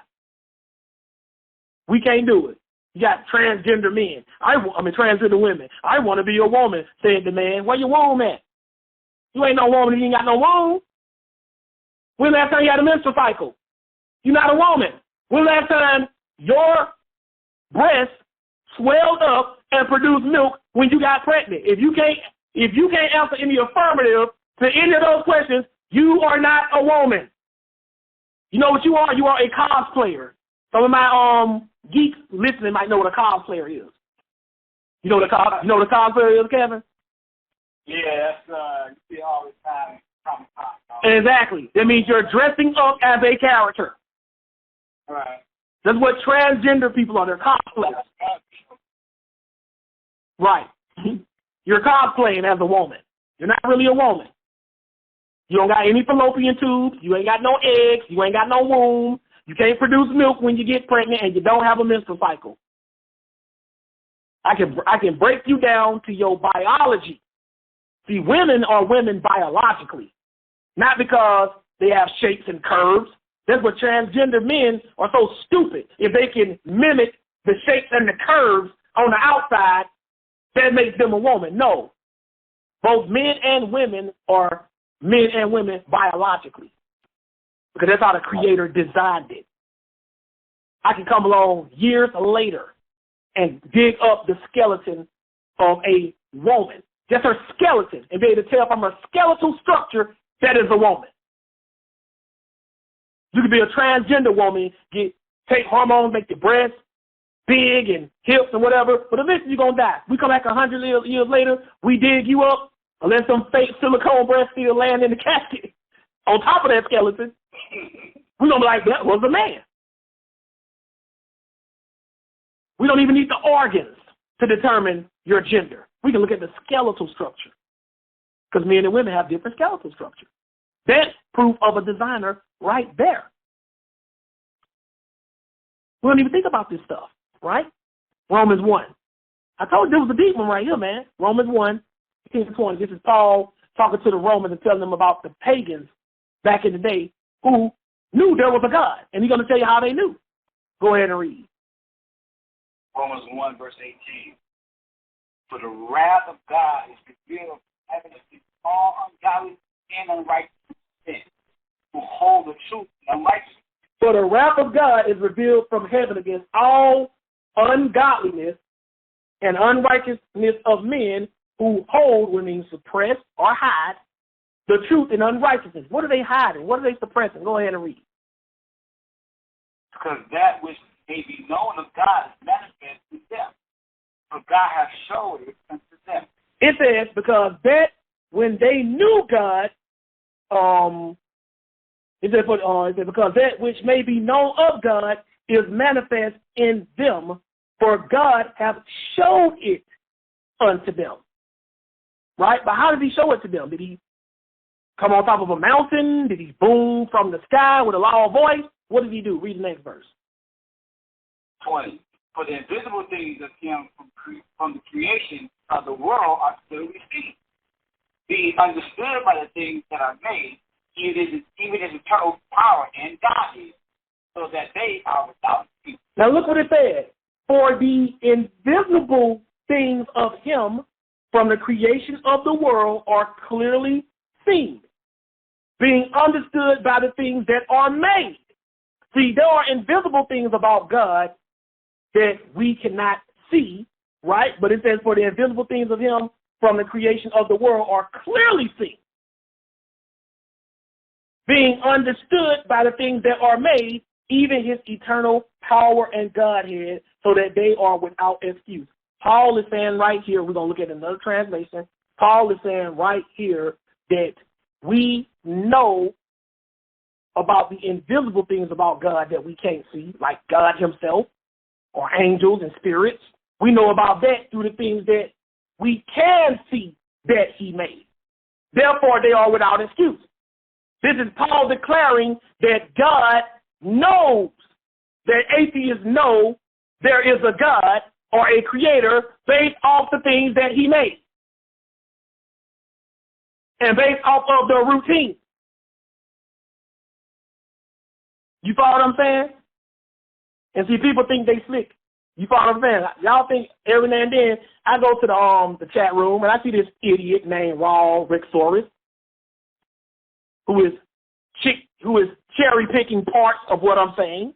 [SPEAKER 1] We can't do it. You got transgender men. Transgender women. I want to be a woman, said the man. Where your womb at? You ain't no woman if you ain't got no womb. When last time you had a menstrual cycle? You're not a woman. When last time your breast swelled up and produced milk when you got pregnant? If you can't answer any affirmative to any of those questions, you are not a woman. You know what you are? You are a cosplayer. Some of my geeks listening might know what a cosplayer is. You know what a cosplayer is, Kevin?
[SPEAKER 3] Yeah, that's you see all the time.
[SPEAKER 1] Exactly. That means you're dressing up as a character.
[SPEAKER 3] Right.
[SPEAKER 1] That's what transgender people are. They're cosplayers. Right. You're cosplaying as a woman. You're not really a woman. You don't got any fallopian tubes. You ain't got no eggs. You ain't got no womb. You can't produce milk when you get pregnant, and you don't have a menstrual cycle. I can break you down to your biology. See, women are women biologically, not because they have shapes and curves. That's what transgender men are so stupid. If they can mimic the shapes and the curves on the outside, that makes them a woman. No. Both men and women are men and women biologically, because that's how the Creator designed it. I can come along years later and dig up the skeleton of a woman, just her skeleton, and be able to tell from her skeletal structure that is a woman. You could be a transgender woman, take hormones, make your breasts big and hips and whatever, but eventually you're going to die. We come back 100 years later, we dig you up, unless some fake silicone breasts still land in the casket on top of that skeleton, we're going to be like, that was a man. We don't even need the organs to determine your gender. We can look at the skeletal structure, because men and women have different skeletal structure. That's proof of a designer right there. We don't even think about this stuff, right? Romans 1. I told you there was a deep one right here, man. Romans 1, 15-20. This is Paul talking to the Romans and telling them about the pagans back in the day who knew there was a God. And he's going to tell you how they knew. Go ahead and read.
[SPEAKER 3] Romans 1, verse 18. For the wrath of God is revealed from heaven against all ungodly and unrighteous men who hold the truth in unrighteousness.
[SPEAKER 1] For the wrath of God is revealed from heaven against all ungodliness and unrighteousness of men who hold, when they suppress or hide, the truth in unrighteousness. What are they hiding? What are they suppressing? Go ahead and read.
[SPEAKER 3] Because that which may be known of God is manifest to them. For God has showed it unto them.
[SPEAKER 1] It says, because that when they knew God, because that which may be known of God is manifest in them, for God hath showed it unto them. Right? But how did he show it to them? Did he come on top of a mountain? Did he boom from the sky with a loud voice? What did he do? Read the next verse.
[SPEAKER 3] 20. For the invisible things of him from the creation of the world are clearly seen, being understood by the things that are made, even his eternal power and Godhead, so that they are without excuse.
[SPEAKER 1] Now look what it said. For the invisible things of him from the creation of the world are clearly seen, being understood by the things that are made. See, there are invisible things about God that we cannot see, right? But it says, for the invisible things of him from the creation of the world are clearly seen, being understood by the things that are made, even his eternal power and Godhead, so that they are without excuse. Paul is saying right here, we're going to look at another translation. Paul is saying right here that we know about the invisible things about God that we can't see, like God himself, or angels and spirits, We know about that through the things that we can see that he made. Therefore, they are without excuse. This is Paul declaring that God knows, that atheists know there is a God or a creator based off the things that he made and based off of the routine. You follow what I'm saying? And see, people think they slick. You follow what I'm saying? Y'all think every now and then I go to the chat room and I see this idiot named Rationality, who is cherry picking parts of what I'm saying.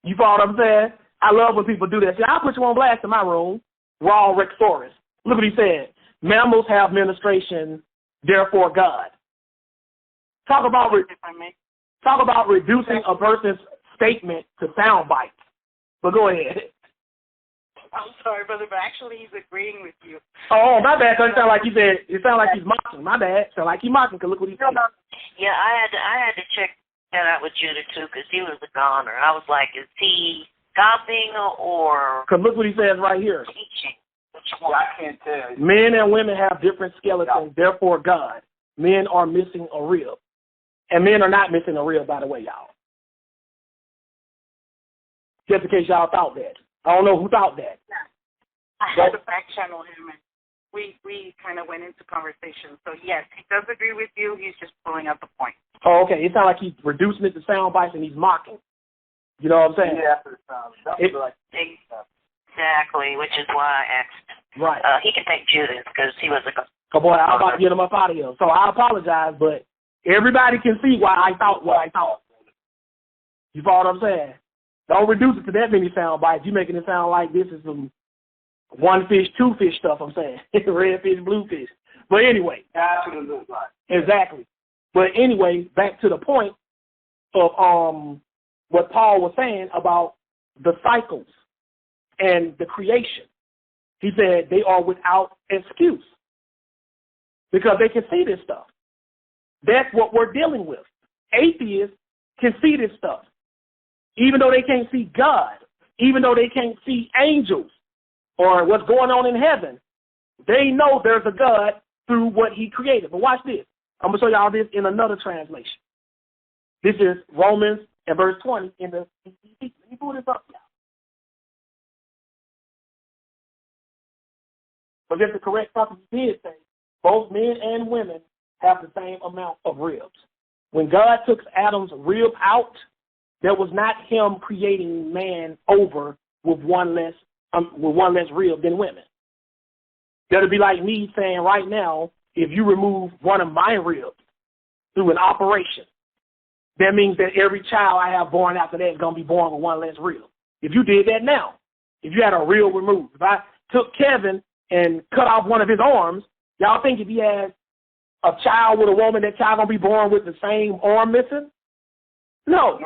[SPEAKER 1] You follow what I'm saying? I love when people do that. See, I'll put you on blast in my room. Rationality. Look what he said. Mammals have menstruation, therefore God. Talk about reducing a person's statement to sound bites. But go ahead.
[SPEAKER 5] I'm sorry, brother, but actually he's agreeing with you.
[SPEAKER 1] Oh, my bad. It sounded like he said. It sounded like he's mocking. My bad. It sounded like he's mocking. Cause look what he said.
[SPEAKER 4] Yeah, I had to check that out with Judah too, because he was a goner. I was like, is he copying or?
[SPEAKER 1] Cause look what he says right here.
[SPEAKER 4] Teaching.
[SPEAKER 3] Yeah, I can't tell.
[SPEAKER 1] Men and women have different skeletons. Therefore, God. Men are missing a rib, and men are not missing a rib, by the way, y'all. Just in case y'all thought that. I don't know who thought that.
[SPEAKER 5] I had to back channel him, and we kind of went into conversation. So, yes, he does agree with you. He's just pulling out the point.
[SPEAKER 1] Oh, okay. It sounds like he's reducing it to sound bites and he's mocking. You know what I'm saying?
[SPEAKER 3] Yeah,
[SPEAKER 4] exactly, which is why I asked.
[SPEAKER 1] Right.
[SPEAKER 4] He can thank Judas because he was a...
[SPEAKER 1] Oh, boy, I'm about to get him up out of here. So I apologize, but everybody can see why I thought what I thought. You follow what I'm saying? Don't reduce it to that many sound bites. You're making it sound like this is some one fish, two fish stuff, I'm saying. Red fish, blue fish. But anyway.
[SPEAKER 3] That's what it looks like.
[SPEAKER 1] Exactly. But anyway, back to the point of what Paul was saying about the cycles and the creation. He said they are without excuse because they can see this stuff. That's what we're dealing with. Atheists can see this stuff. Even though they can't see God, even though they can't see angels or what's going on in heaven, they know there's a God through what he created. But watch this. I'm going to show y'all this in another translation. This is Romans and verse 20 in the let me pull this up, y'all. But just to correct something he did say, both men and women have the same amount of ribs. When God took Adam's rib out, there was not him creating man over with one less rib than women. That'll be like me saying right now, if you remove one of my ribs through an operation, that means that every child I have born after that is going to be born with one less rib. If you did that now, if you had a rib removed, if I took Kevin and cut off one of his arms, y'all think if he has a child with a woman, that child going to be born with the same arm missing? No.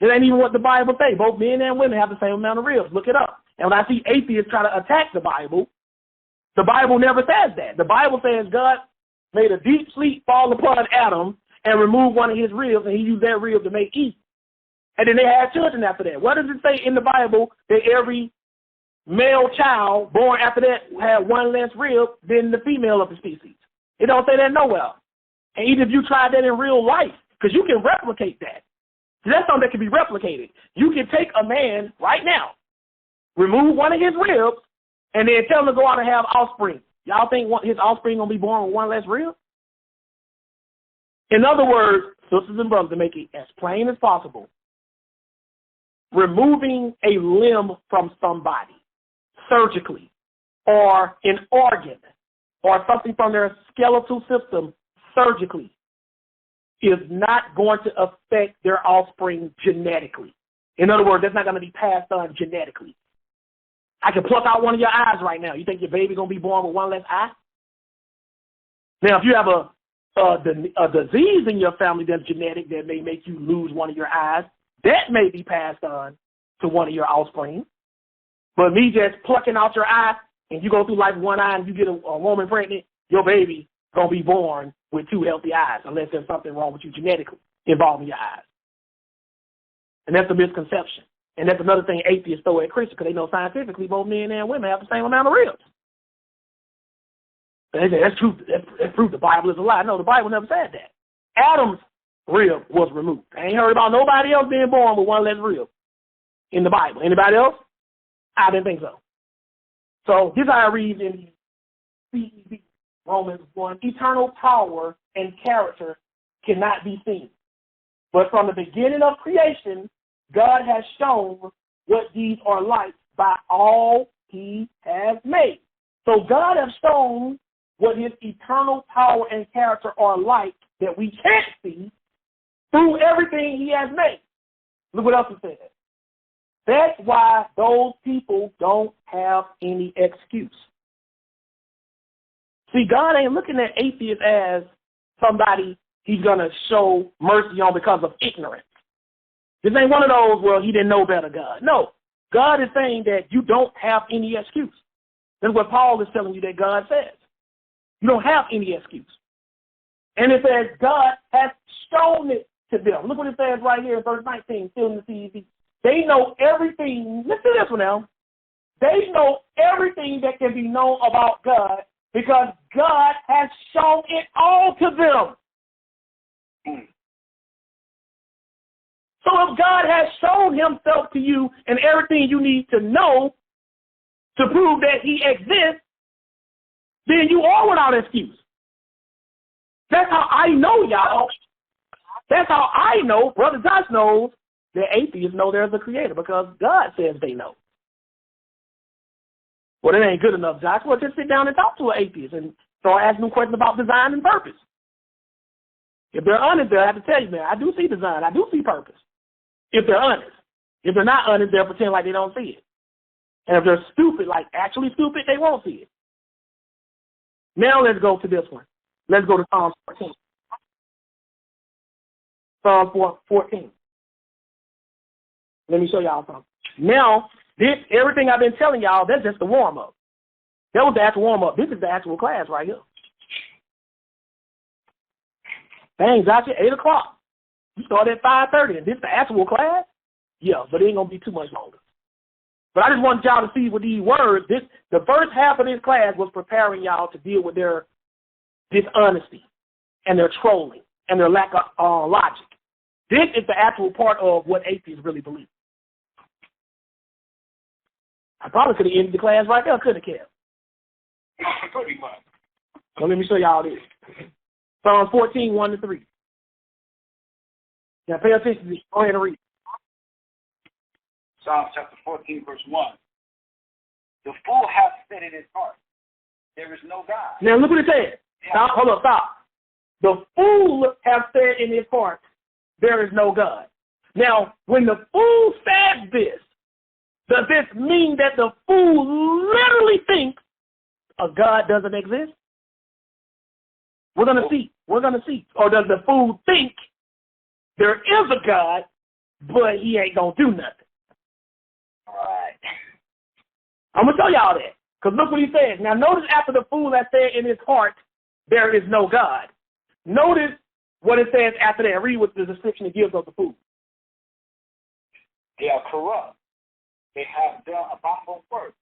[SPEAKER 1] It ain't even what the Bible say. Both men and women have the same amount of ribs. Look it up. And when I see atheists try to attack the Bible never says that. The Bible says God made a deep sleep fall upon Adam and removed one of his ribs, and he used that rib to make Eve. And then they had children after that. What does it say in the Bible that every male child born after that had one less rib than the female of the species? It don't say that nowhere. And even if you tried that in real life, because you can replicate that. That's something that can be replicated. You can take a man right now, remove one of his ribs, and then tell him to go out and have offspring. Y'all think his offspring going to be born with one less rib? In other words, sisters and brothers, to make it as plain as possible, removing a limb from somebody surgically or an organ or something from their skeletal system surgically is not going to affect their offspring genetically. In other words, that's not going to be passed on genetically. I can pluck out one of your eyes right now. You think your baby going to be born with one less eye? Now, if you have a disease in your family that's genetic that may make you lose one of your eyes, that may be passed on to one of your offspring. But me just plucking out your eye and you go through life with one eye and you get a woman pregnant, your baby going to be born with two healthy eyes unless there's something wrong with you genetically involving your eyes. And that's a misconception. And that's another thing atheists throw at Christians, because they know scientifically both men and women have the same amount of ribs. They say, that's true. That's proof the Bible is a lie. No, the Bible never said that. Adam's rib was removed. I ain't heard about nobody else being born with one less rib in the Bible. Anybody else? I didn't think so. So this I read in CEB, Romans 1. Eternal power and character cannot be seen. But from the beginning of creation, God has shown what these are like by all he has made. So God has shown what his eternal power and character are like that we can't see through everything he has made. Look what else it says. That's why those people don't have any excuse. See, God ain't looking at atheists as somebody he's going to show mercy on because of ignorance. This ain't one of those, well, he didn't know better, God. No, God is saying that you don't have any excuse. That's what Paul is telling you that God says. You don't have any excuse. And it says God has shown it to them. Look what it says right here in verse 19, still in the CEV. They know everything. Listen to this one now. They know everything that can be known about God because God has shown it all to them. So if God has shown himself to you and everything you need to know to prove that he exists, then you are without excuse. That's how I know, y'all. That's how I know, Brother Josh knows, that atheists know there's a creator because God says they know. Well, that ain't good enough, Josh. Well, just sit down and talk to an atheist and start asking them questions about design and purpose. If they're honest, they'll have to tell you, man, I do see design. I do see purpose. If they're honest. If they're not honest, they'll pretend like they don't see it. And if they're stupid, like actually stupid, they won't see it. Now let's go to this one. Let's go to Psalms 14. Psalms 14. Let me show y'all something. Now, this everything I've been telling y'all, that's just the warm-up. That was the actual warm-up. This is the actual class right here. Dang, Josh, 8 o'clock. You start at 5:30, and this is the actual class? Yeah, but it ain't going to be too much longer. But I just wanted y'all to see with these words, the first half of this class was preparing y'all to deal with their dishonesty and their trolling and their lack of logic. This is the actual part of what atheists really believe. I probably could have ended the class right there, couldn't have, Kev?
[SPEAKER 3] Pretty much.
[SPEAKER 1] So let me show y'all this. Psalms 14, 1-3. Now pay attention to this. Go ahead and read.
[SPEAKER 3] Psalm chapter 14, verse 1. The fool hath said in his heart, there is no God.
[SPEAKER 1] Now look what it says. Stop. Hold on, stop. The fool hath said in his heart, there is no God. Now, when the fool says this, does this mean that the fool literally thinks a God doesn't exist? We're going to see. We're going to see. Or does the fool think there is a God, but he ain't going to do nothing?
[SPEAKER 3] Right.
[SPEAKER 1] I'm going to tell y'all that. Because look what he says. Now, notice after the fool has said in his heart, there is no God. Notice what it says after that. Read what the description it gives of the fool.
[SPEAKER 3] They are corrupt. They have done abominable work.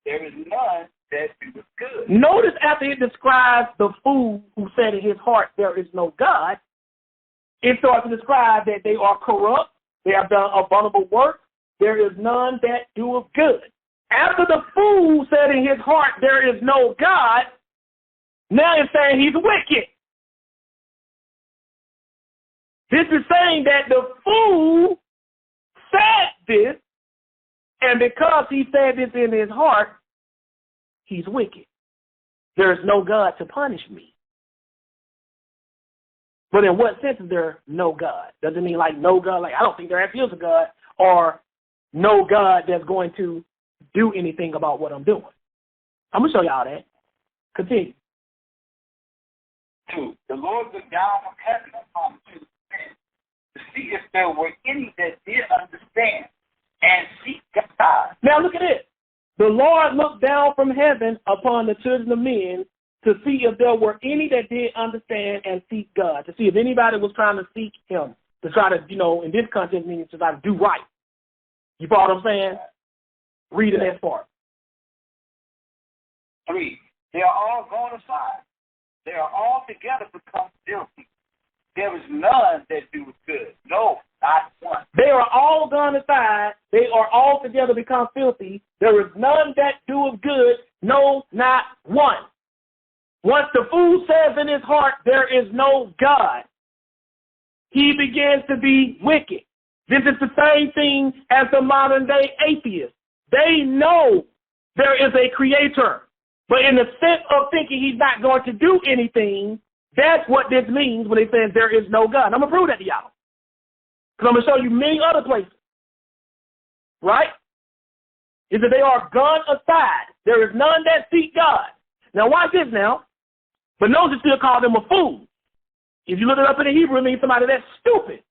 [SPEAKER 3] There is none that doeth good.
[SPEAKER 1] Notice after it describes the fool who said in his heart, there is no God, it starts to describe that they are corrupt. They have done abominable work. There is none that doeth good. After the fool said in his heart, there is no God, now it's saying he's wicked. This is saying that the fool said this, and because he said this in his heart, he's wicked. There is no God to punish me. But in what sense is there no God? Does it mean like no God, like I don't think there actually is a God, or no God that's going to do anything about what I'm doing? I'm going to show y'all that. Continue.
[SPEAKER 3] 2. The Lord looked down from heaven upon the children of men to see if there were any that did understand and seek God.
[SPEAKER 1] Now look at it. The Lord looked down from heaven upon the children of men to see if there were any that did understand and seek God, to see if anybody was trying to seek him, to try to, in this context, meaning to try to do right. You follow what I'm saying? Read the next part.
[SPEAKER 3] 3. They are all gone aside. They are all together become filthy. There is none that doeth good. No, not one.
[SPEAKER 1] They are all gone aside. They are all together become filthy. There is none that doeth good. No, not one. Once the fool says in his heart, there is no God, he begins to be wicked. This is the same thing as the modern day atheist. They know there is a creator, but in the sense of thinking he's not going to do anything, that's what this means when it says there is no God. I'm going to prove that to y'all, because I'm going to show you many other places. Right? Is that they are gone aside. There is none that seek God. Now watch this now. But notice it still call them a fool. If you look it up in the Hebrew, it means somebody that's stupid.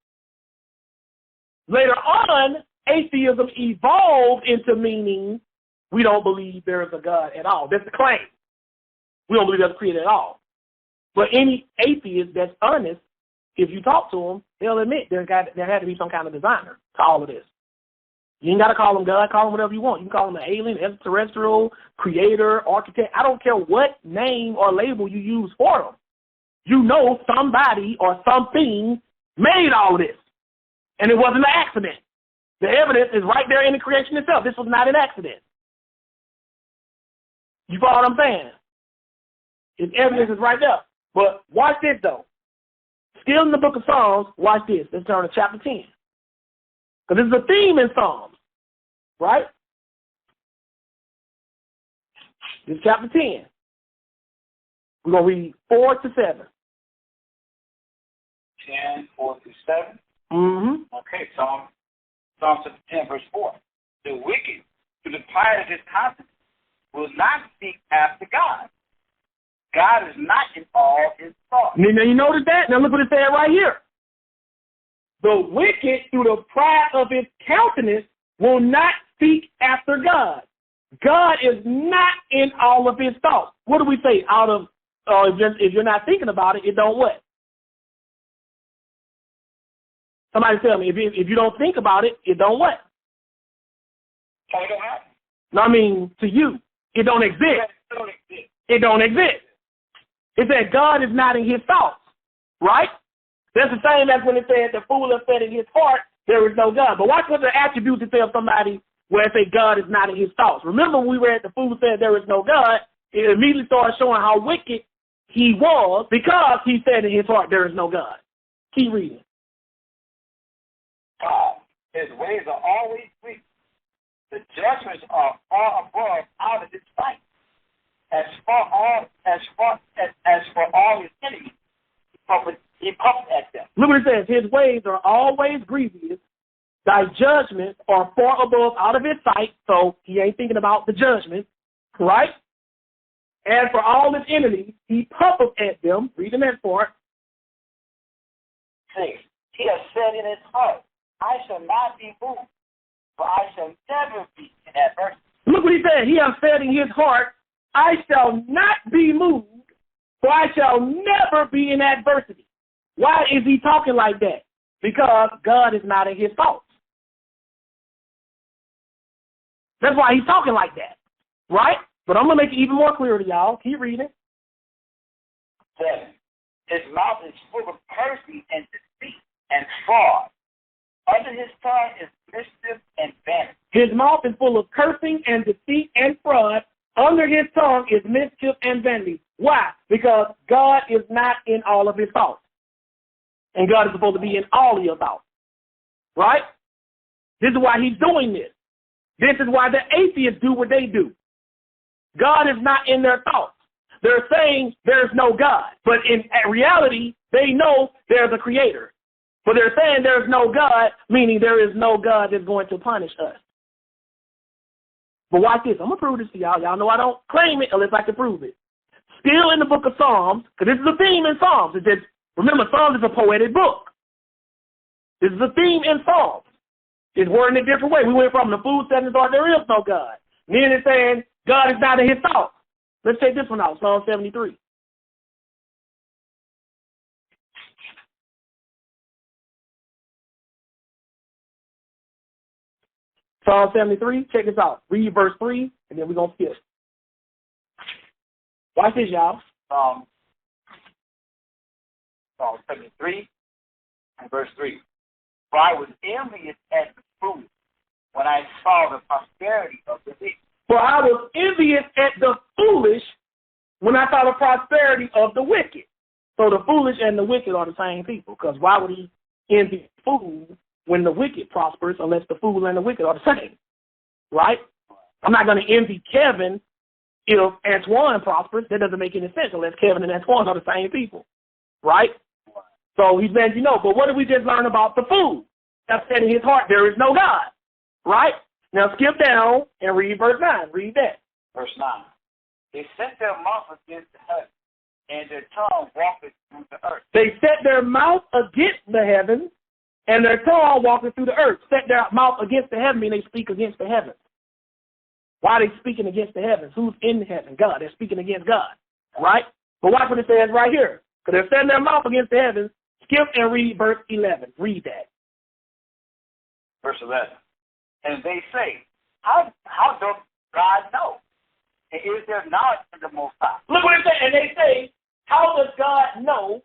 [SPEAKER 1] Later on, atheism evolved into meaning we don't believe there is a God at all. That's the claim. We don't believe there's a creator at all. But any atheist that's honest, if you talk to them, they'll admit there had to be some kind of designer to all of this. You ain't got to call them God. Call them whatever you want. You can call them an alien, extraterrestrial, creator, architect. I don't care what name or label you use for them. You know somebody or something made all of this. And it wasn't an accident. The evidence is right there in the creation itself. This was not an accident. You follow what I'm saying? Its evidence is right there. But watch this, though. Still in the book of Psalms, watch this. Let's turn to chapter 10. Because this is a theme in Psalms, right? This is chapter 10. We're going to read 4 to 7.
[SPEAKER 3] 10, 4 through 7?
[SPEAKER 1] Mm-hmm.
[SPEAKER 3] Okay, Psalm 10, verse 4. The wicked, through the pride of his conscience, will not seek after God. God is not in all his thoughts.
[SPEAKER 1] Now you notice that? Now look what it said right here. The wicked, through the pride of his countenance, will not seek after God. God is not in all of his thoughts. What do we say? Out of, if you're not thinking about it, it don't what? Somebody tell me, if you don't think about it, it don't what?
[SPEAKER 3] So it don't happen.
[SPEAKER 1] No, I mean, to you, it don't exist.
[SPEAKER 3] It don't exist.
[SPEAKER 1] It don't exist. It said God is not in his thoughts, right? That's the same as when it said the fool has said in his heart, there is no God. But watch what the attributes it tells somebody where it say God is not in his thoughts. Remember when we read the fool said there is no God, it immediately started showing how wicked he was because he said in his heart there is no God. Keep reading.
[SPEAKER 3] God, his ways are always weak. The judgments are far above out of his sight. As for all his enemies, he puffed at them. Look what it says. His ways are always grievous. Thy judgments are far above out of his sight. So he ain't thinking about the judgment, right? And for all his enemies, he puffeth at them. Read the next part. 6. He has said in his heart, I shall not be moved, for I shall never be in adversity. Look what he said. He has said in his heart, I shall not be moved, for I shall never be in adversity. Why is he talking like that? Because God is not in his thoughts. That's why he's talking like that, right? But I'm going to make it even more clear to y'all. Keep reading. 7. His mouth is full of cursing and deceit and fraud. Under his tongue is mischief and vanity. His mouth is full of cursing and deceit and fraud. Under his tongue is mischief and vanity. Why? Because God is not in all of his thoughts. And God is supposed to be in all of your thoughts. Right? This is why he's doing this. This is why the atheists do what they do. God is not in their thoughts. They're saying there's no God. But in reality, they know there's a creator. But they're saying there's no God, meaning there is no God that's going to punish us. But watch this. I'm going to prove this to y'all. Y'all know I don't claim it unless I can prove it. Still in the book of Psalms, because this is a theme in Psalms. It's just, remember, Psalms is a poetic book. This is a theme in Psalms. It's worded in a different way. We went from the fool said in his heart, there is no God. And then it's saying God is not in his thoughts. Let's take this one out, Psalm 73.
[SPEAKER 1] Psalm 73, check this out. Read verse 3, and then we're going to skip. Watch this, y'all.
[SPEAKER 3] Psalm 73 and verse 3. For I was envious at the foolish when I saw the prosperity of the wicked.
[SPEAKER 1] For I was envious at the foolish when I saw the prosperity of the wicked. So the foolish and the wicked are the same people, because why would he envy the fool when the wicked prospers unless the fool and the wicked are the same? Right? I'm not going to envy Kevin if Antoine prospers. That doesn't make any sense unless Kevin and Antoine are the same people. Right? So he's letting you know. But what did we just learn about the fool? That said in his heart, there is no God. Right? Now skip down and read verse 9. Read that.
[SPEAKER 3] Verse 9. They set their mouth against the heaven, and their tongue walketh through the earth.
[SPEAKER 1] They set their mouth against the heavens, and their tongue walketh through the earth. Set their mouth against the heaven means they speak against the heavens. Why are they speaking against the heavens? Who's in heaven? God. They're speaking against God. Right? But watch what it says right here. Because they're setting their mouth against the heavens. Skip and read verse 11. Read that.
[SPEAKER 3] Verse 11. And they say, how does God know? And is there knowledge in the Most High?
[SPEAKER 1] Look what it says. And they say, how does God know?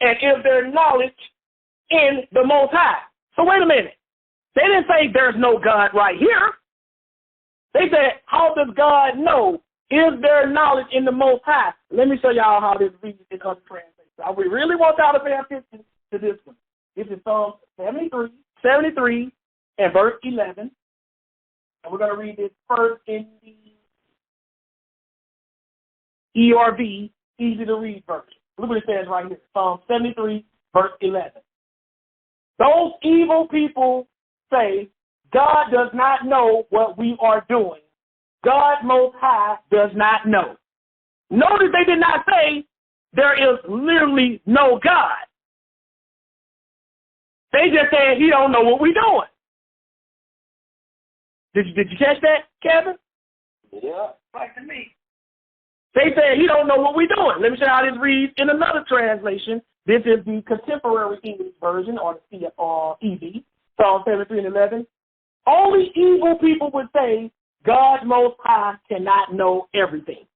[SPEAKER 1] And is there knowledge in the Most High? So wait a minute. They didn't say there's no God right here. They said, how does God know? Is there knowledge in the Most High? Let me show y'all how this reads in other translations. We really want y'all to pay attention to this one. This is Psalm 73 and verse 11. And we're going to read this first in the ERV, easy to read version. Look what it says right here. Psalm 73, verse 11. Those evil people say, God does not know what we are doing. God Most High does not know. Notice they did not say there is literally no God. They just said he don't know what we're doing. Did you catch that, Kevin?
[SPEAKER 3] Yeah, like to me.
[SPEAKER 1] They said he don't know what we're doing. Let me show you how this reads in another translation. This is the contemporary English version, or the EV, Psalm 73 and 11. Only evil people would say God Most High cannot know everything.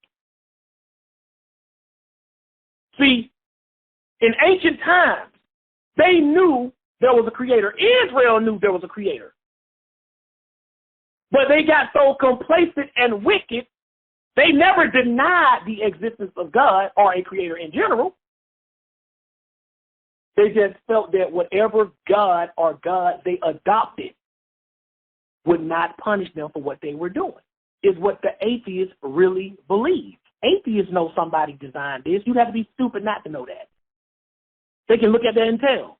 [SPEAKER 1] See, in ancient times, they knew there was a creator. Israel knew there was a creator. But they got so complacent and wicked, they never denied the existence of God or a creator in general. They just felt that whatever God or God they adopted would not punish them for what they were doing, is what the atheists really believe. Atheists know somebody designed this. You'd have to be stupid not to know that. They can look at that and tell.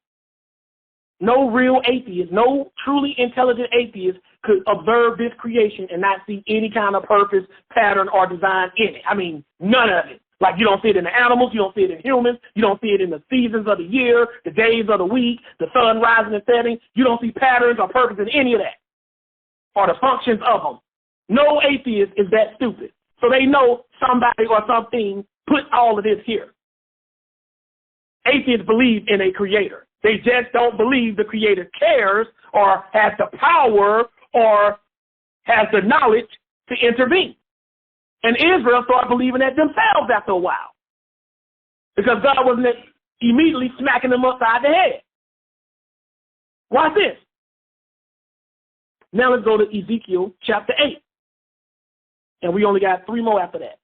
[SPEAKER 1] No real atheist, no truly intelligent atheist could observe this creation and not see any kind of purpose, pattern, or design in it. I mean, none of it. Like you don't see it in the animals, you don't see it in humans, you don't see it in the seasons of the year, the days of the week, the sun rising and setting. You don't see patterns or purpose in any of that, or the functions of them. No atheist is that stupid. So they know somebody or something put all of this here. Atheists believe in a creator. They just don't believe the creator cares or has the power or has the knowledge to intervene. And Israel started believing that themselves after a while, because God wasn't immediately smacking them upside the head. Watch this. Now let's go to Ezekiel chapter 8. And we only got 3 more after that.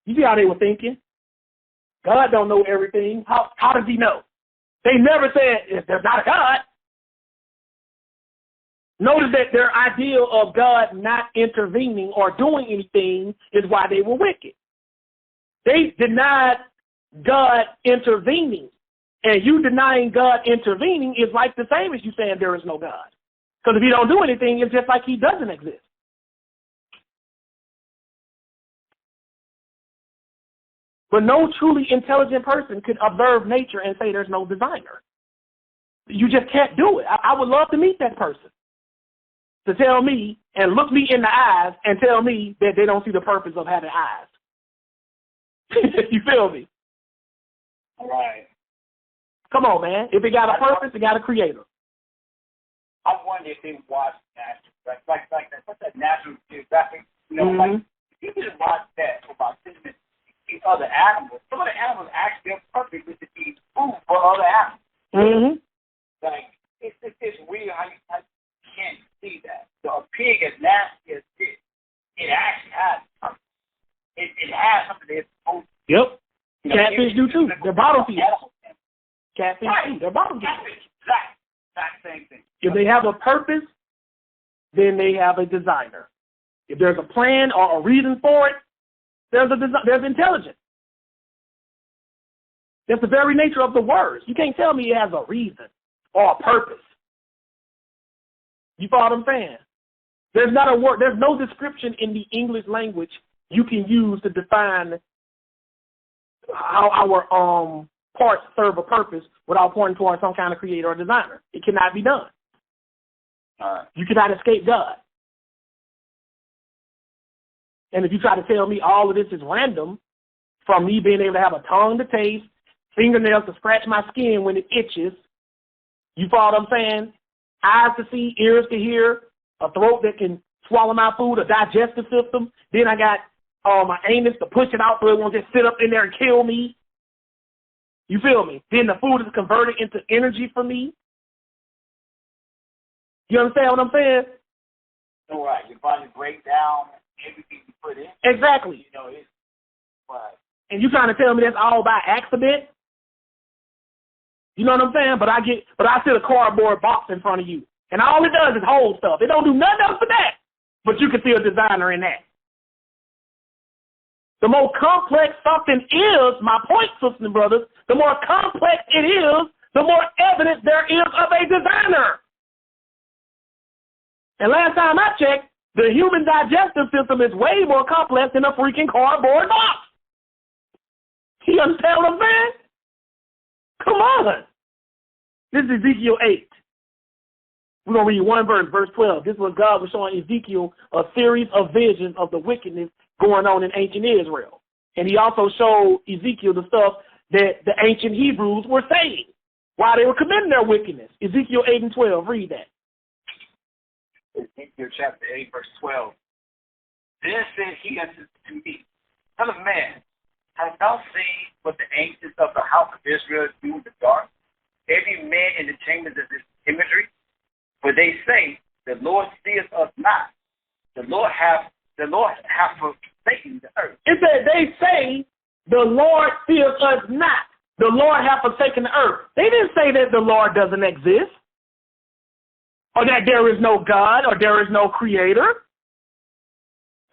[SPEAKER 1] You see how they were thinking? God don't know everything. How does he know? They never said there's not a God. Notice that their idea of God not intervening or doing anything is why they were wicked. They denied God intervening. And you denying God intervening is like the same as you saying there is no God. Because if he don't do anything, it's just like he doesn't exist. But no truly intelligent person could observe nature and say there's no designer. You just can't do it. I would love to meet that person to tell me and look me in the eyes and tell me that they don't see the purpose of having eyes. You feel me?
[SPEAKER 3] All right.
[SPEAKER 1] Come on, man. If it got a purpose, it got a creator.
[SPEAKER 3] I wonder if they watch National, like that. What's that National Geographic? You know, like if you didn't watch that for about 10 minutes, you see other animals. Some of the animals actually are perfect with the eat food for other animals. Like it's weird how you can't see that. So a pig as nasty as this, it actually has something. It has something that's supposed to.
[SPEAKER 1] Yep. Catfish do too. They're bottom feeders. Catfish too. They're bottom feeders.
[SPEAKER 3] Exact same thing.
[SPEAKER 1] If they have a purpose, then they have a designer. If there's a plan or a reason for it, there's intelligence. That's the very nature of the words. You can't tell me it has a reason or a purpose. You follow what I'm saying? There's not a word. There's no description in the English language you can use to define how our parts serve a purpose without pointing towards some kind of creator or designer. It cannot be done. You cannot escape God. And if you try to tell me all of this is random, from me being able to have a tongue to taste, fingernails to scratch my skin when it itches, you follow what I'm saying? Eyes to see, ears to hear, a throat that can swallow my food, a digestive system. Then I got my anus to push it out so it won't just sit up in there and kill me. You feel me? Then the food is converted into energy for me. You understand what I'm saying?
[SPEAKER 3] All right. Your body breaks down everything you put in.
[SPEAKER 1] Exactly.
[SPEAKER 3] You know, it's right.
[SPEAKER 1] And you trying to tell me that's all by accident? You know what I'm saying? But I sit a cardboard box in front of you, and all it does is hold stuff. It don't do nothing else but that. But you can see a designer in that. The more complex something is, my point, sisters and brothers, the more complex it is, the more evidence there is of a designer. And last time I checked, the human digestive system is way more complex than a freaking cardboard box. You understand what I'm saying? Come on. This is Ezekiel 8. We're going to read one verse, verse 12. This was God was showing Ezekiel a series of visions of the wickedness going on in ancient Israel. And he also showed Ezekiel the stuff that the ancient Hebrews were saying while they were committing their wickedness. Ezekiel 8 and 12, read that.
[SPEAKER 3] Ezekiel chapter 8, verse 12. Then said he unto me, Son of man, hast thou seen what the ancients of the house of Israel do in the dark? Every man in the chambers of this imagery? For they say, the Lord seeth us not. The Lord hath forsaken the earth.
[SPEAKER 1] It said, they say, the Lord seeth us not. The Lord hath forsaken the earth. They didn't say that the Lord doesn't exist, or that there is no God, or there is no creator.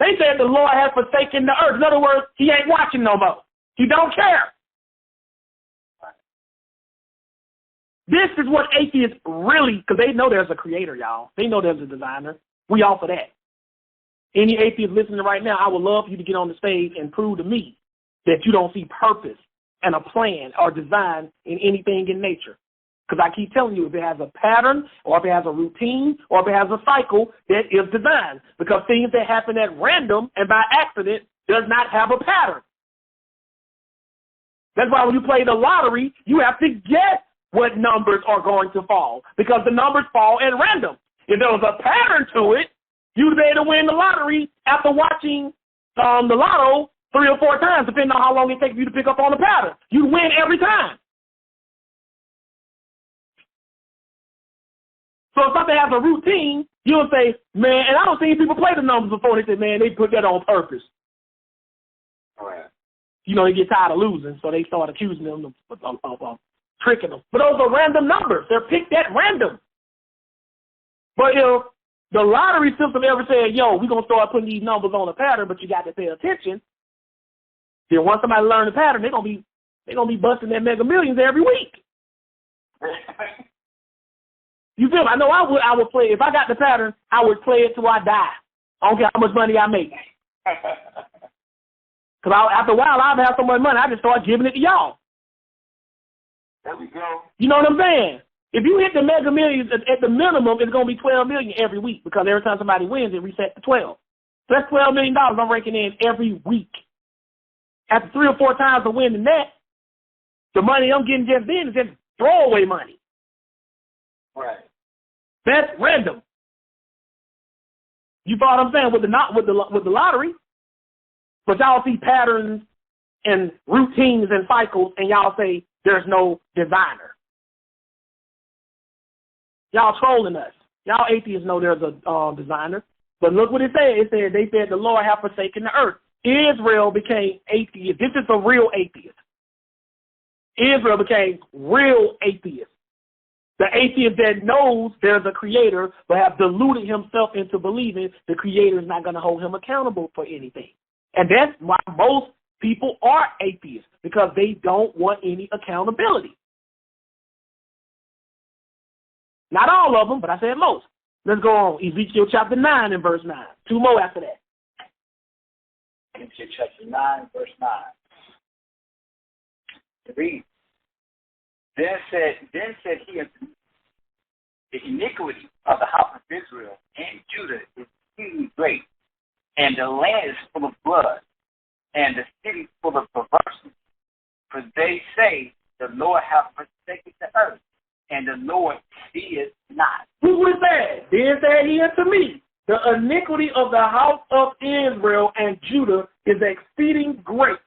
[SPEAKER 1] They said the Lord has forsaken the earth. In other words, he ain't watching no more. He don't care. This is what atheists really, because they know there's a creator, y'all. They know there's a designer. We offer that. Any atheist listening right now, I would love for you to get on the stage and prove to me that you don't see purpose and a plan or design in anything in nature. Because I keep telling you, if it has a pattern or if it has a routine or if it has a cycle, that is design. Because things that happen at random and by accident does not have a pattern. That's why when you play the lottery, you have to guess what numbers are going to fall, because the numbers fall at random. If there was a pattern to it, you'd be able to win the lottery after watching the lotto 3 or 4 times, depending on how long it takes you to pick up on the pattern. You'd win every time. So if something has a routine, you'll say, man, and I don't see people play the numbers before. They say, man, they put that on purpose.
[SPEAKER 3] All right.
[SPEAKER 1] You know, they get tired of losing, so they start accusing them of tricking them. But those are random numbers. They're picked at random. But if the lottery system ever said, yo, we're going to start putting these numbers on a pattern, but you got to pay attention, then once somebody learns the pattern, they're going to be busting their Mega Millions every week. You feel me? I know I would play. If I got the pattern, I would play it till I die. I don't care how much money I make. Because after a while, I'll have so much money, I just start giving it to y'all.
[SPEAKER 3] There we go.
[SPEAKER 1] You know what I'm saying? If you hit the Mega Millions, at the minimum, it's going to be $12 million every week, because every time somebody wins, it resets to 12. So that's $12 million I'm raking in every week. After 3 or 4 times of winning that, the money I'm getting just then is just throwaway money.
[SPEAKER 3] Right.
[SPEAKER 1] That's random. You follow what I'm saying with the lottery, but y'all see patterns and routines and cycles, and y'all say there's no designer. Y'all trolling us. Y'all atheists know there's a designer, but look what it said. They said the Lord have forsaken the earth. Israel became atheist. This is a real atheist. Israel became real atheist. The atheist that knows there's a creator but have deluded himself into believing the creator is not going to hold him accountable for anything. And that's why most people are atheists, because they don't want any accountability. Not all of them, but I said most. Let's go on. Ezekiel chapter 9 and verse 9. Two more after that.
[SPEAKER 3] Ezekiel chapter 9, verse 9. Read. Then said he unto me, the iniquity of the house of Israel and Judah is exceedingly great, and the land is full of blood, and the city full of perverseness. For they say, the Lord hath forsaken the earth, and the Lord seeth not.
[SPEAKER 1] Who was that? Then said he unto me, the iniquity of the house of Israel and Judah is exceeding great,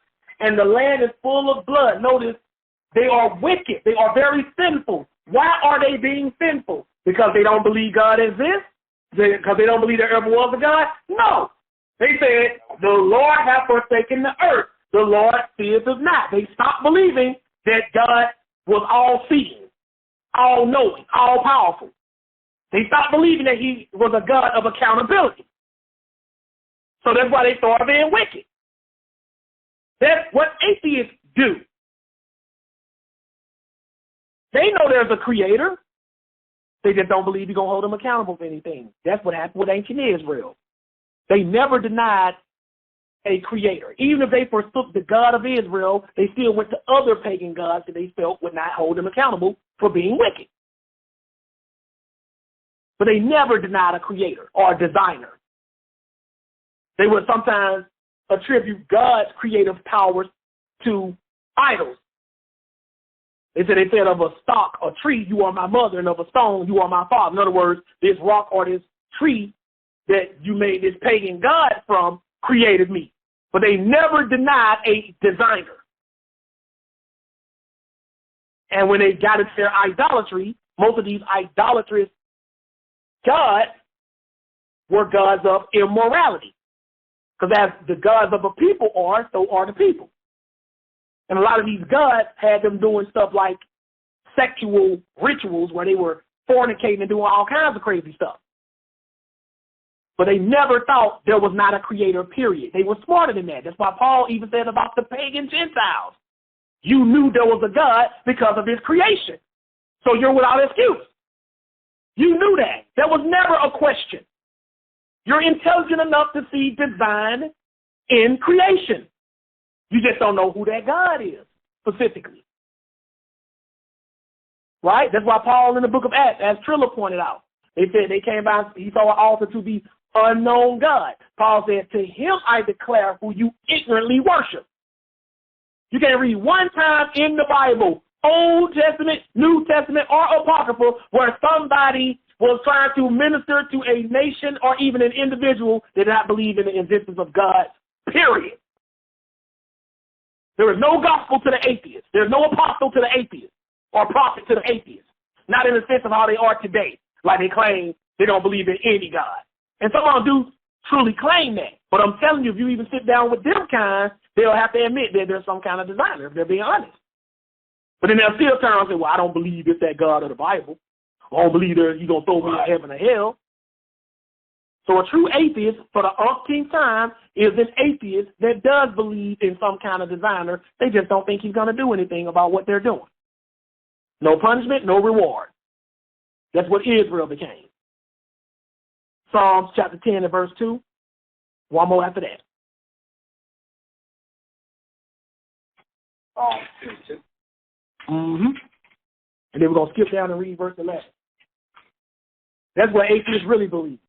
[SPEAKER 1] and the land is full of blood. Notice, they are wicked. They are very sinful. Why are they being sinful? Because they don't believe God exists? Because they don't believe there ever was a God? No. They said, the Lord hath forsaken the earth. The Lord seeth us not. They stopped believing that God was all-seeing, all-knowing, all-powerful. They stopped believing that he was a God of accountability. So that's why they started being wicked. That's what atheists do. They know there's a creator. They just don't believe he's going to hold them accountable for anything. That's what happened with ancient Israel. They never denied a creator. Even if they forsook the God of Israel, they still went to other pagan gods that they felt would not hold them accountable for being wicked. But they never denied a creator or a designer. They would sometimes attribute God's creative powers to idols. They said of a stock or tree, you are my mother, and of a stone, you are my father. In other words, this rock or this tree that you made this pagan god from created me. But they never denied a designer. And when they got into their idolatry, most of these idolatrous gods were gods of immorality. Because as the gods of a people are, so are the people. And a lot of these gods had them doing stuff like sexual rituals where they were fornicating and doing all kinds of crazy stuff. But they never thought there was not a creator, period. They were smarter than that. That's why Paul even said about the pagan Gentiles. You knew there was a God because of his creation. So you're without excuse. You knew that. There was never a question. You're intelligent enough to see design in creation. You just don't know who that God is, specifically. Right? That's why Paul in the book of Acts, as Trilla pointed out, they said they came by, he saw an altar to be unknown God. Paul said, to him I declare who you ignorantly worship. You can't read one time in the Bible, Old Testament, New Testament, or Apocryphal, where somebody was trying to minister to a nation or even an individual that did not believe in the existence of God, period. There is no gospel to the atheist. There's no apostle to the atheist or prophet to the atheist. Not in the sense of how they are today, like they claim they don't believe in any God. And some of them do truly claim that. But I'm telling you, if you even sit down with them kind, they'll have to admit that there's some kind of designer, if they're being honest. But then they'll still turn around and say, well, I don't believe it's that God of the Bible. I don't believe you're going to throw me in heaven or hell. So a true atheist, for the umpteenth time, is an atheist that does believe in some kind of designer. They just don't think he's going to do anything about what they're doing. No punishment, no reward. That's what Israel became. Psalms chapter 10 and verse 2. One more after that.
[SPEAKER 3] Psalms 2.
[SPEAKER 1] Mm-hmm. And then we're going to skip down and read verse 11. That's what atheists really believe.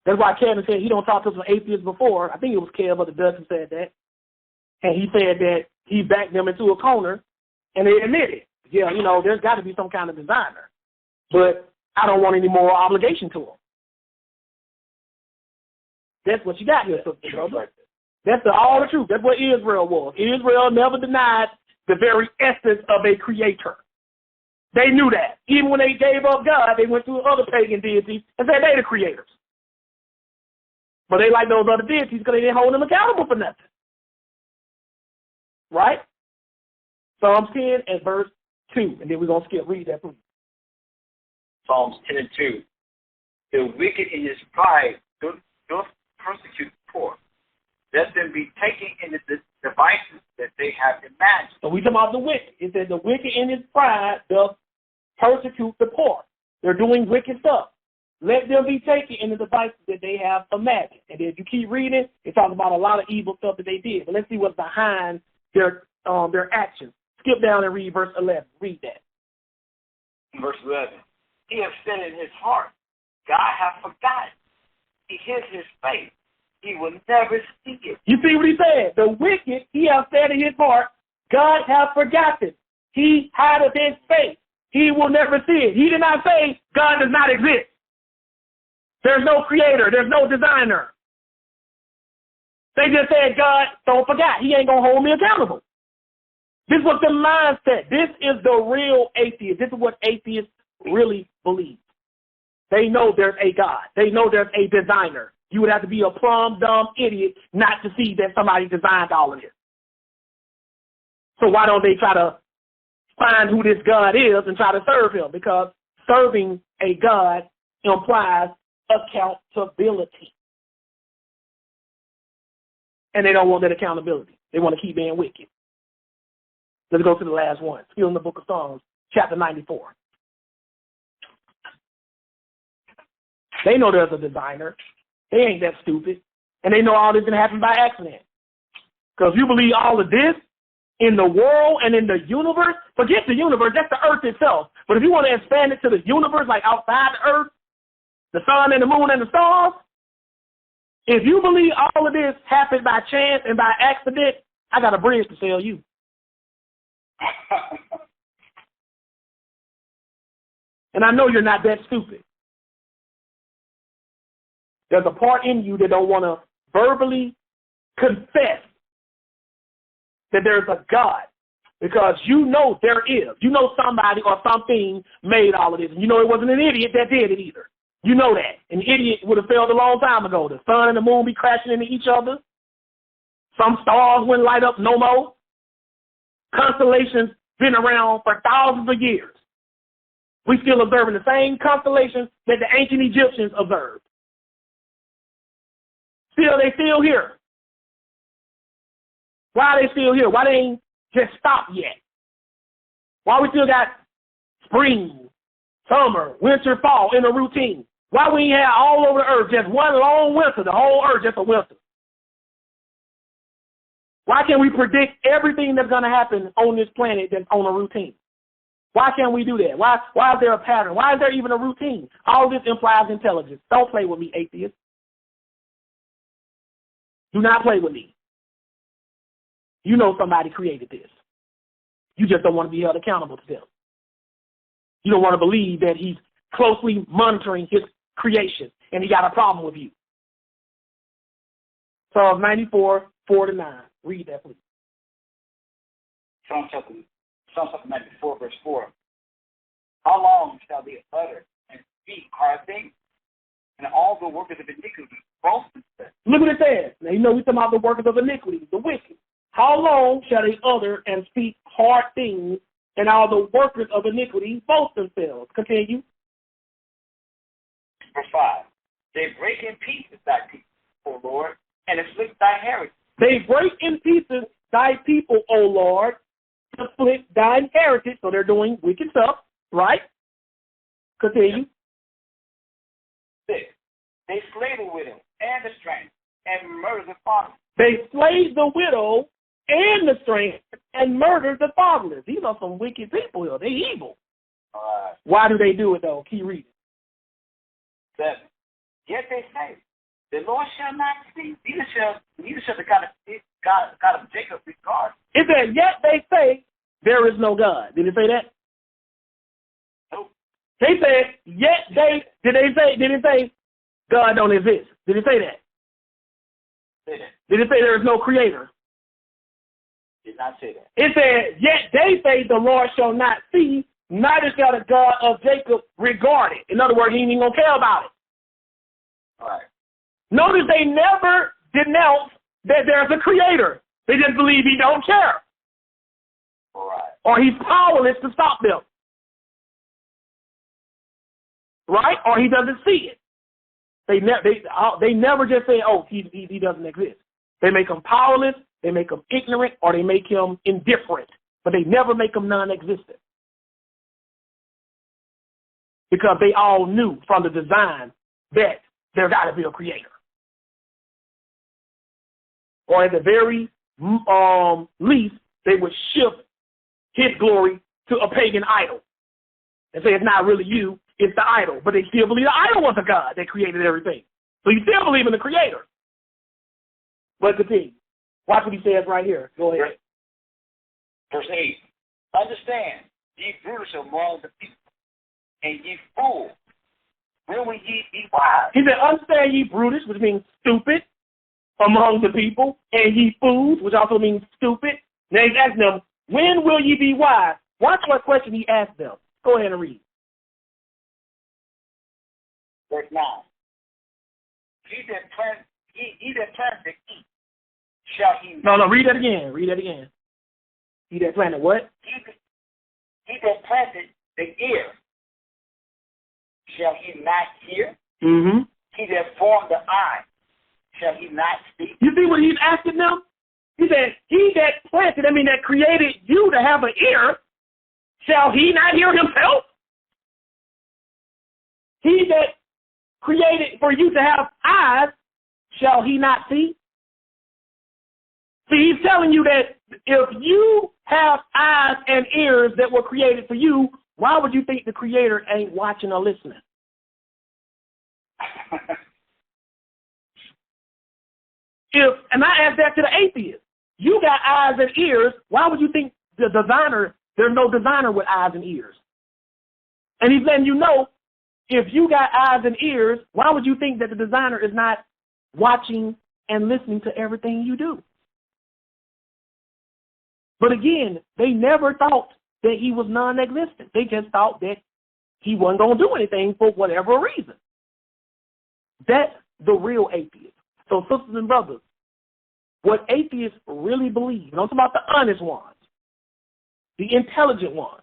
[SPEAKER 1] That's why Kevin said he don't talk to some atheists before. I think it was Kev or the Dutch who said that. And he said that he backed them into a corner, and they admitted. Yeah, you know, there's got to be some kind of designer. But I don't want any more obligation to him. That's what you got here, sister brother. That's all the truth. That's what Israel was. Israel never denied the very essence of a creator. They knew that. Even when they gave up God, they went to other pagan deities and said they're the creators. But they like those other deities because they didn't hold them accountable for nothing. Right? Psalms 10 and verse 2. And then we're going to read that, please.
[SPEAKER 3] Psalms 10 and 2. The wicked in his pride doth persecute the poor. Let them be taken into the devices that they have imagined.
[SPEAKER 1] So we talk about the wicked. It says the wicked in his pride doth persecute the poor. They're doing wicked stuff. Let them be taken into the devices that they have imagined. And then if you keep reading, it talks about a lot of evil stuff that they did. But let's see what's behind their actions. Skip down and read verse 11. Read that.
[SPEAKER 3] Verse 11. He has said in his heart, God hath forgotten. He hid his face. He will never see it.
[SPEAKER 1] You see what he said? The wicked, he has said in his heart, God hath forgotten. He hideth his face. He will never see it. He did not say God does not exist. There's no creator. There's no designer. They just said God don't forget. He ain't going to hold me accountable. This was the mindset. This is the real atheist. This is what atheists really believe. They know there's a God. They know there's a designer. You would have to be a plumb, dumb idiot not to see that somebody designed all of this. So why don't they try to find who this God is and try to serve him? Because serving a God implies accountability. And they don't want that accountability. They want to keep being wicked. Let's go to the last one. Still in the book of Psalms, chapter 94. They know there's a designer. They ain't that stupid. And they know all this didn't happen by accident. Because you believe all of this in the world and in the universe, forget the universe, that's the earth itself. But if you want to expand it to the universe, like outside the earth, the sun and the moon and the stars, if you believe all of this happened by chance and by accident, I got a bridge to sell you. And I know you're not that stupid. There's a part in you that don't want to verbally confess that there's a God, because you know there is. You know somebody or something made all of this. And you know it wasn't an idiot that did it either. You know that. An idiot would have failed a long time ago. The sun and the moon be crashing into each other. Some stars wouldn't light up no more. Constellations been around for thousands of years. We still observing the same constellations that the ancient Egyptians observed. Still, they still here. Why are they still here? Why they ain't just stopped yet? Why we still got spring, summer, winter, fall in a routine? Why we ain't have all over the earth just one long winter, the whole earth just a winter? Why can't we predict everything that's going to happen on this planet that's on a routine? Why can't we do that? Why is there a pattern? Why is there even a routine? All this implies intelligence. Don't play with me, atheist. Do not play with me. You know somebody created this. You just don't want to be held accountable to them. You don't want to believe that he's closely monitoring his creation and he got a problem with you. Psalms 94, 4-9. Read that, please.
[SPEAKER 3] Psalm chapter 94, verse 4. How long shall they utter and speak hard things, and all the workers of iniquity boast themselves? Look what it says. Now, you know we're talking about the workers of iniquity, the wicked. How long shall they utter and speak hard things, and all the workers of iniquity boast themselves? Continue. Verse 5. They break in pieces thy people, O Lord, and afflict thy heritage. They break in pieces thy people, O Lord, to afflict thy heritage. So they're doing wicked stuff, right? Continue. 6. They slay the widow and the stranger and murder the fatherless. They slay the widow and the stranger and murder the fatherless. These are some wicked people here. They're evil. Why do they do it, though? Keep reading. 7. Yet they say, the Lord shall not see, neither shall the God of Jacob regard. It said, yet they say, there is no God. Did it say that?
[SPEAKER 1] They said, yet they, did it say God don't exist? Did it say that? Did it say there is no creator?
[SPEAKER 3] Did not say that.
[SPEAKER 1] It said, yet they say the Lord shall not see, neither shall the God of Jacob regard it. In other words, he ain't even going to care about it.
[SPEAKER 3] All right.
[SPEAKER 1] Notice they never denounce that there's a creator. They just believe he don't care.
[SPEAKER 3] All right.
[SPEAKER 1] Or he's powerless to stop them. Right? Or he doesn't see it. They never just say, oh, he doesn't exist. They make him powerless, they make him ignorant, or they make him indifferent. But they never make him non-existent. Because they all knew from the design that there got to be a creator. Or at the very least, they would shift his glory to a pagan idol and say it's not really you, it's the idol. But they still believe the idol was a God that created everything. So you still believe in the creator. But continue. Watch what he says right here. Go ahead.
[SPEAKER 3] Verse 8. Understand, ye brutish among the people, and ye fools, will ye be wise? He said, understand ye brutish, which means stupid, among the people, and ye fools, which also means stupid. Now he's asking them, when will ye be wise? Watch what question he asked them. Go ahead and read. Verse 9. He that planted the eat, shall he... No, read that again. Read that again. He that planted what? He that planted the ear, shall he not hear? Mm-hmm. He that formed the eye, shall he not speak? You see what he's asking them? He said, he that planted, that created you to have an ear, shall he not hear himself? He that created for you to have eyes, shall he not see? See, he's telling you that if you have eyes and ears that were created for you, why would you think the creator ain't watching or listening? And I ask that to the atheist. You got eyes and ears. Why would you think the designer, there's no designer with eyes and ears? And he's letting you know, if you got eyes and ears, why would you think that the designer is not watching and listening to everything you do? But again, they never thought that he was non-existent. They just thought that he wasn't going to do anything for whatever reason. That's the real atheist. So sisters and brothers, what atheists really believe, and I'm talking about the honest ones, the intelligent ones,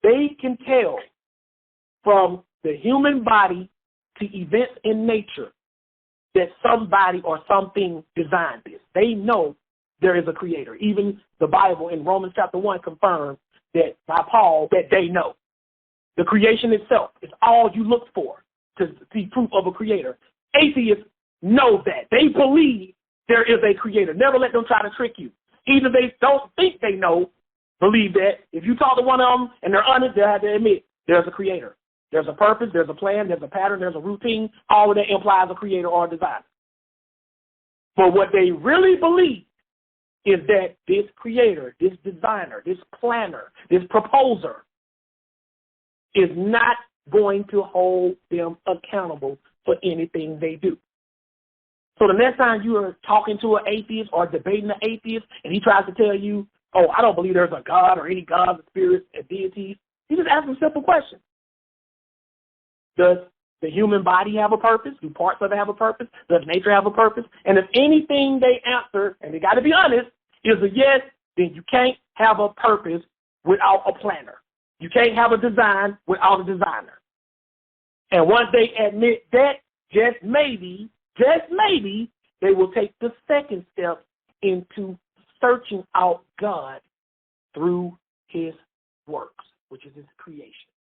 [SPEAKER 3] they can tell from the human body to events in nature that somebody or something designed this. They know there is a creator. Even the Bible in Romans chapter 1 confirms that by Paul that they know. The creation itself is all you look for to see proof of a creator. Atheists know that. They believe there is a creator. Never let them try to trick you. Even if they don't think they know, believe that. If you talk to one of them and they're honest, they'll have to admit there's a creator. There's a purpose, there's a plan, there's a pattern, there's a routine. All of that implies a creator or a designer. But what they really believe is that this creator, this designer, this planner, this proposer is not going to hold them accountable for anything they do. So the next time you are talking to an atheist or debating an atheist and he tries to tell you, oh, I don't believe there's a God or any gods, spirits, and deities, you just ask him a simple question. Does the human body have a purpose? Do parts of it have a purpose? Does nature have a purpose? And if anything they answer, and they got to be honest, is a yes, then you can't have a purpose without a planner. You can't have a design without a designer. And once they admit that, just maybe, they will take the second step into searching out God through his works, which is his creation.